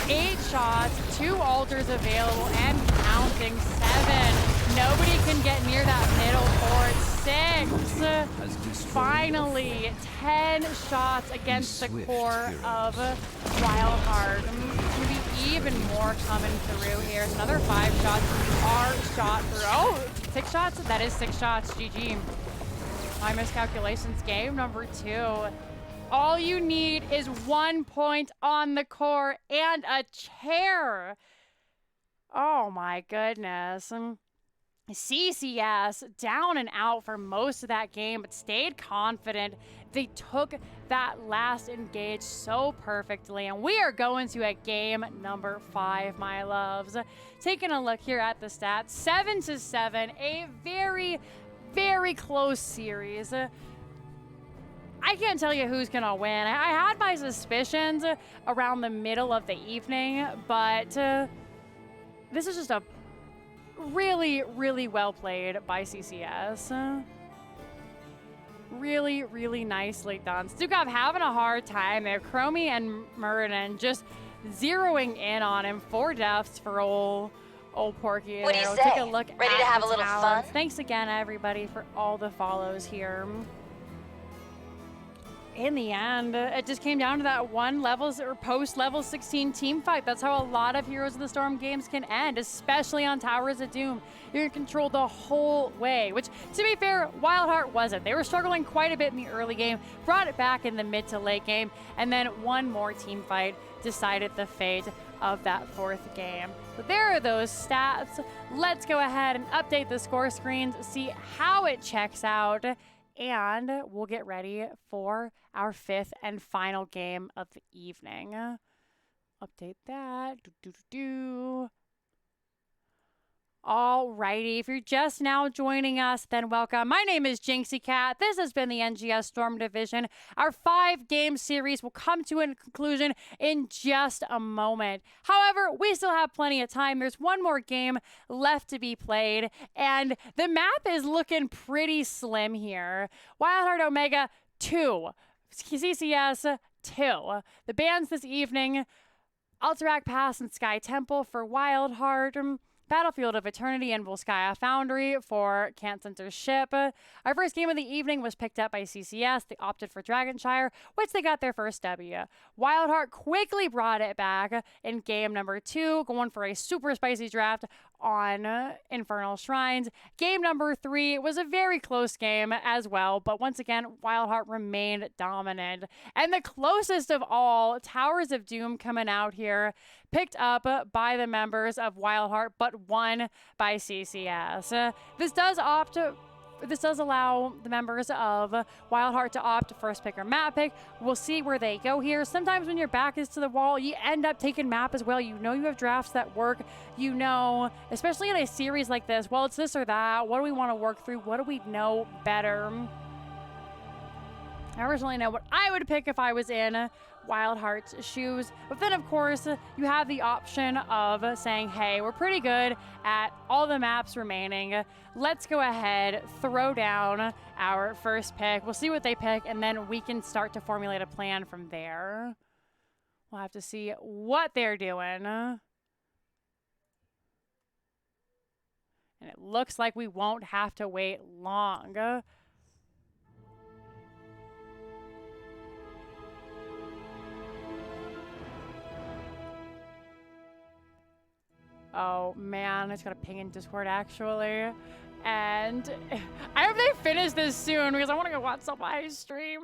8 shots, 2 altars available, and counting. 7. Nobody can get near that middle fort. 6. Finally, 10 shots against the core of WildHeart. It's going to be even more coming through here. Another 5 shots are shot through. Oh, 6 shots? That is 6 shots. GG. My miscalculations. Game number 2. All you need is 1 point on the core and a chair. Oh my goodness. CCS down and out for most of that game, but stayed confident. They took that last engage so perfectly, and we are going to a game number 5, my loves. Taking a look here at the stats, 7-7, a very, very close series. I can't tell you who's gonna win. I had my suspicions around the middle of the evening, but this is just a really, really well played by CCS. Really, really nicely done. Stukov having a hard time there. Chromie and Muradin just zeroing in on him. 4 deaths for old Porky. What do you We'll say? take a look Ready at to have the a little talents. fun? Thanks again, everybody, for all the follows here. In the end, it just came down to that one levels or post level 16 team fight. That's how a lot of Heroes of the Storm games can end, especially on Towers of Doom. You're in control the whole way, which, to be fair, WildHeart wasn't. They were struggling quite a bit in the early game, brought it back in the mid to late game, and then one more team fight decided the fate of that 4th game. So there are those stats. Let's go ahead and update the score screens, see how it checks out, and we'll get ready for our 5th and final game of the evening. Update that. Alrighty, if you're just now joining us, then welcome. My name is Jinxie Cat. This has been the NGS Storm Division. Our 5-game series will come to a conclusion in just a moment. However, we still have plenty of time. There's one more game left to be played, and the map is looking pretty slim here. WildHeart Omega 2, CCS 2. The bans this evening: Alterac Pass and Sky Temple for WildHeart, Battlefield of Eternity and Volskaya Foundry for Censor's ship. Our first game of the evening was picked up by CCS. They opted for Dragonshire, which they got their first W. WildHeart quickly brought it back in game number 2, going for a super spicy draft on Infernal Shrines. Game number 3 was a very close game as well, but once again, WildHeart remained dominant. And the closest of all, Towers of Doom coming out here, picked up by the members of WildHeart, but won by CCS. This does allow the members of WildHeart to opt first pick or map pick. We'll see where they go here. Sometimes when your back is to the wall, you end up taking map as well. You know you have drafts that work. You know, especially in a series like this, well, it's this or that. What do we want to work through? What do we know better? I originally know what I would pick if I was in WildHeart's shoes, but then of course you have the option of saying, hey, we're pretty good at all the maps remaining. Let's go ahead, throw down our first pick. We'll see what they pick, and then we can start to formulate a plan from there. We'll have to see what they're doing. And it looks like we won't have to wait long. Oh man, I just got a ping in Discord actually. And I hope they finish this soon because I want to go watch somebody stream.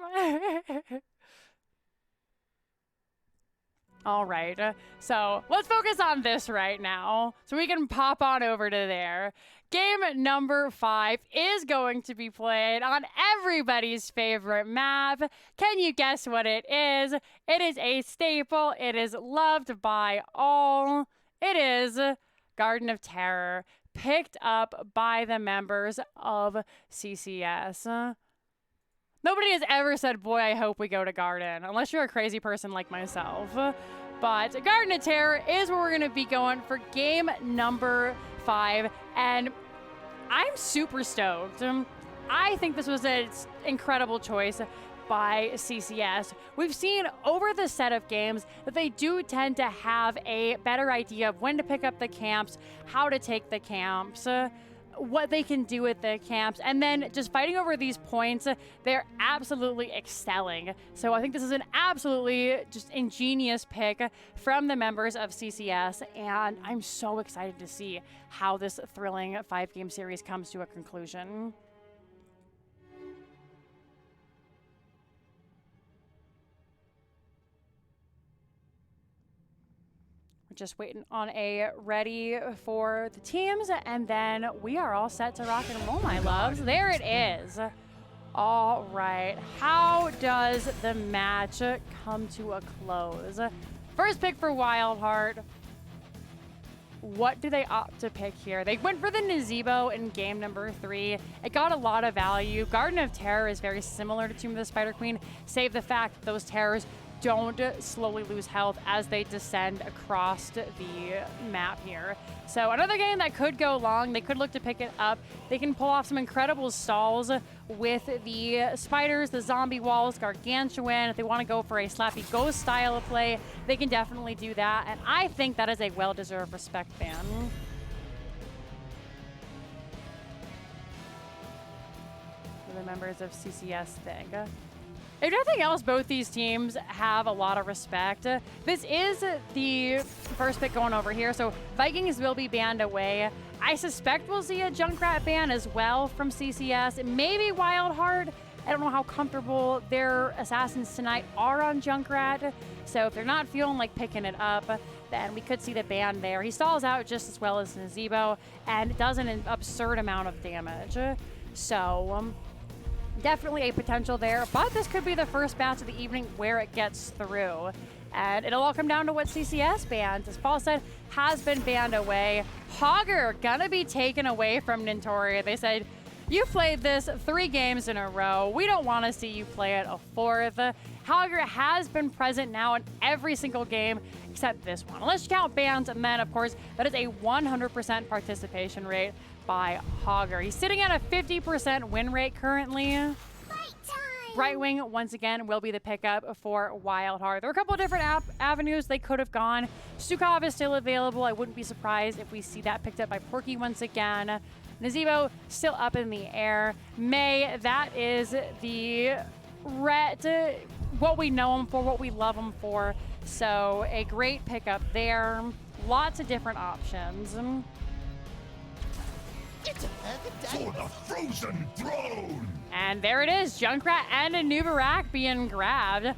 All right, so let's focus on this right now so we can pop on over to there. Game number 5 is going to be played on everybody's favorite map. Can you guess what it is? It is a staple. It is loved by all. It is Garden of Terror, picked up by the members of CCS. Nobody has ever said, boy, I hope we go to Garden, unless you're a crazy person like myself. But Garden of Terror is where we're going to be going for game number 5, and I'm super stoked. I think this was an incredible choice by CCS. We've seen over the set of games that they do tend to have a better idea of when to pick up the camps, how to take the camps, what they can do with the camps, and then just fighting over these points, they're absolutely excelling. So I think this is an absolutely just ingenious pick from the members of CCS, and I'm so excited to see how this thrilling 5-game series comes to a conclusion. Just waiting on a ready for the teams, and then we are all set to rock and roll, my loves. There it is. All right, how does the match come to a close? First pick for WildHeart. What do they opt to pick here? They went for the Nazebo in game number 3. It got a lot of value. Garden of Terror is very similar to Tomb of the Spider Queen, save the fact that those terrors don't slowly lose health as they descend across the map here. So another game that could go long. They could look to pick it up. They can pull off some incredible stalls with the spiders, the zombie walls, gargantuan. If they want to go for a slappy ghost style of play, they can definitely do that. And I think that is a well-deserved respect ban. For the members of CCS thing. If nothing else, both these teams have a lot of respect. This is the first pick going over here, so Vikings will be banned away. I suspect we'll see a Junkrat ban as well from CCS. Maybe WildHeart. I don't know how comfortable their assassins tonight are on Junkrat, so if they're not feeling like picking it up, then we could see the ban there. He stalls out just as well as Nazebo and does an absurd amount of damage. So definitely a potential there, but this could be the first match of the evening where it gets through. And it'll all come down to what CCS bans. As Paul said, has been banned away. Hogger gonna be taken away from Nintori. They said, you played this 3 games in a row. We don't want to see you play it a 4th. Hogger has been present now in every single game except this one. Unless you count bans, and then, of course, that is a 100% participation rate by Hogger. He's sitting at a 50% win rate currently. Right wing, once again, will be the pickup for WildHeart. There are a couple of different avenues they could have gone. Sukov is still available. I wouldn't be surprised if we see that picked up by Porky once again. Nazeebo still up in the air. May, that is the what we know him for, what we love him for. So a great pickup there. Lots of different options. For the frozen throne! And there it is, Junkrat and a Nubarak being grabbed.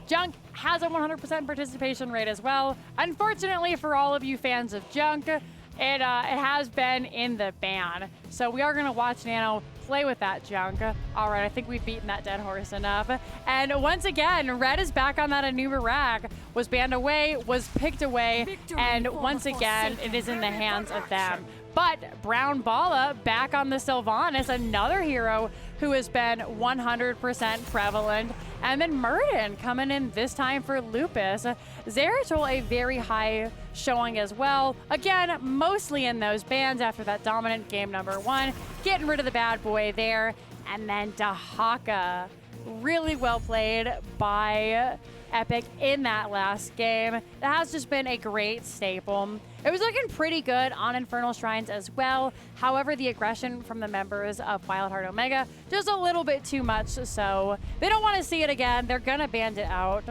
Junk has a 100% participation rate as well. Unfortunately for all of you fans of Junk, it has been in the ban. So we are gonna watch Nano play with that Junk. All right, I think we've beaten that dead horse enough. And once again, Red is back on that Anubarak. Was banned away, was picked away, and once again, it is in the hands of them. But Brown Bala back on the Sylvanas, another hero who has been 100% prevalent. And then Murden coming in this time for Lupus. Zeratul, a very high showing as well. Again, mostly in those bans after that dominant game number 1. Getting rid of the bad boy there. And then Dahaka, really well played by Epic in that last game. That has just been a great staple. It was looking pretty good on Infernal Shrines as well. However, the aggression from the members of WildHeart Omega, just a little bit too much, so they don't want to see it again. They're gonna ban it out.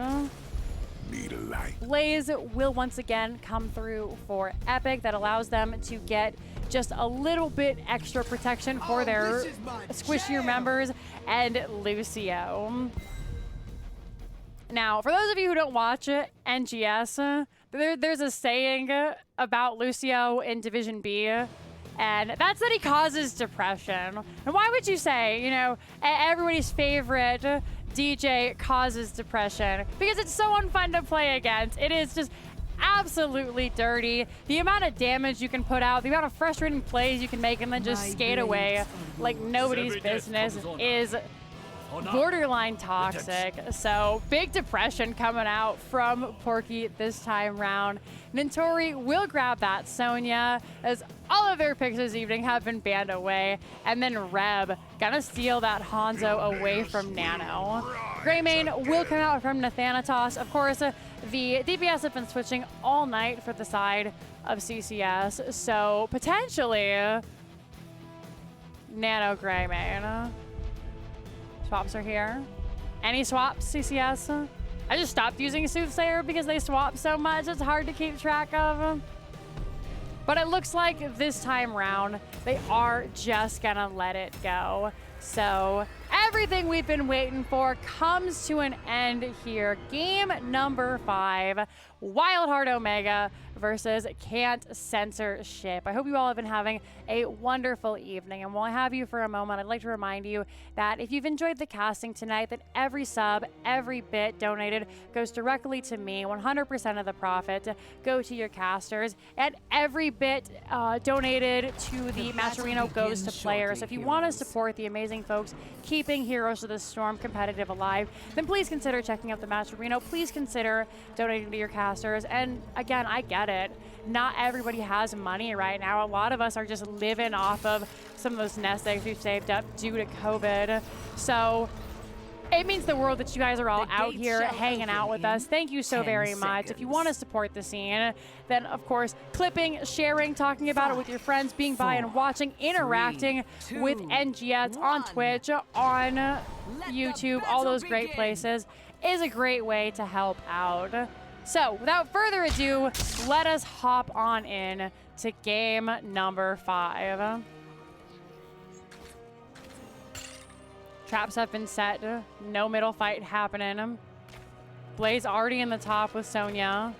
Need a light. Blaze will once again come through for Epic. That allows them to get just a little bit extra protection for their squishier members and Lucio. Now, for those of you who don't watch NGS, there's a saying about Lucio in Division B, and that's that he causes depression. And why would you say, you know, everybody's favorite DJ causes depression? Because it's so unfun to play against. It is just absolutely dirty. The amount of damage you can put out, the amount of frustrating plays you can make and then just skate away like nobody's business is borderline toxic. So big depression coming out from Porky this time round. Nintori will grab that Sonya as all of their picks this evening have been banned away. And then Reb gonna steal that Hanzo away from Nano. Greymane will come out from Nathanatos. Of course, the DPS have been switching all night for the side of CCS. So potentially Nano Greymane. Swaps are here. Any swaps, CCS? I just stopped using Soothsayer because they swap so much, it's hard to keep track of. But it looks like this time round, they are just gonna let it go. So everything we've been waiting for comes to an end here. Game number 5, WildHeart Omega versus Can't Censorship. I hope you all have been having a wonderful evening. And while I have you for a moment, I'd like to remind you that if you've enjoyed the casting tonight, that every sub, every bit donated goes directly to me. 100% of the profit go to your casters, and every bit donated to the Matcherino goes to players. So if you want to support the amazing folks keeping Heroes of the Storm competitive alive, then please consider checking out the Matcherino. Please consider donating to your casters. And again, I get it. Not everybody has money right now. A lot of us are just living off of some of those nest eggs we've saved up due to COVID. So it means the world that you guys are all out here hanging out with us. Thank you so very much. If you want to support the scene, then of course, clipping, sharing, talking about it with your friends, being by and watching, interacting with NGS on Twitch, on YouTube, all those great places is a great way to help out. So without further ado, let us hop on in to game number 5. Traps have been set. No middle fight happening. Blaze already in the top with Sonya.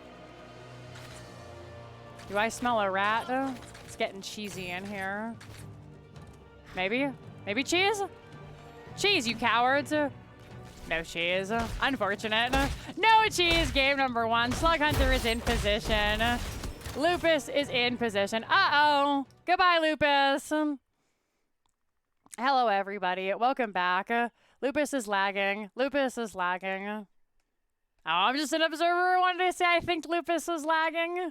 Do I smell a rat? It's getting cheesy in here. Maybe? Maybe cheese? Cheese, you cowards. No cheese. Unfortunate. No cheese. Game number 1. Slug Hunter is in position. Lupus is in position. Uh-oh. Goodbye, Lupus. Hello, everybody. Welcome back. Lupus is lagging. Lupus is lagging. Oh, I'm just an observer. I wanted to say I think Lupus is lagging.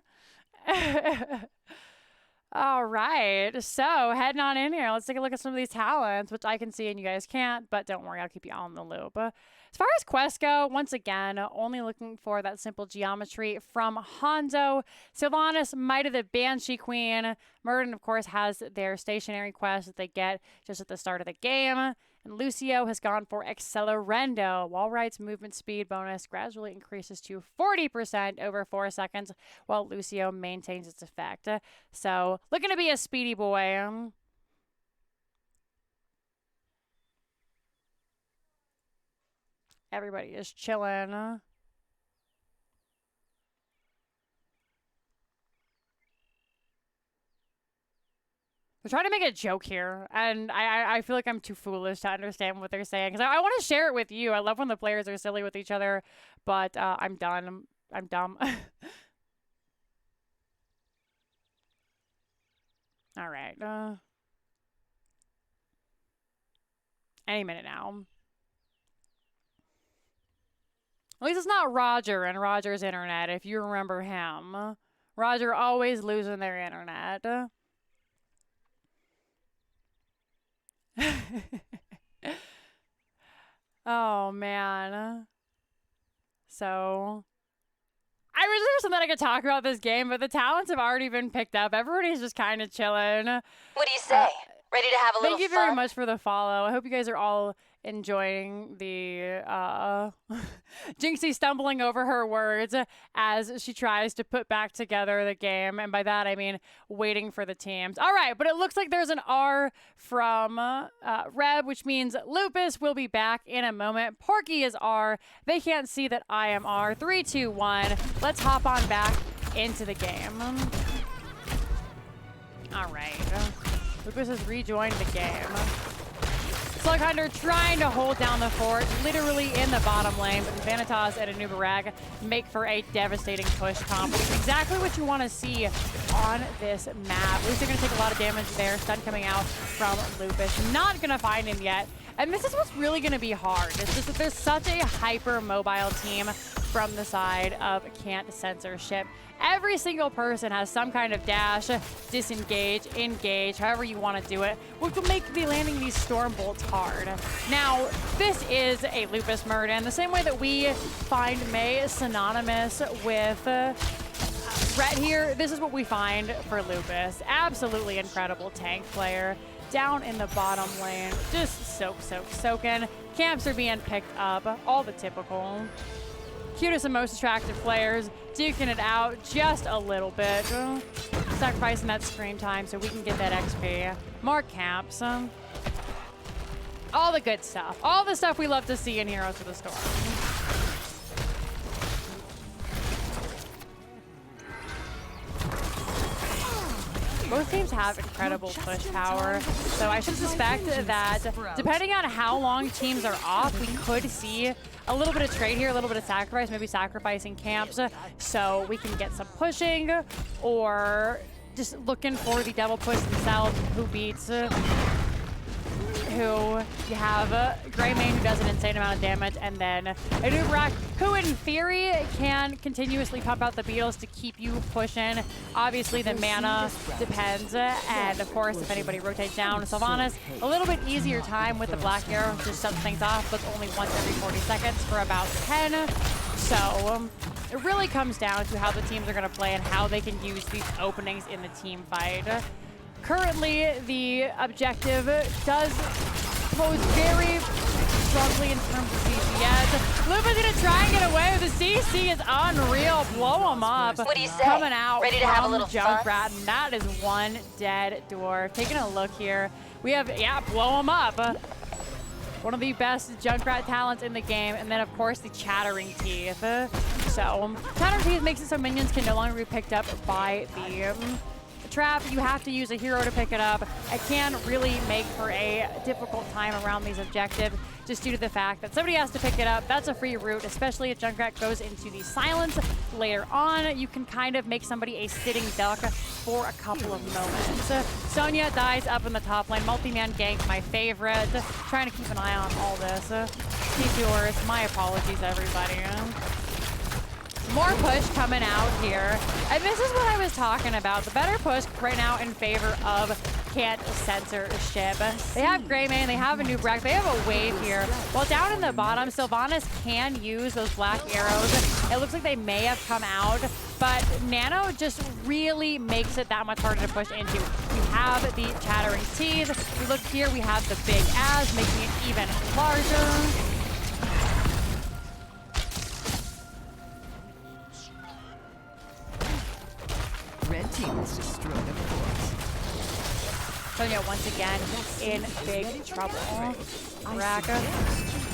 All right. So, heading on in here. Let's take a look at some of these talents, which I can see and you guys can't, but don't worry. I'll keep you on the loop. As far as quests go, once again, only looking for that simple geometry from Hanzo. Sylvanas, Might of the Banshee Queen. Murden, of course, has their stationary quest that they get just at the start of the game. And Lucio has gone for Accelerando. Walright's movement speed bonus gradually increases to 40% over 4 seconds, while Lucio maintains its effect. So, looking to be a speedy boy. Everybody is chilling. They're trying to make a joke here, and I feel like I'm too foolish to understand what they're saying, because I want to share it with you. I love when the players are silly with each other, but I'm done. I'm dumb. All right. Any minute now. At least it's not Roger and Roger's internet, if you remember him. Roger always losing their internet. Oh, man. So, I wish there was something I could talk about this game, but the talents have already been picked up. Everybody's just kind of chilling. What do you say? Ready to have a little fun? Thank you very much for the follow. I hope you guys are all enjoying the Jinxie stumbling over her words as she tries to put back together the game. And by that, I mean waiting for the teams. All right, but it looks like there's an R from Reb, which means Lupus will be back in a moment. Porky is R. They can't see that I am R. 3, 2, 1. Let's hop on back into the game. All right. Lupus has rejoined the game. Slug Hunter trying to hold down the fort, literally in the bottom lane, but Vanitas and Anubarak make for a devastating push comp, which is exactly what you want to see on this map. At least they're going to take a lot of damage there. Stun coming out from Lupus. Not going to find him yet. And this is what's really going to be hard. It's just that there's such a hyper-mobile team from the side of Can't Censorship. Every single person has some kind of dash, disengage, engage, however you want to do it, which will make the landing these storm bolts hard. Now, this is a Lupus Murden, the same way that we find Mei synonymous with Brett here. This is what we find for Lupus. Absolutely incredible tank player. Down in the bottom lane, just soaking. Camps are being picked up, all the typical. Cutest and most attractive players, duking it out just a little bit. Sacrificing that screen time so we can get that XP. More camps. All the good stuff. All the stuff we love to see in Heroes of the Storm. Both teams have incredible push power, so I should suspect that depending on how long teams are off, we could see a little bit of trade here, a little bit of sacrifice, maybe sacrificing camps so we can get some pushing, or just looking for the double push themselves, who beats who. You have Greymane, who does an insane amount of damage, and then Anubarak, who in theory can continuously pump out the beetles to keep you pushing. Obviously, the mana depends, and of course, if anybody rotates down, Sylvanas, a little bit easier time with the Black Arrow, just shuts things off, but only once every 40 seconds for about 10. So it really comes down to how the teams are going to play and how they can use these openings in the team fight. Currently, the objective does pose very strongly in terms of CCS. Lupa's going to try and get away with the CC is unreal. Blow him up. What do you say? Coming out Ready to have a from little Junkrat, fun? and that is one dead dwarf. Taking a look here, we have, blow him up. One of the best Junkrat talents in the game, and then of course the Chattering Teeth. So Chattering Teeth makes it so minions can no longer be picked up by the trap, you have to use a hero to pick it up. It can really make for a difficult time around these objectives, just due to the fact that somebody has to pick it up. That's a free route, especially if Junkrat goes into the silence later on. You can kind of make somebody a sitting duck for a couple of moments. Sonya dies up in the top lane. Multi-man gank, my favorite. Trying to keep an eye on all this. Detours, my apologies, everybody. More push coming out here. And this is what I was talking about. The better push right now in favor of Can't Censorship. They have Greymane, they have a new Brack, they have a wave here. While down in the bottom, Sylvanas can use those black arrows. It looks like they may have come out, but Nano just really makes it that much harder to push into. You have the chattering teeth. We look here, we have the big ass, making it even larger. Red team has destroyed a force. Sonya once again in big trouble. Raka.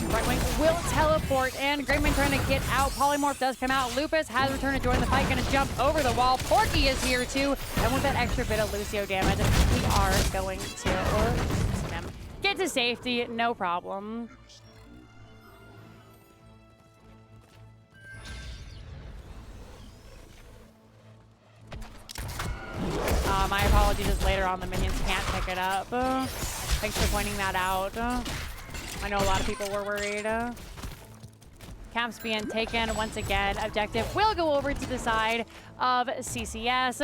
Right wing will teleport in. Greymane trying to get out. Polymorph does come out. Lupus has returned to join the fight. Gonna jump over the wall. Porky is here too. And with that extra bit of Lucio damage, we are going to get to safety. No problem. My apologies, is later on the minions can't pick it up. Thanks for pointing that out. I know a lot of people were worried. Camps being taken once again. Objective will go over to the side of CCS.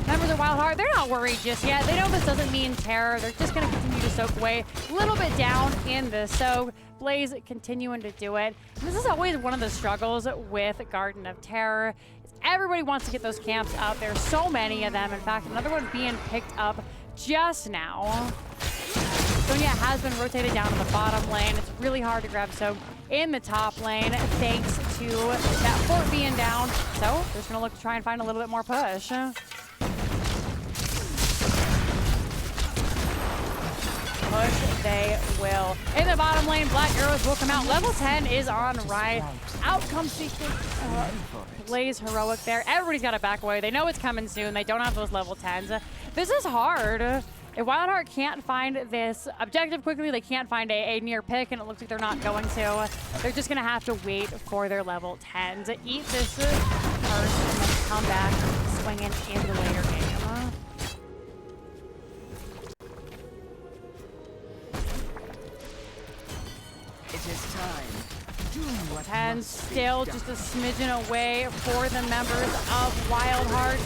Members of WildHeart, they're not worried just yet. They know this doesn't mean terror. They're just going to continue to soak away. A little bit down in the soak. Blaze continuing to do it. This is always one of the struggles with Garden of Terror. Everybody wants to get those camps up. There's so many of them. In fact, another one being picked up just now. Sonya has been rotated down to the bottom lane. It's really hard to grab Soak in the top lane thanks to that fort being down. So they're just going to look to try and find a little bit more push. Push they will. In the bottom lane, Black Arrows will come out. Level 10 is on right. Out comes the Blaze Heroic there. Everybody's got to back away. They know it's coming soon. They don't have those level 10s. This is hard. If WildHeart can't find this objective quickly, they can't find a near pick, and it looks like they're not going to. They're just going to have to wait for their level 10s. Eat this first and then come back swinging in the later game. It is time. And still just a smidgen away for the members of WildHeart.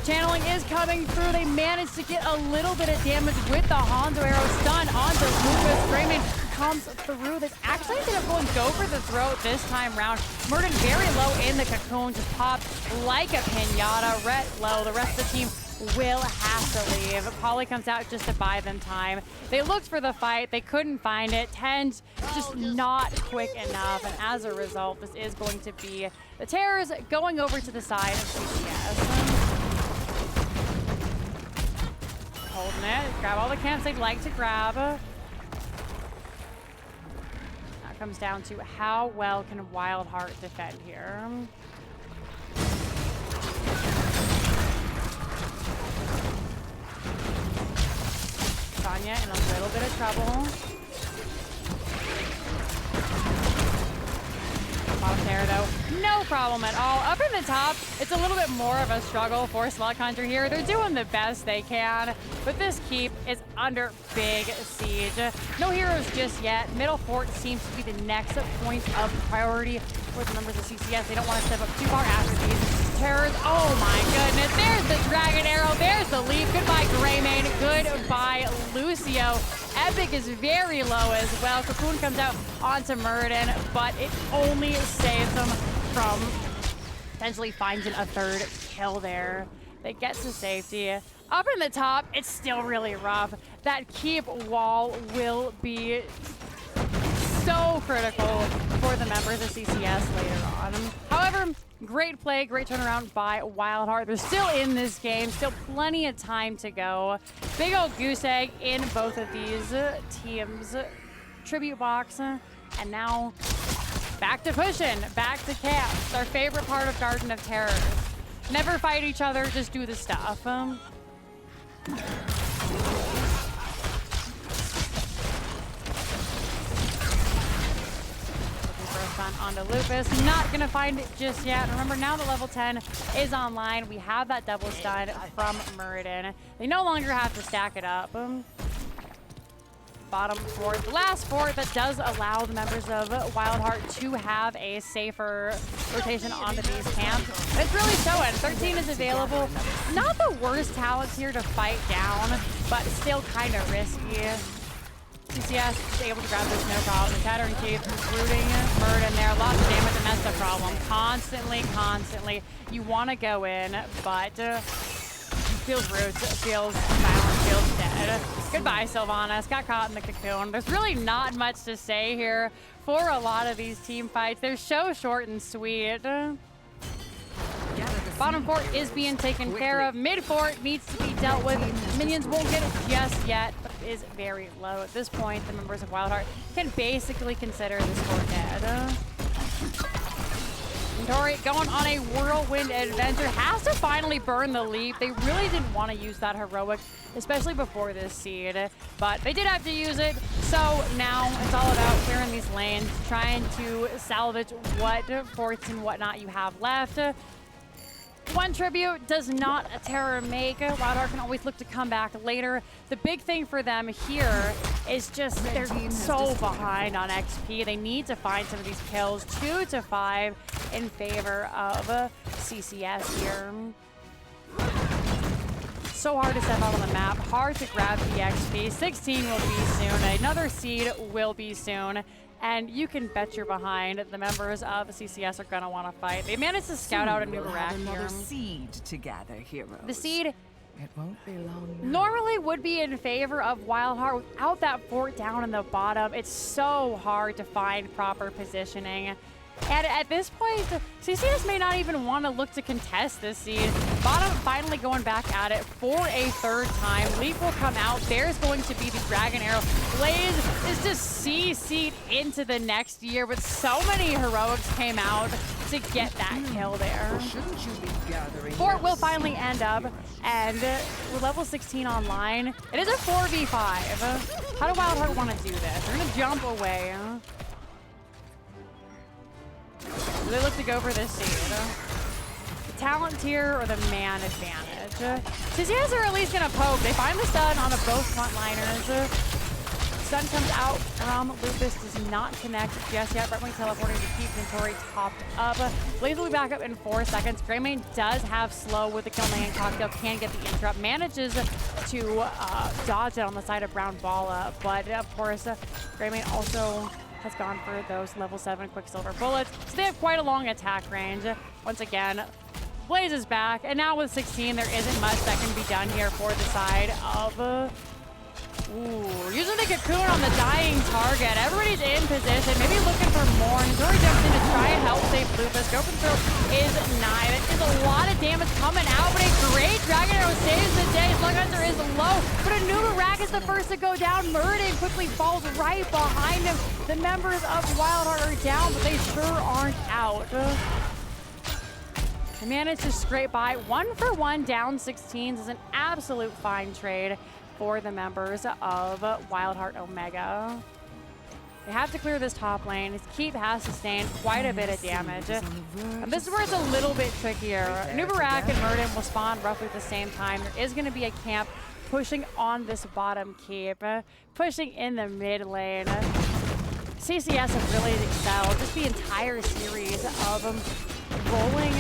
Channeling is coming through. They managed to get a little bit of damage with the Hanzo arrow. Stun onto Lupus. Greymane comes through. They've actually ended up going go for the throat this time round. Murden very low in the cocoon. Just popped like a pinata. Ret low. The rest of the team will have to leave. Polly comes out just to buy them time. They looked for the fight. They couldn't find it. Tens just not quick enough. And as a result, this is going to be the Terrors going over to the side of CCS. Holding it. Grab all the camps they'd like to grab. That comes down to how well can WildHeart defend here. Sonya in a little bit of trouble. Bottom there, though, no problem at all. Up in the top, it's a little bit more of a struggle for Slug Hunter here. They're doing the best they can, but this keep is under big siege. No heroes just yet. Middle fort seems to be the next point of priority for the members of CCS. They don't want to step up too far after these Terrors. Oh my goodness, there's the Dragon Arrow, there's the leap. Goodbye, Greymane, goodbye, Lucio. Epic is very low as well. Cocoon comes out onto Murden, but it only saves them from potentially finding a third kill there. They get to safety. Up in the top, it's still really rough. That keep wall will be so critical for the members of CCS later on. However, great play, great turnaround by WildHeart. They're still in this game, still plenty of time to go. Big old goose egg in both of these teams. Tribute box, and now back to pushing, back to camps. Our favorite part of Garden of Terror. Never fight each other, just do the stuff. Stun onto Lupus. Not gonna find it just yet. Remember, now that level 10 is online, we have that double stun from Muradin. They no longer have to stack it up. Bottom fort, the last fort that does allow the members of WildHeart to have a safer rotation onto these camps. It's really showing. 13 is available. Not the worst talents here to fight down, but still kind of risky. CCS is able to grab this no problem. The Shattering Keep rooting Muradin there. Lots of damage, and that's the problem. Constantly. You want to go in, but feels rude, feels violent, feels dead. Goodbye, Sylvanas. Got caught in the cocoon. There's really not much to say here for a lot of these team fights. They're so short and sweet. Bottom fort is being taken care of. Mid fort needs to be dealt with. Minions won't get it just yet, but it is very low. At this point, the members of WildHeart can basically consider this fort dead. Tori going on a whirlwind adventure, has to finally burn the leap. They really didn't want to use that heroic, especially before this seed, but they did have to use it. So now it's all about clearing these lanes, trying to salvage what forts and whatnot you have left. One tribute does not a terror make. WildHeart can always look to come back later. The big thing for them here is just they're so behind on XP. They need to find some of these kills. 2 to 5 in favor of CCS here. So hard to step out on the map. Hard to grab the XP. 16 will be soon. Another seed will be soon. And you can bet you're behind. The members of CCS are gonna want to fight. They managed to scout out a new rack here. Seed to gather, heroes. The seed It won't be long now. normally would be in favor of WildHeart. Without that fort down in the bottom, it's so hard to find proper positioning. And at this point, CCS may not even want to look to contest this seed. Bottom finally going back at it for a third time. Leap will come out. There's going to be the Dragon Arrow. Blaze is just CC'd into the next year, but so many heroics came out to get that kill there. Shouldn't you be gathering? Fort will finally end up, and with level 16 online, it is a 4v5. How do WildHeart want to do this? They're going to jump away. They look to go for this seed. The talent tier or the man advantage. CCS are at least going to poke. They find the stun on both frontliners. Stun comes out from Lupus, does not connect just yet. Right wing teleporting to keep Centauri topped up. Blaze will be back up in 4 seconds. Greymane does have slow with the kill and cocktail, can get the interrupt. Manages to dodge it on the side of Brown Balla, but of course, Greymane also has gone for those level 7 Quicksilver bullets. So they have quite a long attack range. Once again, Blaze is back, and now with 16, there isn't much that can be done here for the side of using the cocoon on the dying target. Everybody's in position, maybe looking for more. Nidori jumps in to try and help save Lupus. Go for the throw is nigh. That is a lot of damage coming out, but a great Dragon Arrow saves the day. Slug Hunter is low, but a new rack is the first to go down. Muradin quickly falls right behind him. The members of WildHeart are down, but they sure aren't out. They managed to scrape by. 1-for-1 down 16s is an absolute fine trade for the members of WildHeart Omega. They have to clear this top lane. His keep has sustained quite a bit of damage. And this is where it's a little bit trickier. Nubarak and Muradin will spawn roughly at the same time. There is going to be a camp pushing on this bottom keep, pushing in the mid lane. CCS have really excelled. Just the entire series of them rolling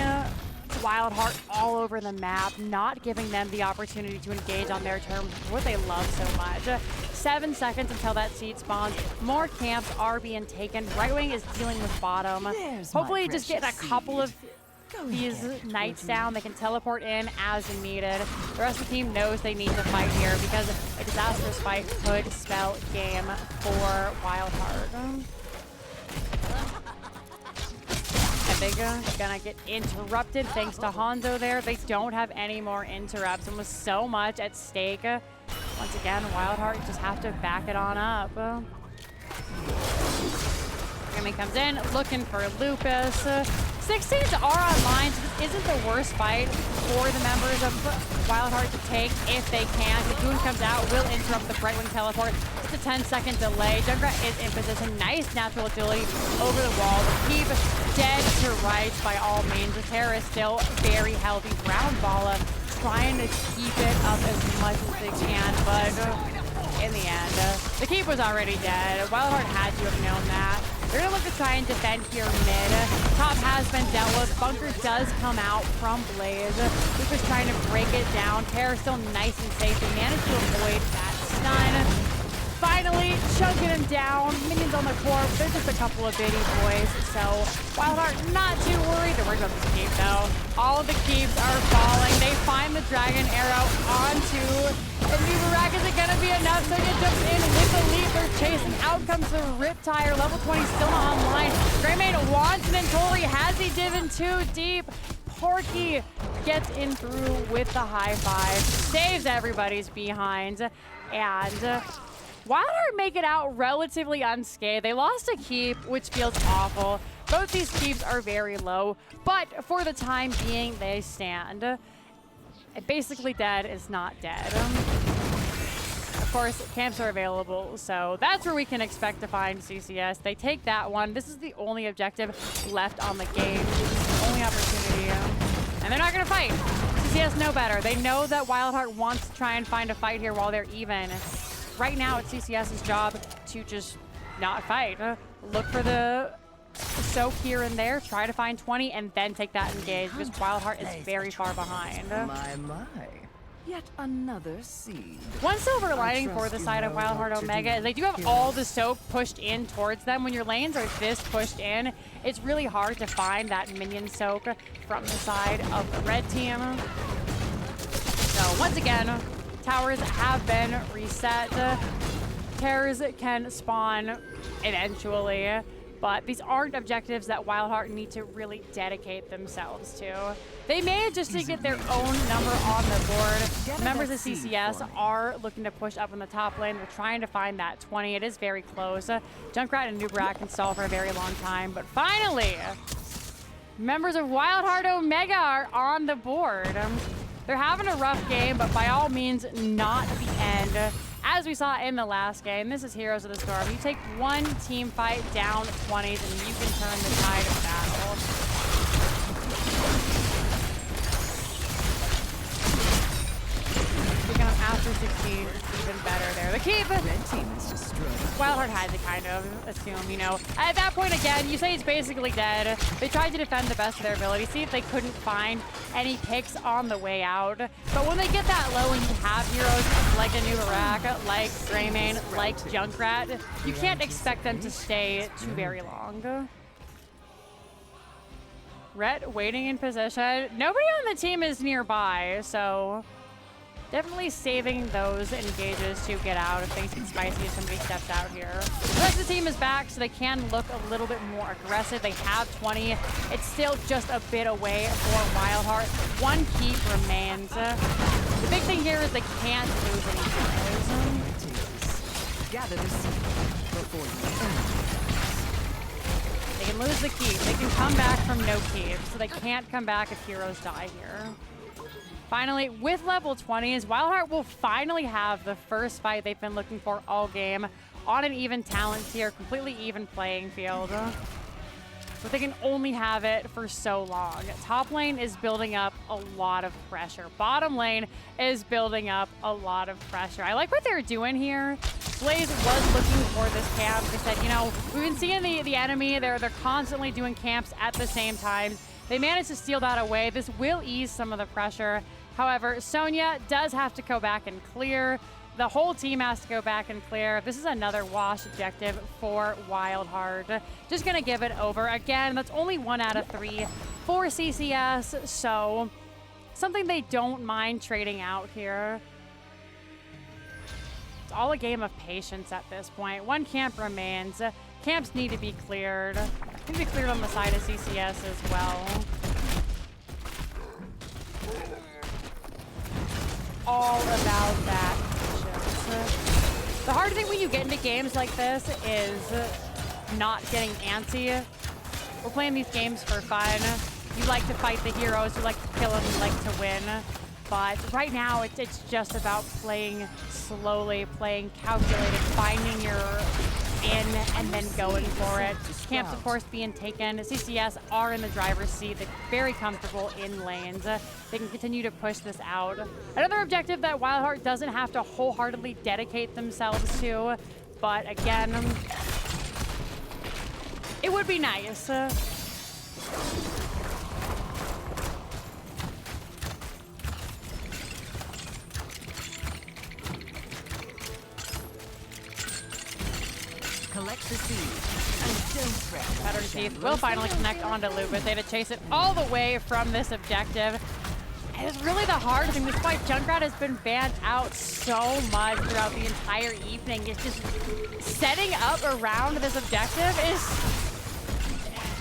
WildHeart all over the map, not giving them the opportunity to engage on their terms, what they love so much. 7 seconds until that seed spawns. More camps are being taken. Right wing is dealing with bottom. Hopefully just getting a couple of these knights down. They can teleport in as needed. The rest of the team knows they need to fight here because a disastrous fight could spell game for WildHeart. They're gonna get interrupted thanks to Hanzo there. They don't have any more interrupts, and with so much at stake, once again, WildHeart just have to back it on up. Greymane comes in, looking for Lupus. 6 16s are online, so this isn't the worst fight for the members of WildHeart to take if they can. The Goon comes out, will interrupt the Brightwing teleport. Just a 10-second delay. Junkrat is in position. Nice natural agility over the wall. The keep dead to rights by all means. The Terror is still very healthy. Brown Balla trying to keep it up as much as they can, but in the end, the keep was already dead. WildHeart had to have known that. They're going to look to try and defend here mid. Top has been dealt with. Bunker does come out from Blaze. Lucas trying to break it down. Terror still nice and safe. They managed to avoid that stun. Finally, chunking him down. Minions on the core. They're just a couple of bitty boys. So, WildHeart not too worried. They're worried about this keep, though. All of the keeps are falling. They find the Dragon Arrow onto... And Nubarak, is it going to be enough? So he jumps in with the lead. They're chasing. Out comes the Riptire. Level 20 still not online. Greymane wants it, and Tori has he divin too deep. Porky gets in through with the high five. Saves everybody's behind. And WildHeart make it out relatively unscathed. They lost a keep, which feels awful. Both these keeps are very low, but for the time being, they stand. Basically dead is not dead. Of course, camps are available, so that's where we can expect to find CCS. They take that one. This is the only objective left on the game. Only opportunity. And they're not going to fight. CCS know better. They know that WildHeart wants to try and find a fight here while they're even. Right now, it's CCS's job to just not fight. Look for the soak here and there, try to find 20, and then take that engage, because WildHeart is very far behind. My. Yet another seed. One silver lining for the side of WildHeart Omega is they do have all the soak pushed in towards them. When your lanes are this pushed in, it's really hard to find that minion soak from the side of the red team. So once again, towers have been reset. Terrors can spawn eventually, but these aren't objectives that WildHeart need to really dedicate themselves to. They managed just to get their own number on the board. Members of CCS are looking to push up in the top lane. They're trying to find that 20. It is very close. Junkrat and Nubarak can stall for a very long time, but finally, members of WildHeart Omega are on the board. They're having a rough game, but by all means, not the end. As we saw in the last game, this is Heroes of the Storm. You take one team fight down 20s, and you can turn the tide of battle. Picking up after 16, even better there. The keep! Red team is destroyed. WildHeart had to kind of assume, you know. At that point, again, you say it's basically dead. They tried to defend the best of their ability, see if they couldn't find any picks on the way out. But when they get that low and you have heroes like a Nubarak, like Greymane, like Junkrat, you can't expect them to stay too very long. Ret waiting in position. Nobody on the team is nearby, so definitely saving those engages to get out if things get spicy if somebody steps out here. The rest of the team is back, so they can look a little bit more aggressive. They have 20. It's still just a bit away for WildHeart. One keep remains. The big thing here is they can't lose any heroes. Gather the seed before you. They can lose the keep. They can come back from no keep, so they can't come back if heroes die here. Finally, with level 20s, WildHeart will finally have the first fight they've been looking for all game on an even talent tier, completely even playing field. But they can only have it for so long. Top lane is building up a lot of pressure. Bottom lane is building up a lot of pressure. I like what they're doing here. Blaze was looking for this camp. They said, you know, we've been seeing the enemy. They're constantly doing camps at the same time. They managed to steal that away. This will ease some of the pressure. However, Sonya does have to go back and clear. The whole team has to go back and clear. This is another wash objective for WildHeart. Just going to give it over. Again, that's only 1 out of 3 for CCS, so something they don't mind trading out here. It's all a game of patience at this point. One camp remains. Camps need to be cleared. Need to be cleared on the side of CCS as well. All about that patience. The hard thing when you get into games like this is not getting antsy. we're playing these games for fun. You like to fight the heroes, you like to kill them, you like to win. But right now, it's just about playing slowly, playing calculated, finding your in and then going for it. Camps, of course, being taken. CCS are in the driver's seat. They're very comfortable in lanes. They can continue to push this out. Another objective that WildHeart doesn't have to wholeheartedly dedicate themselves to, but again, it would be nice. Collect the seed and don't fret. Pattern Teeth will finally connect onto Lupus. They had to chase it all the way from this objective. And it's really the hard thing. This fight, Junkrat has been banned out so much throughout the entire evening. It's just setting up around this objective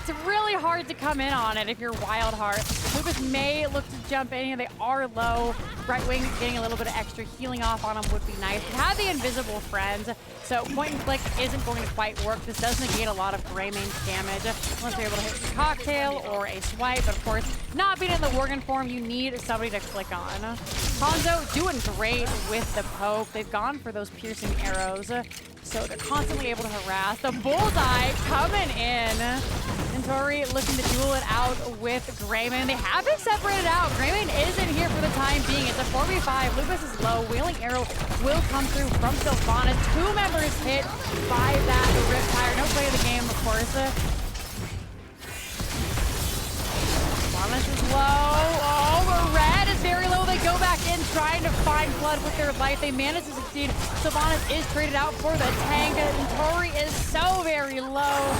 it's really hard to come in on it if you're WildHeart. Lupus may look to jump in. They are low. Right wing getting a little bit of extra healing off on them would be nice. They have the invisible friends, so point and click isn't going to quite work. This does negate a lot of Greymane's damage unless they're able to hit a cocktail or a swipe. But of course, not being in the Worgen form, you need somebody to click on. Hanzo doing great with the poke. They've gone for those piercing arrows, so they're constantly able to harass. The bullseye coming in. Tori looking to duel it out with Greymane. They have been separated out. Greymane isn't here for the time being. It's a 4v5. Lupus is low. Wailing Arrow will come through from Sylvanas. 2 members hit by that Riptire. No play of the game, of course. Sylvanas is low. Oh, Red is very low. They go back in trying to find blood with their life. They manage to succeed. Sylvanas is traded out for the tank. And Tori is so very low.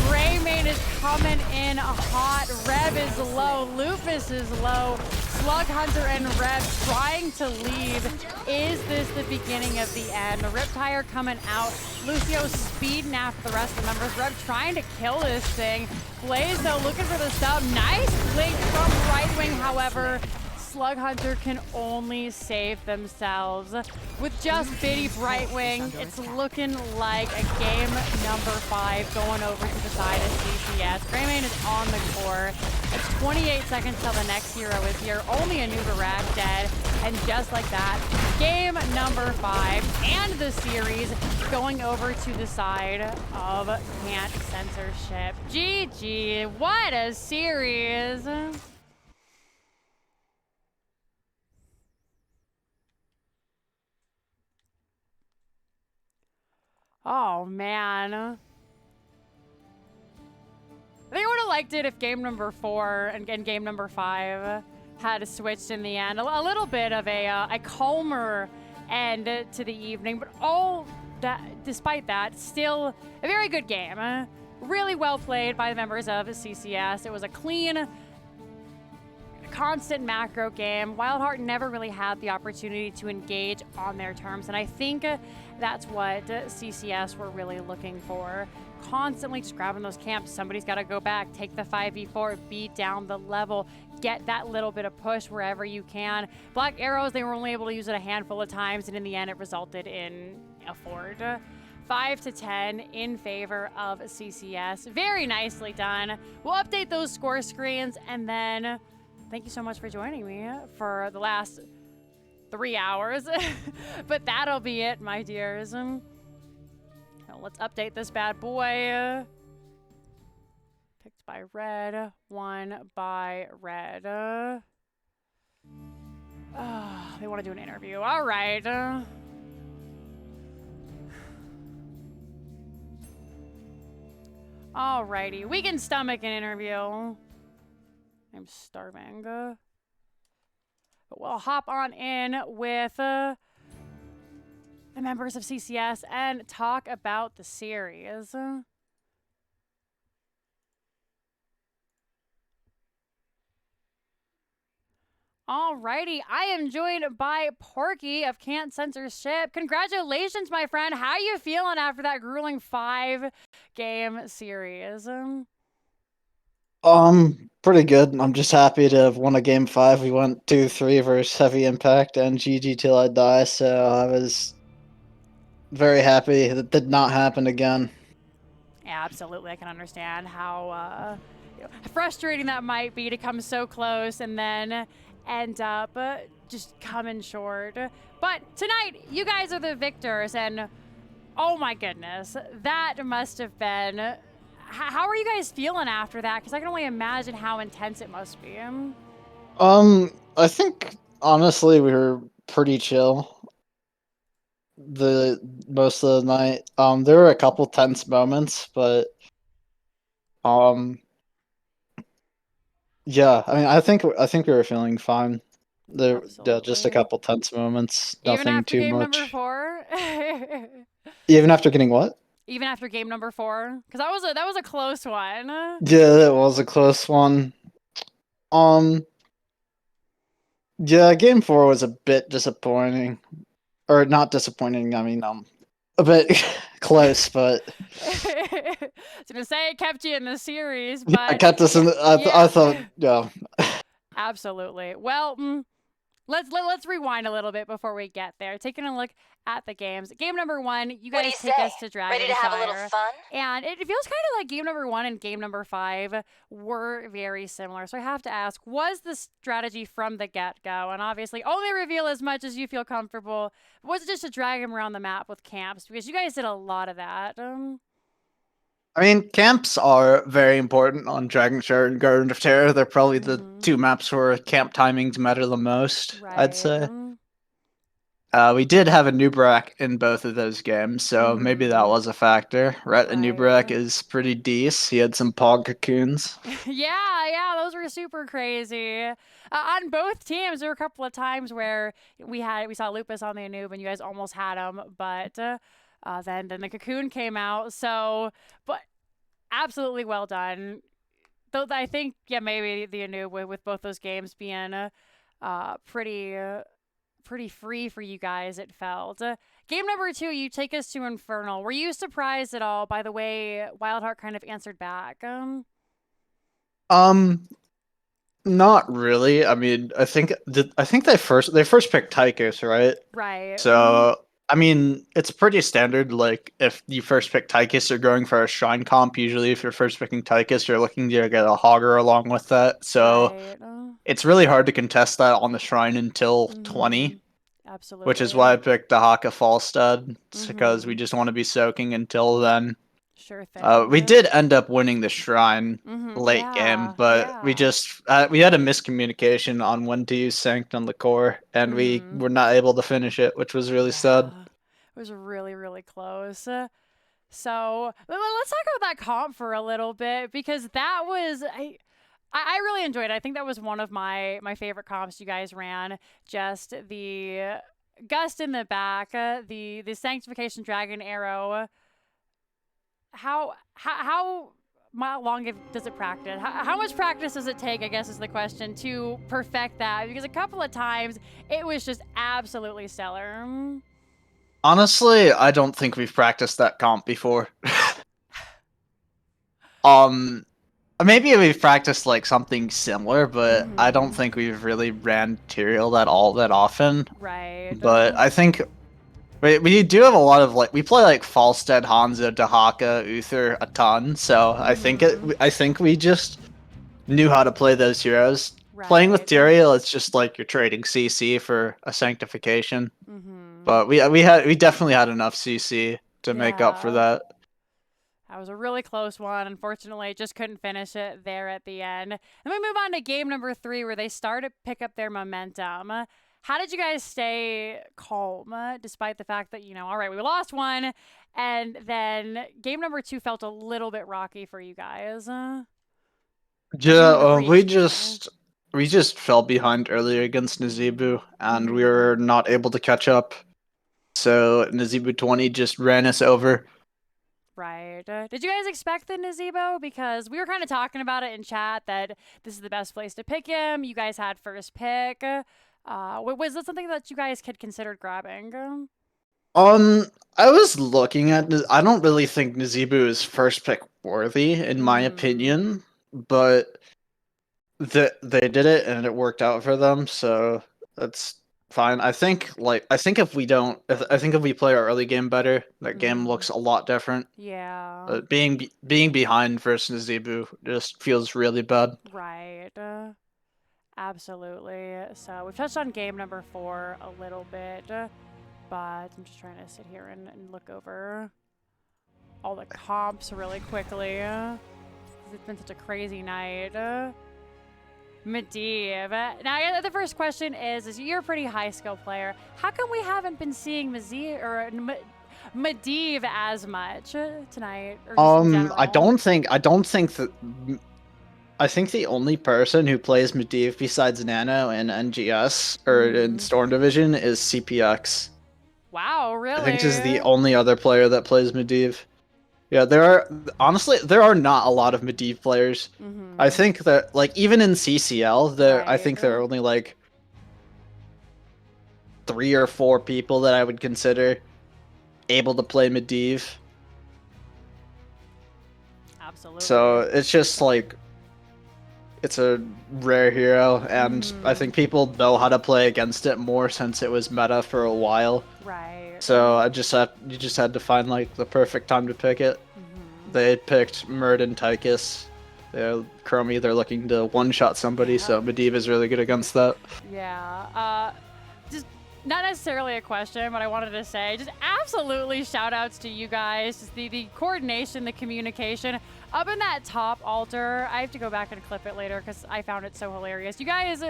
Greymane is coming in hot. Reb is low. Lupus is low. Slug Hunter and Reb trying to leave. Is this the beginning of the end? The Riptire coming out. Lucio speeding after the rest of the members. Reb trying to kill this thing. Blaze, though, looking for the sub. Nice link from right wing, however. Slug Hunter can only save themselves. With just Biddy Brightwing, it's looking like a game number 5 going over to the side of CCS. Greymane is on the core. It's 28 seconds till the next hero is here. Only a Nubarak dead. And just like that, game number 5 and the series going over to the side of Can't Censorship. GG, what a series. Oh, man. I think I would have liked it if game number 4 and game number 5 had switched in the end. A little bit of a calmer end to the evening, but all that, despite that, still a very good game. Really well played by the members of CCS. It was a clean, constant macro game. WildHeart never really had the opportunity to engage on their terms, and I think that's what CCS were really looking for. Constantly just grabbing those camps. Somebody's got to go back, take the 5v4, beat down the level, get that little bit of push wherever you can. Black Arrows, they were only able to use it a handful of times, and in the end, it resulted in a Ford. 5-10 in favor of CCS. Very nicely done. We'll update those score screens, and then thank you so much for joining me for the last 3 hours. But that'll be it, my dears. Now let's update this bad boy. Picked by Red, won by Red. They want to do an interview. All right. Alrighty, we can stomach an interview. I'm starving. But we'll hop on in with the members of CCS and talk about the series. Alrighty, I am joined by Porky of Can't Censorship. Congratulations, my friend. How you feeling after that grueling 5-game series? Pretty good. I'm just happy to have won a game 5. We went 2-3 versus Heavy Impact and GG till I die, so I was very happy that did not happen again. Absolutely, I can understand how frustrating that might be to come so close and then end up just coming short. But tonight, you guys are the victors, and oh my goodness, that must have been. How are you guys feeling after that? Because I can only imagine how intense it must be. I think honestly we were pretty chill the most of the night. There were a couple tense moments, but um, yeah. I mean, I think we were feeling fine. Yeah, just a Absolutely. couple tense moments. Even Nothing after too game number much. 4. Even after getting what? Even after game number 4, because that was a close one. Yeah, that was a close one. Um, yeah, game four was a bit disappointing, or not disappointing. I mean, a bit close, but I was gonna say it kept you in the series, yeah, I but kept this in. yeah, I thought, yeah, yeah. absolutely. Well, let's rewind a little bit before we get there. Taking a look at the games. Game number 1, you What do guys you take say? us to Ready to have a little Dragonshire. fun? And it feels kind of like game number 1 and game number 5 were very similar. So I have to ask, was the strategy from the get-go? And obviously, only reveal as much as you feel comfortable. Was it just to drag them around the map with camps? Because you guys did a lot of that. I mean, camps are very important on Dragonshire and Garden of Terror. They're probably the two maps where camp timings matter the most, I'd Right. say. We did have a Nubrak in both of those games, so maybe that was a factor. Rhett and Nubrak Right. is pretty decent. He had some pog cocoons. Yeah, those were super crazy. On both teams, there were a couple of times where we saw Lupus on the Anub, and you guys almost had him, but then the cocoon came out. So, but absolutely well done. Though I think maybe the Anub with both those games being pretty free for you guys, it felt. Game number 2, you take us to Infernal. Were you surprised at all by the way WildHeart kind of answered back? Um, Not really. I mean, I think they first picked Tychus, right? Right. So I mean, it's pretty standard. Like if you first pick Tychus, you're going for a shrine comp. Usually, if you're first picking Tychus, you're looking to get a Hogger along with that. So Right. it's really hard to contest that on the shrine until 20, which is why I Absolutely. picked the Haka Falstad. It's because we Mhm. just want to be soaking until then. Sure We thing. did end up winning the shrine late game, Yeah. but we Yeah. just we had a miscommunication on when to use Sanct on the core, and we Mhm. were not able to finish it, which was really sad. Yeah. It was really really close. So let's talk about that comp for a little bit because that was I really enjoyed it. I think that was one of my favorite comps you guys ran. Just the gust in the back, the sanctification dragon arrow. How long does it practice? How much practice does it take? I guess is the question to perfect that because a couple of times it was just absolutely stellar. Honestly, I don't think we've practiced that comp before. um, Maybe we've practiced like something similar, but I don't think we've really ran material that often. Right. But I think we do have a lot of like we play like Falstead, Hanzo, Dahaka, Uther a ton. So I think we just knew how to play those heroes. Playing with Right. Tyrael, it's just like you're trading CC for a sanctification. But we definitely had enough CC to make up for Yeah. that. That was a really close one. Unfortunately, just couldn't finish it there at the end. And we move on to game number 3, where they start to pick up their momentum. How did you guys stay calm despite the fact that, all right, we lost one, and then game number 2 felt a little bit rocky for you guys? Or game Yeah, number 3, we excuse me. just fell behind earlier against Nazeebu, and we were not able to catch up. So Nazeebu 20 just ran us over. Right. Did you guys expect the Nazebo? Because we were kind of talking about it in chat that this is the best place to pick him. You guys had first pick. Was that something that you guys had considered grabbing? I was looking at. I don't really think Nazeebu is first pick worthy, in my opinion, but they did it and it worked out for them. So that's fine. I think if we play our early game better, that game looks a lot different. Yeah. Being behind versus Zebu just feels really bad. Right. Absolutely. So we've touched on game number 4 a little bit, but I'm just trying to sit here and look over all the comps really quickly. It's been such a crazy night. Medivh. Now, the first question is you're a pretty high skill player. How come we haven't been seeing Medivh as much tonight? Or just in general? I don't think that. I think the only person who plays Medivh besides Nano in NGS or in Storm Division is CPX. Wow, really? I think this is the only other player that plays Medivh. Yeah, there are not a lot of Medivh players. I think that even in CCL, I think there are only 3 or 4 people that I would consider able to play Medivh. Absolutely. So it's just it's a rare hero, and I think people know how to play against it more since it was meta for a while. Right. So you just had to find the perfect time to pick it. They picked Murd and Tychus. Chromie, they're looking to one-shot somebody, so Medivh is really good against that. Yeah. Just not necessarily a question, but I wanted to say just absolutely shout-outs to you guys. Just the coordination, the communication. Up in that top altar, I have to go back and clip it later because I found it so hilarious. You guys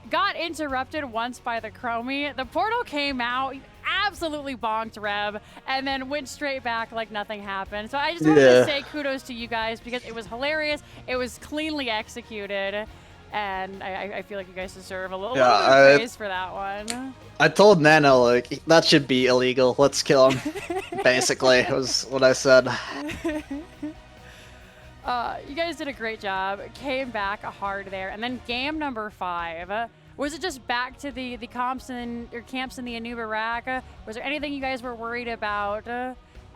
got interrupted once by the Chromie. The portal came out, absolutely bonked Reb, and then went straight back like nothing happened. So I just wanted to say kudos to you guys because it was hilarious. It was cleanly executed, and I feel like you guys deserve a little bit of praise for that one. I told Nano, that should be illegal. Let's kill him. Basically, was what I said. You guys did a great job. Came back hard there. And then game number 5. Was it just back to the camps in the Anuba rack? Was there anything you guys were worried about?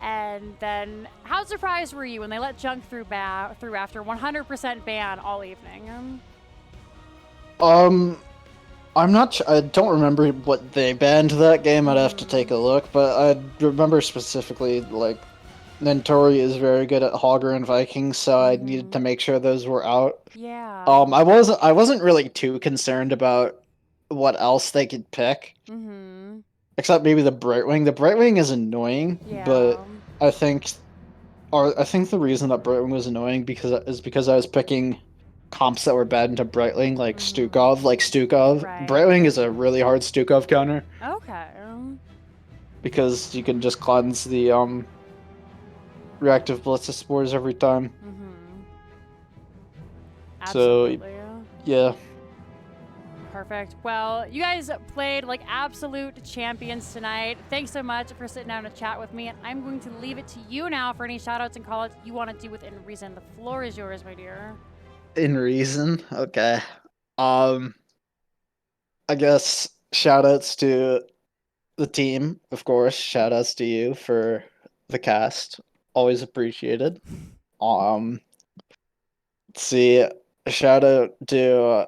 And then how surprised were you when they let Junk through after 100% ban all evening? I don't remember what they banned that game. I'd have to take a look, but I remember specifically Nentori is very good at Hogger and Vikings, so I needed to make sure those were out. Yeah. I wasn't really too concerned about what else they could pick. Except maybe the Brightwing. The Brightwing is annoying, but I think the reason that Brightwing was annoying is because I was picking comps that were bad into Brightwing, like Stukov. Right. Brightwing is a really hard Stukov counter. Okay. Because you can just cleanse the reactive Blitzospores every time. Absolutely. So, yeah. Perfect. Well, you guys played like absolute champions tonight. Thanks so much for sitting down to chat with me. And I'm going to leave it to you now for any shoutouts and callouts you want to do within reason. The floor is yours, my dear. In reason? Okay. I guess shoutouts to the team, of course. Shoutouts to you for the cast. Always appreciated. Let's see. Shout out to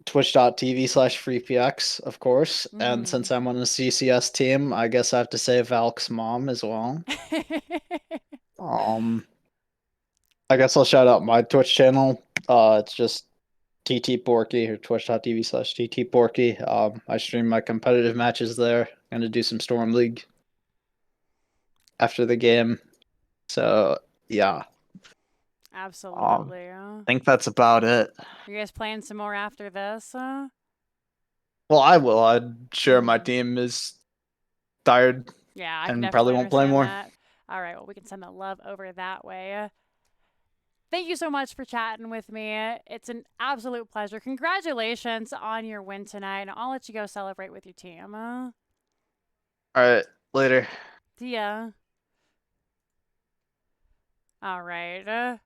twitch.tv/freepx, of course. And since I'm on the CCS team, I guess I have to say Valk's mom as well. I guess I'll shout out my Twitch channel. It's just TT Porky, or twitch.tv/TT Porky. I stream my competitive matches there. Gonna do some Storm League after the game. So, yeah. Absolutely. I think that's about it. You guys playing some more after this? Well, I will. I'm sure my team is tired. Yeah, I and can probably won't play more. That. All right, well, we can send the love over that way. Thank you so much for chatting with me. It's an absolute pleasure. Congratulations on your win tonight, and I'll let you go celebrate with your team. All right, later. See ya. All right.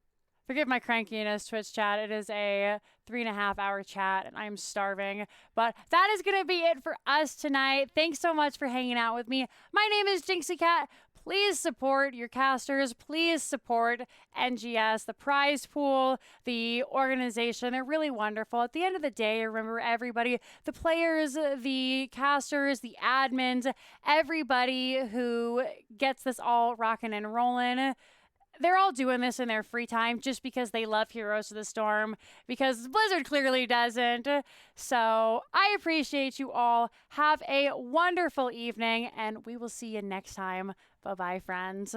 Forgive my crankiness, Twitch chat. It is a 3.5-hour chat, and I'm starving. But that is going to be it for us tonight. Thanks so much for hanging out with me. My name is Jinxie Cat. please support your casters. Please support NGS, the prize pool, the organization. They're really wonderful. At the end of the day, remember everybody, the players, the casters, the admins, everybody who gets this all rocking and rolling, they're all doing this in their free time just because they love Heroes of the Storm, because Blizzard clearly doesn't. So I appreciate you all. Have a wonderful evening, and we will see you next time. Bye-bye, friends.